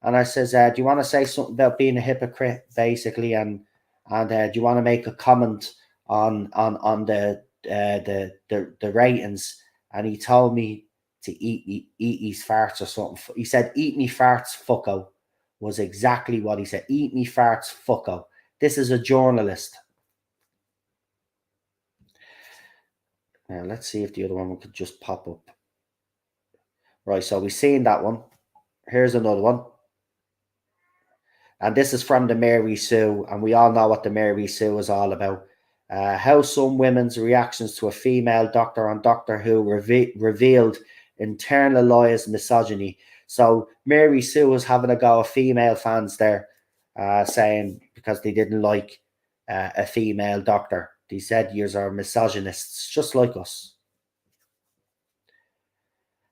And I says, do you want to say something about being a hypocrite, basically, and do you want to make a comment on the ratings? And he told me to eat his farts or something. He said, "Eat me farts, fucko," was exactly what he said. "Eat me farts, fucko." This is a journalist. Now, let's see if the other one could just pop up. Right, so we've seen that one. Here's another one. And this is from the Mary Sue, and we all know what the Mary Sue is all about. How some women's reactions to a female doctor on Doctor Who revealed internalized misogyny. So Mary Sue was having a go at female fans there, saying because they didn't like a female doctor. They said yous are misogynists, just like us.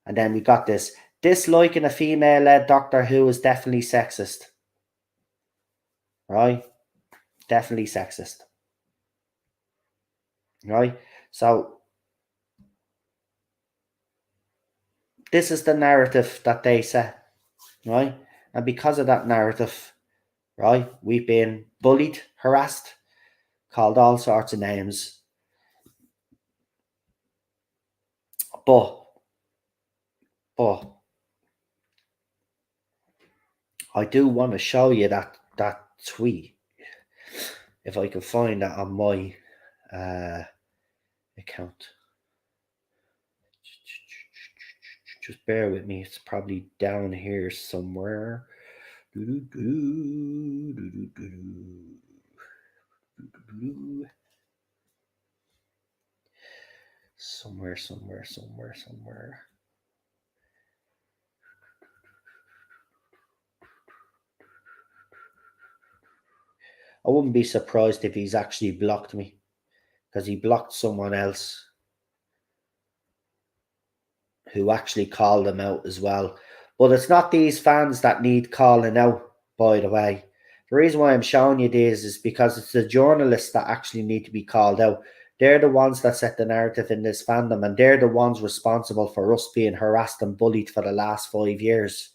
And then we got this. Disliking a female-led Doctor Who is definitely sexist. Right? Definitely sexist. Right? So this is the narrative that they set. Right? And because of that narrative, right, we've been bullied, harassed, called all sorts of names. But I do want to show you that tweet. If I can find that on my account. Just bear with me. It's probably down here somewhere. Somewhere. I wouldn't be surprised if he's actually blocked me, because he blocked someone else who actually called him out as well. But it's not these fans that need calling out, by the way. The reason why I'm showing you this is because it's the journalists that actually need to be called out. They're the ones that set the narrative in this fandom, and they're the ones responsible for us being harassed and bullied for the last 5 years,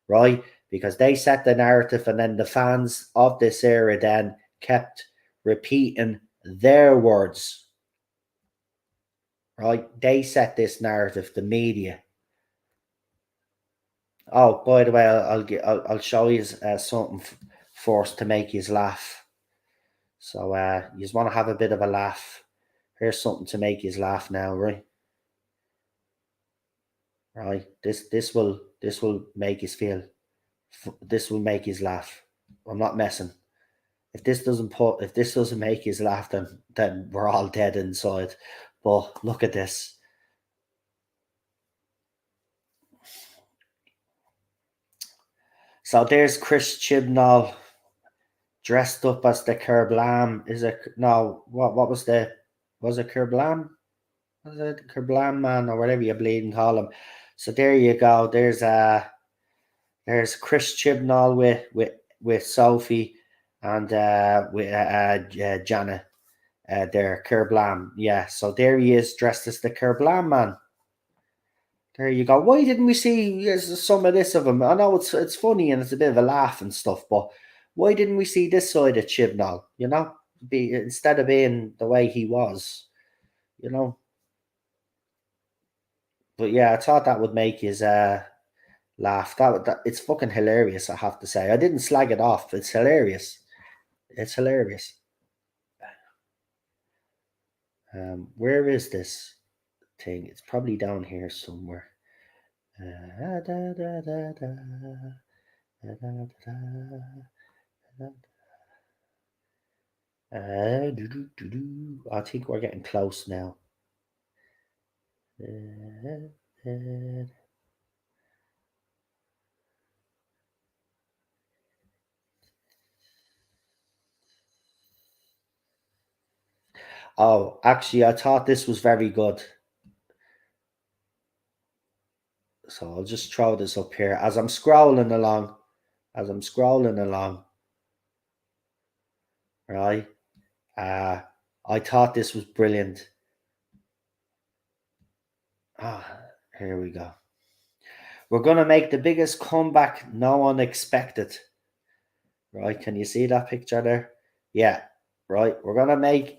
right? Because they set the narrative, and then the fans of this era then kept repeating their words, right? They set this narrative, the media. Oh, by the way, I'll show you something first to make you laugh. So you just want to have a bit of a laugh. Here's something to make you laugh now, right? Right. This will make you feel. This will make you laugh. I'm not messing. If this doesn't make you laugh, then we're all dead inside. But look at this. So there's Chris Chibnall dressed up as the Kerblam. Is it no? What was it Kerblam? Was it Kerblam man or whatever you bleeding call him? So there you go. There's Chris Chibnall with Sophie and with Janet. There, Kerblam. Yeah. So there he is dressed as the Kerblam man. There you go. Why didn't we see some of this of him? I know it's funny and it's a bit of a laugh and stuff, but why didn't we see this side of Chibnall? You know, instead of being the way he was, you know. But yeah, I thought that would make his laugh. That it's fucking hilarious. I have to say, I didn't slag it off. It's hilarious. It's hilarious. Where is this thing? It's probably down here somewhere. I think we're getting close now. Oh, actually, I thought this was very good. So I'll just throw this up here as I'm scrolling along. Right? I thought this was brilliant. Here we go. We're going to make the biggest comeback no one expected. Right? Can you see that picture there? Yeah. Right? We're going to make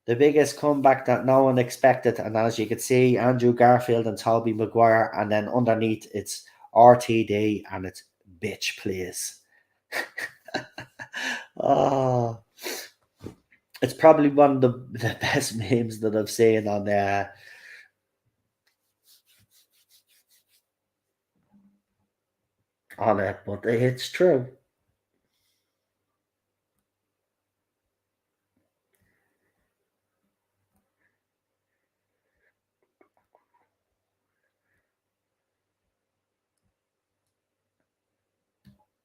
The biggest comeback that no one expected, and as you can see, Andrew Garfield and Tobey Maguire, and then underneath it's RTD and it's bitch please. Oh, it's probably one of the best memes that I've seen on it, but it's true.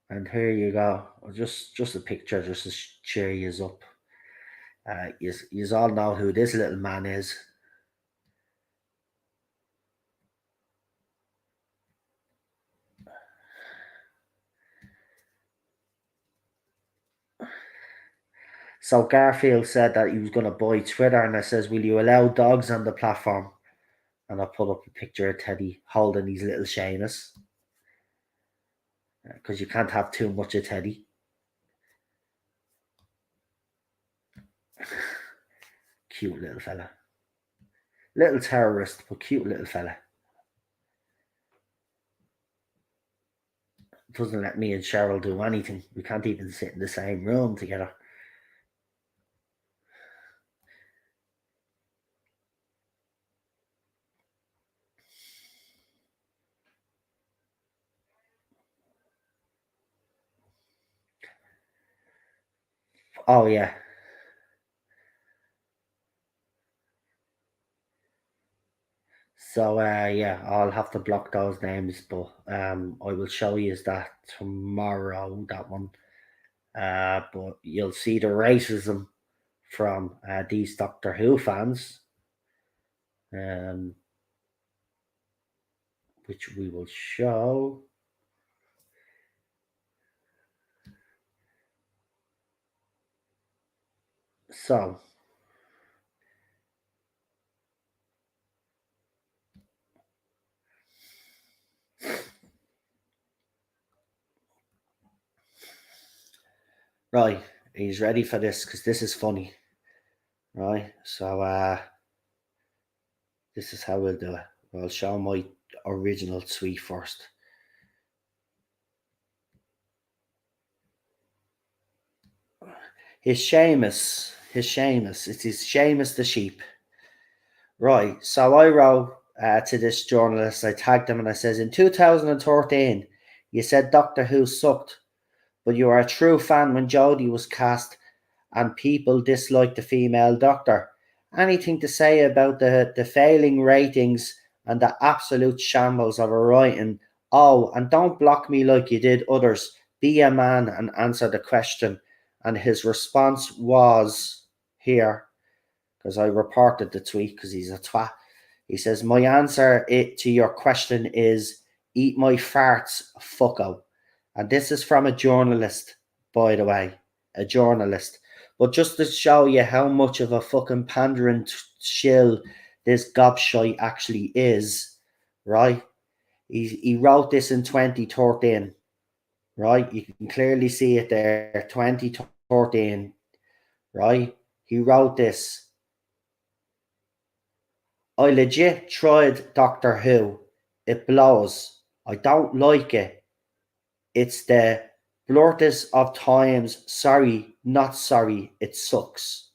And here you go. Just a picture just to cheer you up. You all know who this little man is. So Garfield said that he was going to buy Twitter, and I says, "Will you allow dogs on the platform?" And I put up a picture of Teddy holding his little Seamus, because you can't have too much of Teddy. Cute little fella, little terrorist, but cute little fella. Doesn't let me and Cheryl do anything. We can't even sit in the same room together. Oh yeah. So yeah, I'll have to block those names, but I will show you that tomorrow. That one. But you'll see the racism from these Doctor Who fans, um, which we will show. So, right, he's ready for this because this is funny, right? So, this is how we'll do it. I'll show my original tweet first. His Seamus. It's his Seamus the sheep. Right. So I wrote to this journalist. I tagged him and I says, in 2013, you said Doctor Who sucked, but you were a true fan when Jodie was cast, and people disliked the female Doctor. Anything to say about the failing ratings and the absolute shambles of her writing? Oh, and don't block me like you did others. Be a man and answer the question. And his response was here, because I reported the tweet because he's a twat. He says, my answer to your question is eat my farts, fucko. And this is from a journalist, by the way, a journalist. But just to show you how much of a fucking pandering shill this gobshite actually is, right? He wrote this in 2013, right? You can clearly see it there, 2013, right? He wrote this. I legit tried Doctor Who. It blows. I don't like it. It's the blurtest of times. Sorry, not sorry. It sucks.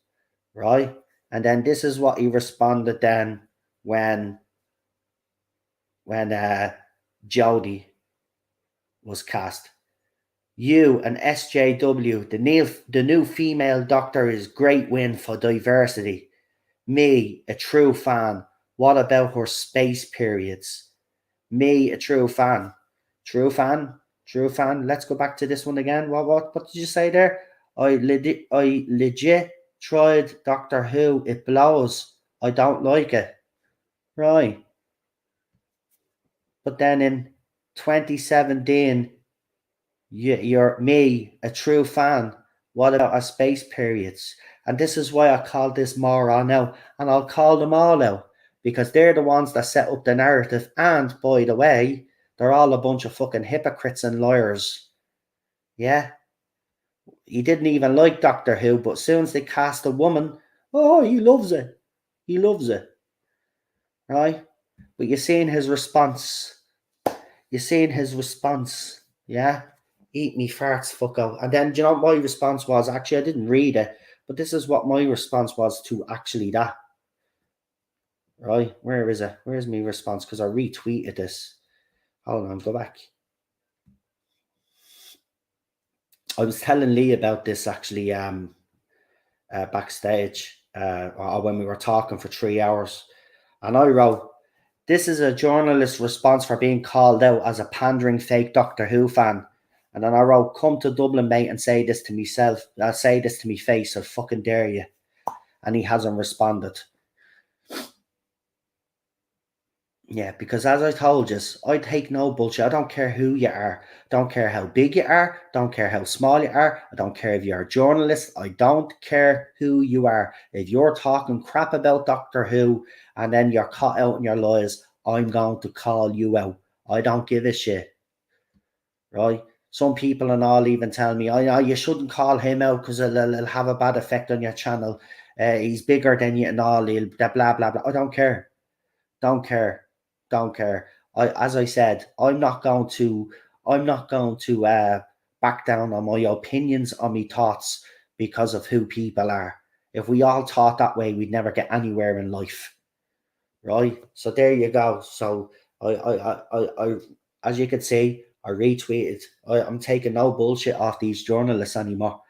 Right? And then this is what he responded then when Jodie was cast. You and SJW, the new female Doctor is great win for diversity. Me, a true fan. What about her space periods? Me, a true fan. True fan. True fan. Let's go back to this one again. What did you say there? I legit tried Doctor Who. It blows. I don't like it. Right. But then in 2017, you're me, a true fan. What about our space periods? And this is why I call this moron now, and I'll call them all out because they're the ones that set up the narrative. And by the way, they're all a bunch of fucking hypocrites and liars. Yeah, he didn't even like Doctor Who, but as soon as they cast a woman, Oh, he loves it. He loves it, right? But you're seeing his response. You're seeing his response, yeah? Eat me farts, fucko. And then, do you know what my response was? Actually, I didn't read it, but this is what my response was to actually that, right? Where is it? Where's my response? Because I retweeted this. Hold on, go back. I was telling Lee about this actually backstage when we were talking for 3 hours. And I wrote, this is a journalist's response for being called out as a pandering fake Doctor Who fan. And then I wrote, come to Dublin, mate, and say this to myself. Say this to me face. I fucking dare you. And he hasn't responded. Yeah, because as I told you, I take no bullshit. I don't care who you are. Don't care how big you are. Don't care how small you are. I don't care if you're a journalist. I don't care who you are. If you're talking crap about Doctor Who and then you're caught out in your lies, I'm going to call you out. I don't give a shit, right? Some people and all even tell me, "I know you shouldn't call him out because it'll have a bad effect on your channel. He's bigger than you and all. He'll blah blah blah blah." I don't care. Don't care. Don't care. As I said, I'm not going to back down on my opinions, on my thoughts because of who people are. If we all thought that way, we'd never get anywhere in life, right? So there you go. So I as you can see, I retweeted. I'm taking no bullshit off these journalists anymore.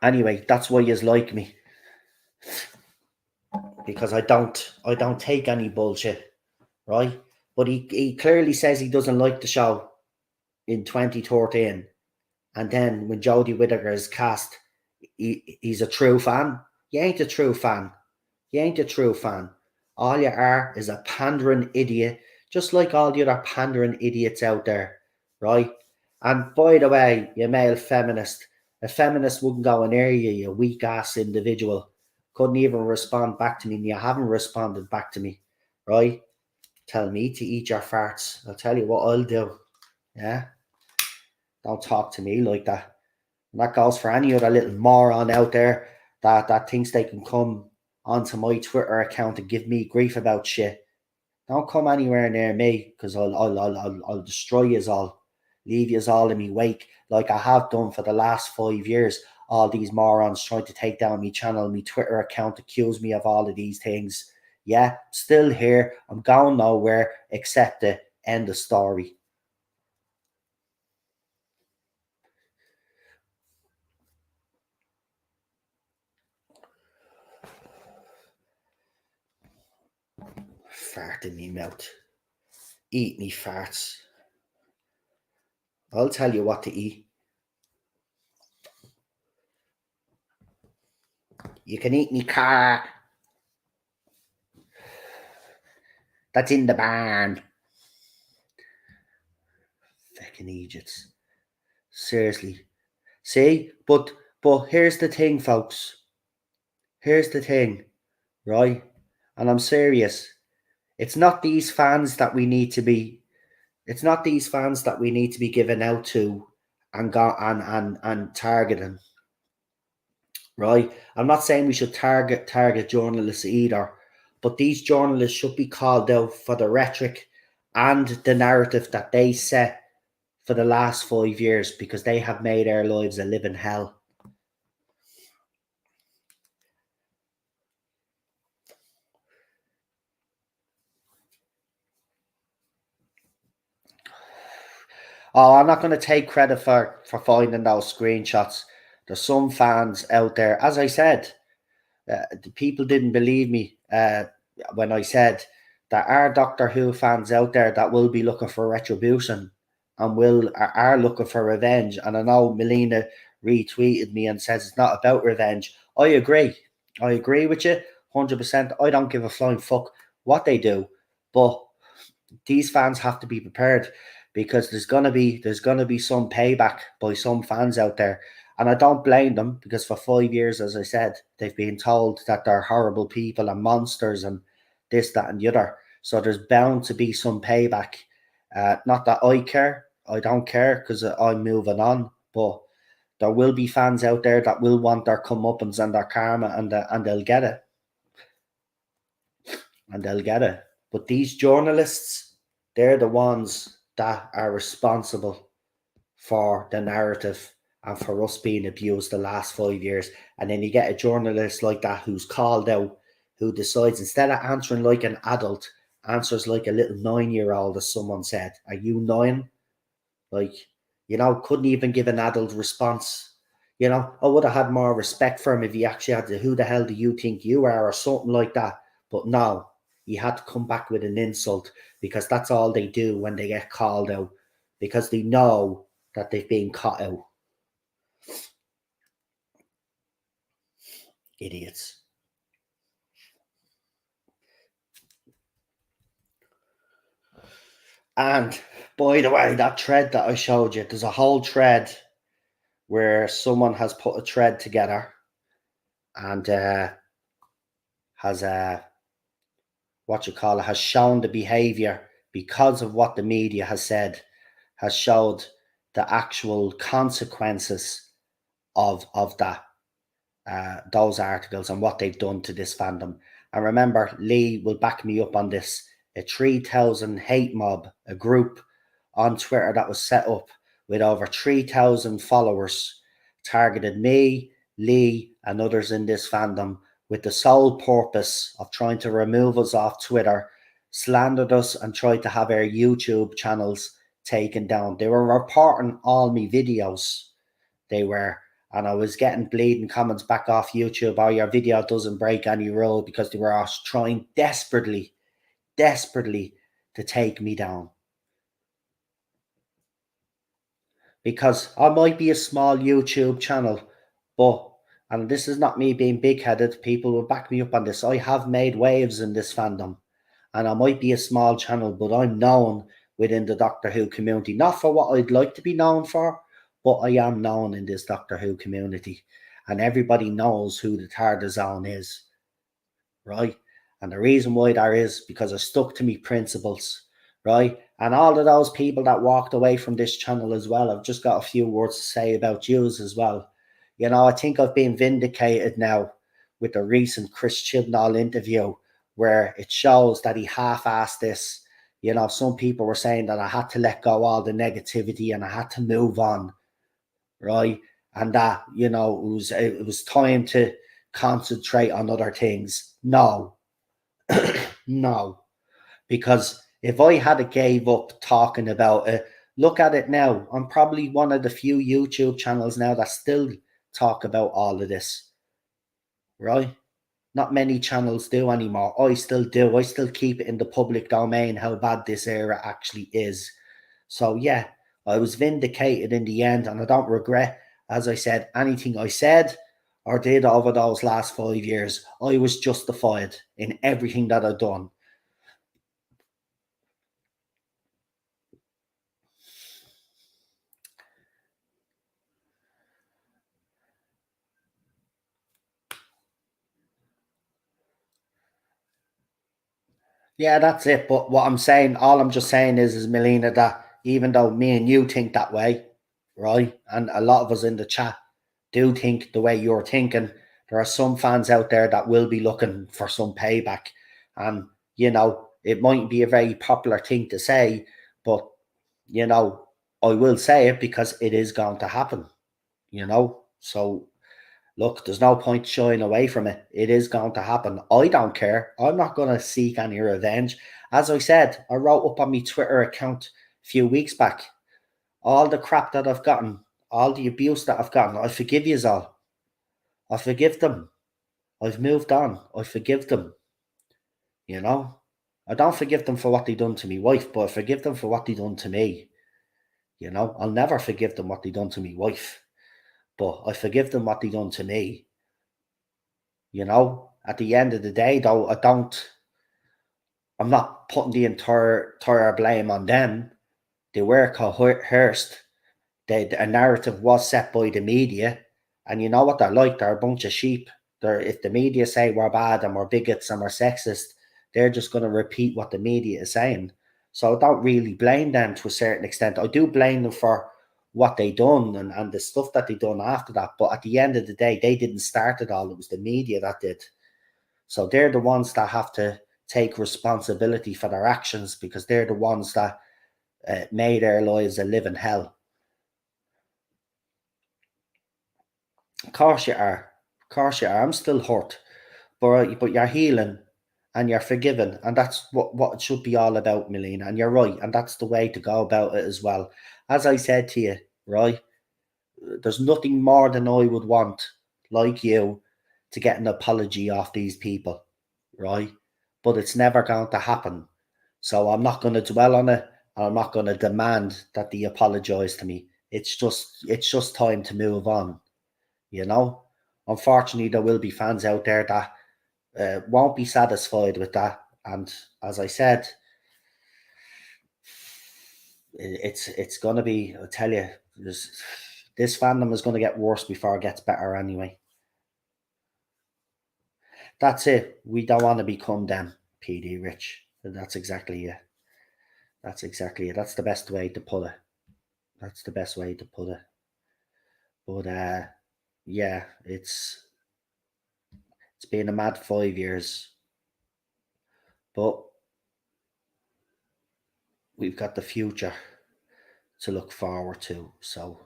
Anyway, that's why you like me, because I don't take any bullshit, right? But he clearly says he doesn't like the show in 2013. And then when Jodie Whittaker is cast, he's a true fan. You ain't a true fan. You ain't a true fan. All you are is a pandering idiot, just like all the other pandering idiots out there, right? And by the way, you male feminist, a feminist wouldn't go near you, you weak ass individual. Couldn't even respond back to me, and you haven't responded back to me, right? Tell me to eat your farts. I'll tell you what I'll do. Yeah? Don't talk to me like that. And that goes for any other little moron out there that thinks they can come onto my Twitter account and give me grief about shit. Don't come anywhere near me because I'll destroy you all, leave you all in me wake like I have done for the last 5 years. All these morons trying to take down me channel, me Twitter account, accuse me of all of these things. Yeah, still here. I'm going nowhere except the end of story. Fart in me mouth. Eat me farts. I'll tell you what to eat. You can eat me car. That's in the barn. Fucking Egypts. Seriously. See? But here's the thing, folks. Here's the thing, right? And I'm serious. It's not these fans that we need to be it's not these fans that we need to be giving out to and go and targeting. Right? I'm not saying we should target journalists either, but these journalists should be called out for the rhetoric and the narrative that they set for the last 5 years because they have made our lives a living hell. Oh, I'm not going to take credit for finding those screenshots. There's some fans out there, as I said, the people didn't believe me when I said there are Doctor Who fans out there that will be looking for retribution and are looking for revenge. And I know Melina retweeted me and says it's not about revenge. I agree. I agree with you 100%. I don't give a flying fuck what they do, but these fans have to be prepared because there's gonna be some payback by some fans out there. And I don't blame them because for 5 years, as I said, they've been told that they're horrible people and monsters and this, that, and the other. So there's bound to be some payback. Not that I care. I don't care because I'm moving on. But There will be fans out there that will want their comeuppance and their karma, and they'll get it. And they'll get it. But these journalists, they're the ones that are responsible for the narrative and for us being abused the last 5 years. And then you get a journalist like that who's called out, who decides, instead of answering like an adult, answers like a little 9-year-old, as someone said. Are you 9? Like, couldn't even give an adult response. I would have had more respect for him if he actually had who the hell do you think you are, or something like that. But no, he had to come back with an insult, because that's all they do when they get called out, because they know that they've been caught out. Idiots. And by the way, that thread that I showed you, there's a whole thread where someone has put a thread together and has has shown the behavior, because of what the media has said, has showed the actual consequences of that, those articles, and what they've done to this fandom. And remember, Lee will back me up on this. A 3,000 hate mob, a group on Twitter that was set up with over 3,000 followers, targeted me, Lee, and others in this fandom with the sole purpose of trying to remove us off Twitter, slandered us, and tried to have our YouTube channels taken down. They were reporting all my videos. They were. And I was getting bleeding comments back off YouTube, oh, your video doesn't break any rule, because they were trying desperately to take me down. Because I might be a small YouTube channel, but, and this is not me being big-headed, people will back me up on this, I have made waves in this fandom. And I might be a small channel, but I'm known within the Doctor Who community. Not for what I'd like to be known for, but I am known in this Doctor Who community. And everybody knows who the TARDIS Zone is. Right? And the reason why that is because I stuck to me principles. Right? And all of those people that walked away from this channel as well, I've just got a few words to say about yous as well. I think I've been vindicated now with the recent Chris Chibnall interview, where it shows that he half-assed this. Some people were saying that I had to let go all the negativity and I had to move on, right? And that, it was time to concentrate on other things. No, no, because if I had gave up talking about it, look at it now. I'm probably one of the few YouTube channels now that still talk about all of this, right? Not many channels do anymore. I still do. I still keep it in the public domain how bad this era actually is. So yeah, I was vindicated in the end, and I don't regret, as I said, anything I said or did over those last 5 years. I was justified in everything that I've done. Yeah, that's it. But what I'm saying, all I'm just saying is Melina, that even though me and you think that way, right, and a lot of us in the chat do think the way you're thinking, there are some fans out there that will be looking for some payback. And, it might be a very popular thing to say, but, I will say it because it is going to happen, So, look, there's no point shying away from it. It is going to happen. I don't care. I'm not going to seek any revenge. As I said, I wrote up on my Twitter account a few weeks back, all the crap that I've gotten, all the abuse that I've gotten, I forgive yous all. I forgive them. I've moved on. I forgive them. I don't forgive them for what they done to me wife, but I forgive them for what they done to me. I'll never forgive them what they done to me wife, but I forgive them what they done to me. At the end of the day, though, I'm not putting the entire blame on them. They were coerced. A narrative was set by the media, and you know what they're like? They're a bunch of sheep. If the media say we're bad and we're bigots and we're sexist, they're just going to repeat what the media is saying. So I don't really blame them to a certain extent. I do blame them for what they done and the stuff that they done after that. But at the end of the day, they didn't start it all. It was the media that did. So they're the ones that have to take responsibility for their actions, because they're the ones that made their lives a living hell. Of course you are. Of course you are. I'm still hurt. But you're healing and you're forgiven. And that's what it should be all about, Melina. And you're right. And that's the way to go about it as well. As I said to you, right? There's nothing more than I would want, like you, to get an apology off these people, right? But it's never going to happen. So I'm not going to dwell on it. And I'm not going to demand that they apologize to me. It's just time to move on, you know? Unfortunately, there will be fans out there that won't be satisfied with that. And as I said, it's going to be, I tell you, this fandom is going to get worse before it gets better anyway. That's it. We don't want to become them, PD Rich. That's exactly it. That's exactly it. That's the best way to put it. That's the best way to put it. But yeah, it's been a mad 5 years. But we've got the future to look forward to. So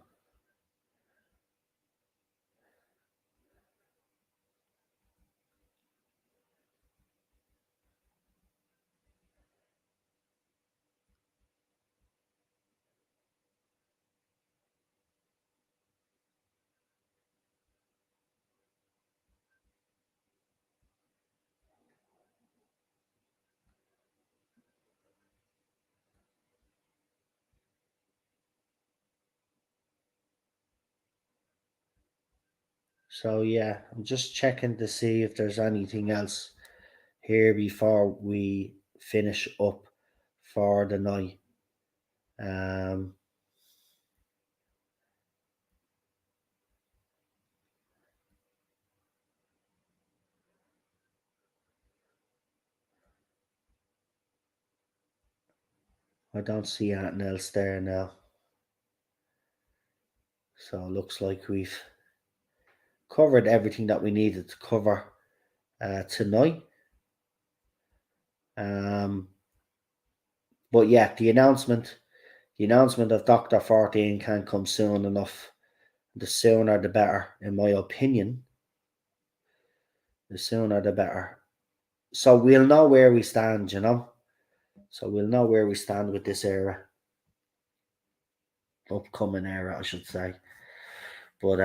yeah, I'm just checking to see if there's anything else here before we finish up for the night. Um, I don't see anything else there now. So it looks like we've covered everything that we needed to cover tonight. But yeah, the announcement of Doctor 14 can't come soon enough. The sooner the better, in my opinion. The sooner the better. So we'll know where we stand, you know. So we'll know where we stand with this era, upcoming era, I should say. But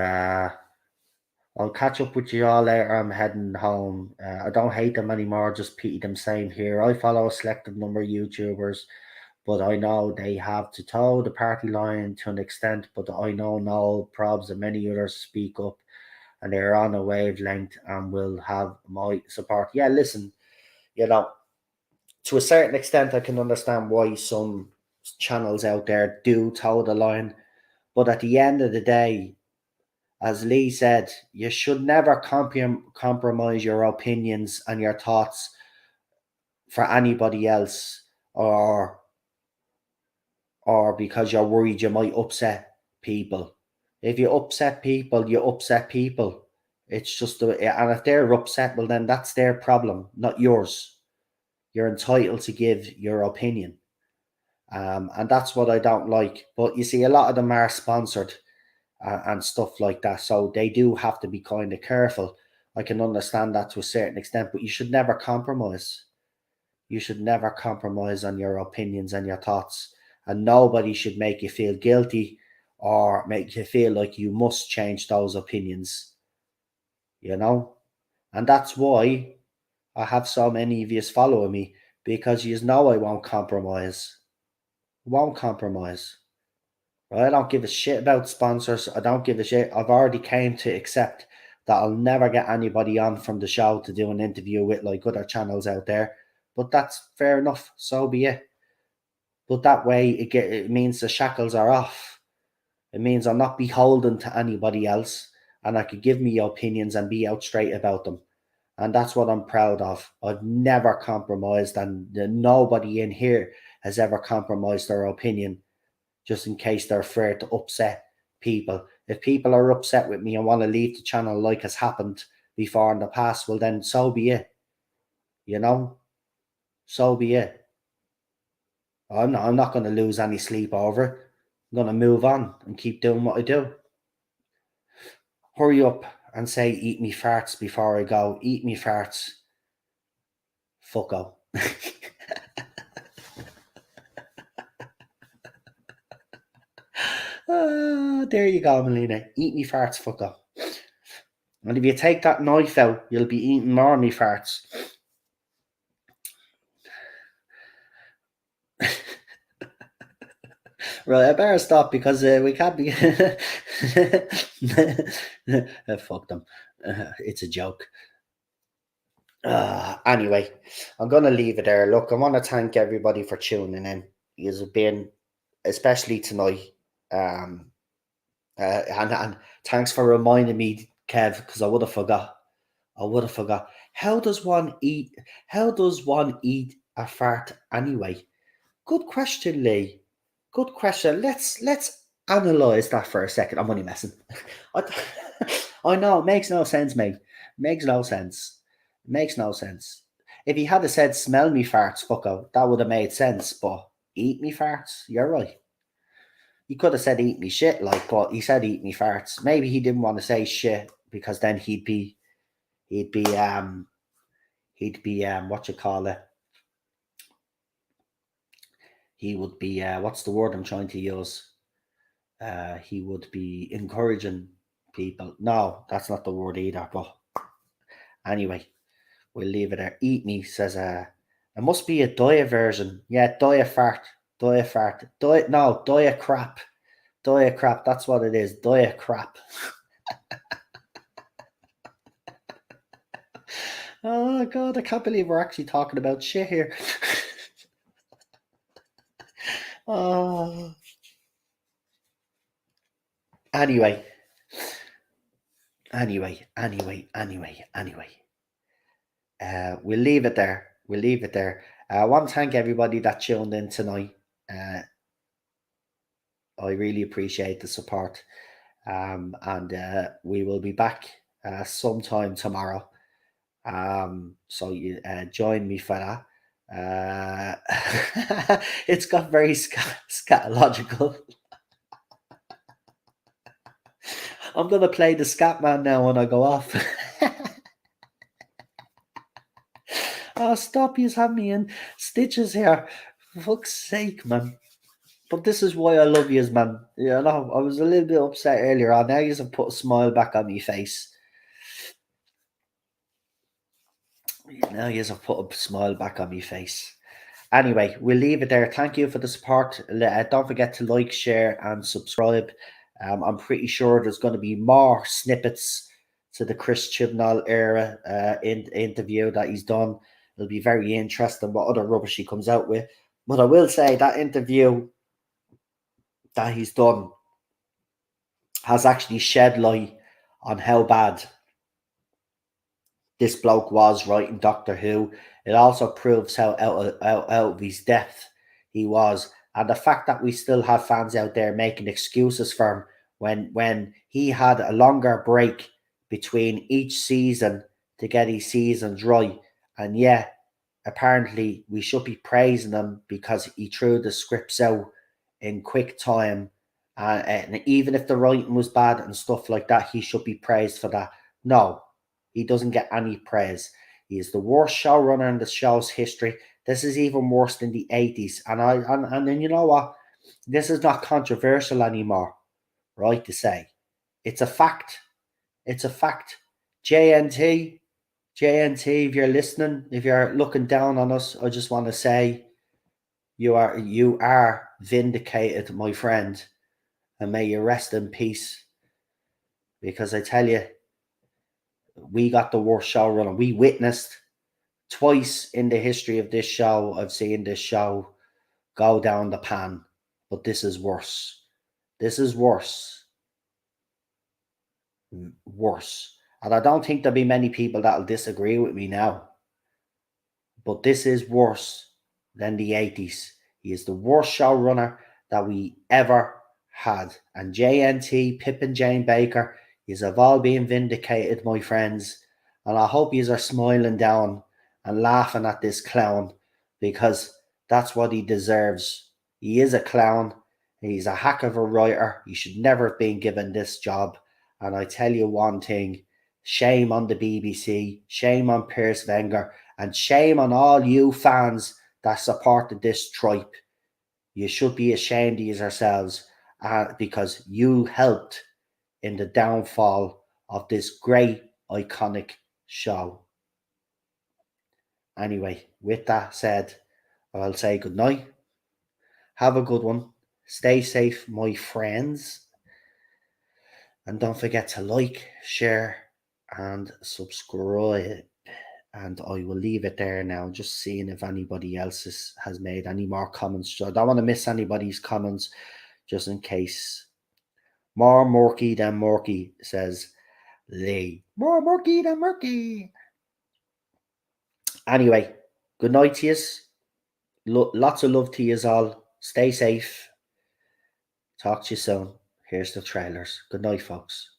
I'll catch up with you all later. I'm heading home. I don't hate them anymore, just pity them same here. I follow a selected number of YouTubers, but I know they have to toe the party line to an extent. But I know Noel, Probs, and many others speak up and they're on a wavelength and will have my support. Yeah, listen, you know, to a certain extent, I can understand why some channels out there do toe the line. But at the end of the day, as Lee said, you should never compromise your opinions and your thoughts for anybody else, or because you're worried you might upset people. If you upset people, you upset people. It's just and if they're upset, well then that's their problem, not yours. You're entitled to give your opinion. And that's what I don't like. But you see, a lot of them are sponsored and stuff like that. So they do have to be kind of careful. I can understand that to a certain extent, but you should never compromise. You should never compromise on your opinions and your thoughts. And nobody should make you feel guilty or make you feel like you must change those opinions, you know? And that's why I have so many of you following me, because you know I won't compromise. Won't compromise. Right? I don't give a shit about sponsors. I don't give a shit. I've already came to accept that I'll never get anybody on from the show to do an interview with like other channels out there. But that's fair enough. So be it. But that way it means the shackles are off. It means I'm not beholden to anybody else, and I could give me opinions and be out straight about them. And that's what I'm proud of. I've never compromised, and nobody in here has ever compromised their opinion just in case they're afraid to upset people. If people are upset with me and want to leave the channel like has happened before in the past, well then so be it. You know? So be it. I'm not going to lose any sleep over it. I'm going to move on and keep doing what I do. Hurry up and say eat me farts before I go. Eat me farts. Fucko. There you go, Melina. Eat me farts, fucko. And if you take that knife out, you'll be eating more of me farts. Right, I better stop because we can't be. Fuck them. It's a joke. Anyway, I'm going to leave it there. Look, I want to thank everybody for tuning in. You've been, especially tonight. And thanks for reminding me, Kev, because I would have forgot. How does one eat? How does one eat a fart anyway? Good question, Lee. Good question. Let's analyze that for a second. I'm only messing. I know it makes no sense, mate. Makes no sense. Makes no sense. If he had said "smell me farts," fucko, that would have made sense. But eat me farts. You're right. He could have said "eat me shit," like, but he said "eat me farts." Maybe he didn't want to say shit because then he'd be what you call it. He would be what's the word I'm trying to use? He would be encouraging people. No, that's not the word either. But anyway, we'll leave it there. Eat me says it must be a diet version. Yeah, diet fart. No, diet crap. Diet crap. That's what it is. Diet crap. Oh God, I can't believe we're actually talking about shit here. Oh. Anyway. We'll leave it there. I want to thank everybody that tuned in tonight. I really appreciate the support. And we will be back sometime tomorrow. So you join me for that. It's got very scatological. I'm gonna play the scat man now when I go off. Oh, stop! You have me in stitches here. For fuck's sake, man. But this is why I love yous, man. You know, I was a little bit upset earlier on. Now yous have put a smile back on my face. Now yous have put a smile back on my face. Anyway, we'll leave it there. Thank you for the support. Don't forget to like, share, and subscribe. I'm pretty sure there's going to be more snippets to the Chris Chibnall era interview that he's done. It'll be very interesting what other rubbish he comes out with. But I will say that interview that he's done has actually shed light on how bad this bloke was writing Doctor Who. It also proves how out of his depth he was. And the fact that we still have fans out there making excuses for him when he had a longer break between each season to get his seasons right. And yeah, apparently we should be praising him because he threw the scripts out in quick time. And even if the writing was bad and stuff like that, he should be praised for that. No, he doesn't get any praise. He is the worst showrunner in the show's history. This is even worse than the 80s. And then you know what? This is not controversial anymore, right, to say. It's a fact. It's a fact. JNT, if you're listening, if you're looking down on us, I just want to say you are vindicated, my friend, and may you rest in peace. Because I tell you, we got the worst showrunner. We witnessed twice in the history of this show. I've seen this show go down the pan, but this is worse. This is worse. Worse. And I don't think there'll be many people that'll disagree with me now. But this is worse than the 80s. He is the worst showrunner that we ever had. And JNT, Pip and Jane Baker, yous have all been vindicated, my friends. And I hope yous are smiling down and laughing at this clown, because that's what he deserves. He is a clown. He's a hack of a writer. He should never have been given this job. And I tell you one thing, shame on the BBC, shame on Piers Wenger, and shame on all you fans that supported this tripe. You should be ashamed of yourselves, because you helped in the downfall of this great, iconic show. Anyway, with that said, I'll say good night. Have a good one. Stay safe, my friends. And don't forget to like, share, and subscribe. And I will leave it there now, just seeing if anybody else has made any more comments. So I don't want to miss anybody's comments, just in case. More murky than murky, says Lee. More murky than murky. Anyway, good night to yous. Lots of love to yous all. Stay safe. Talk to you soon. Here's the trailers. Good night, folks.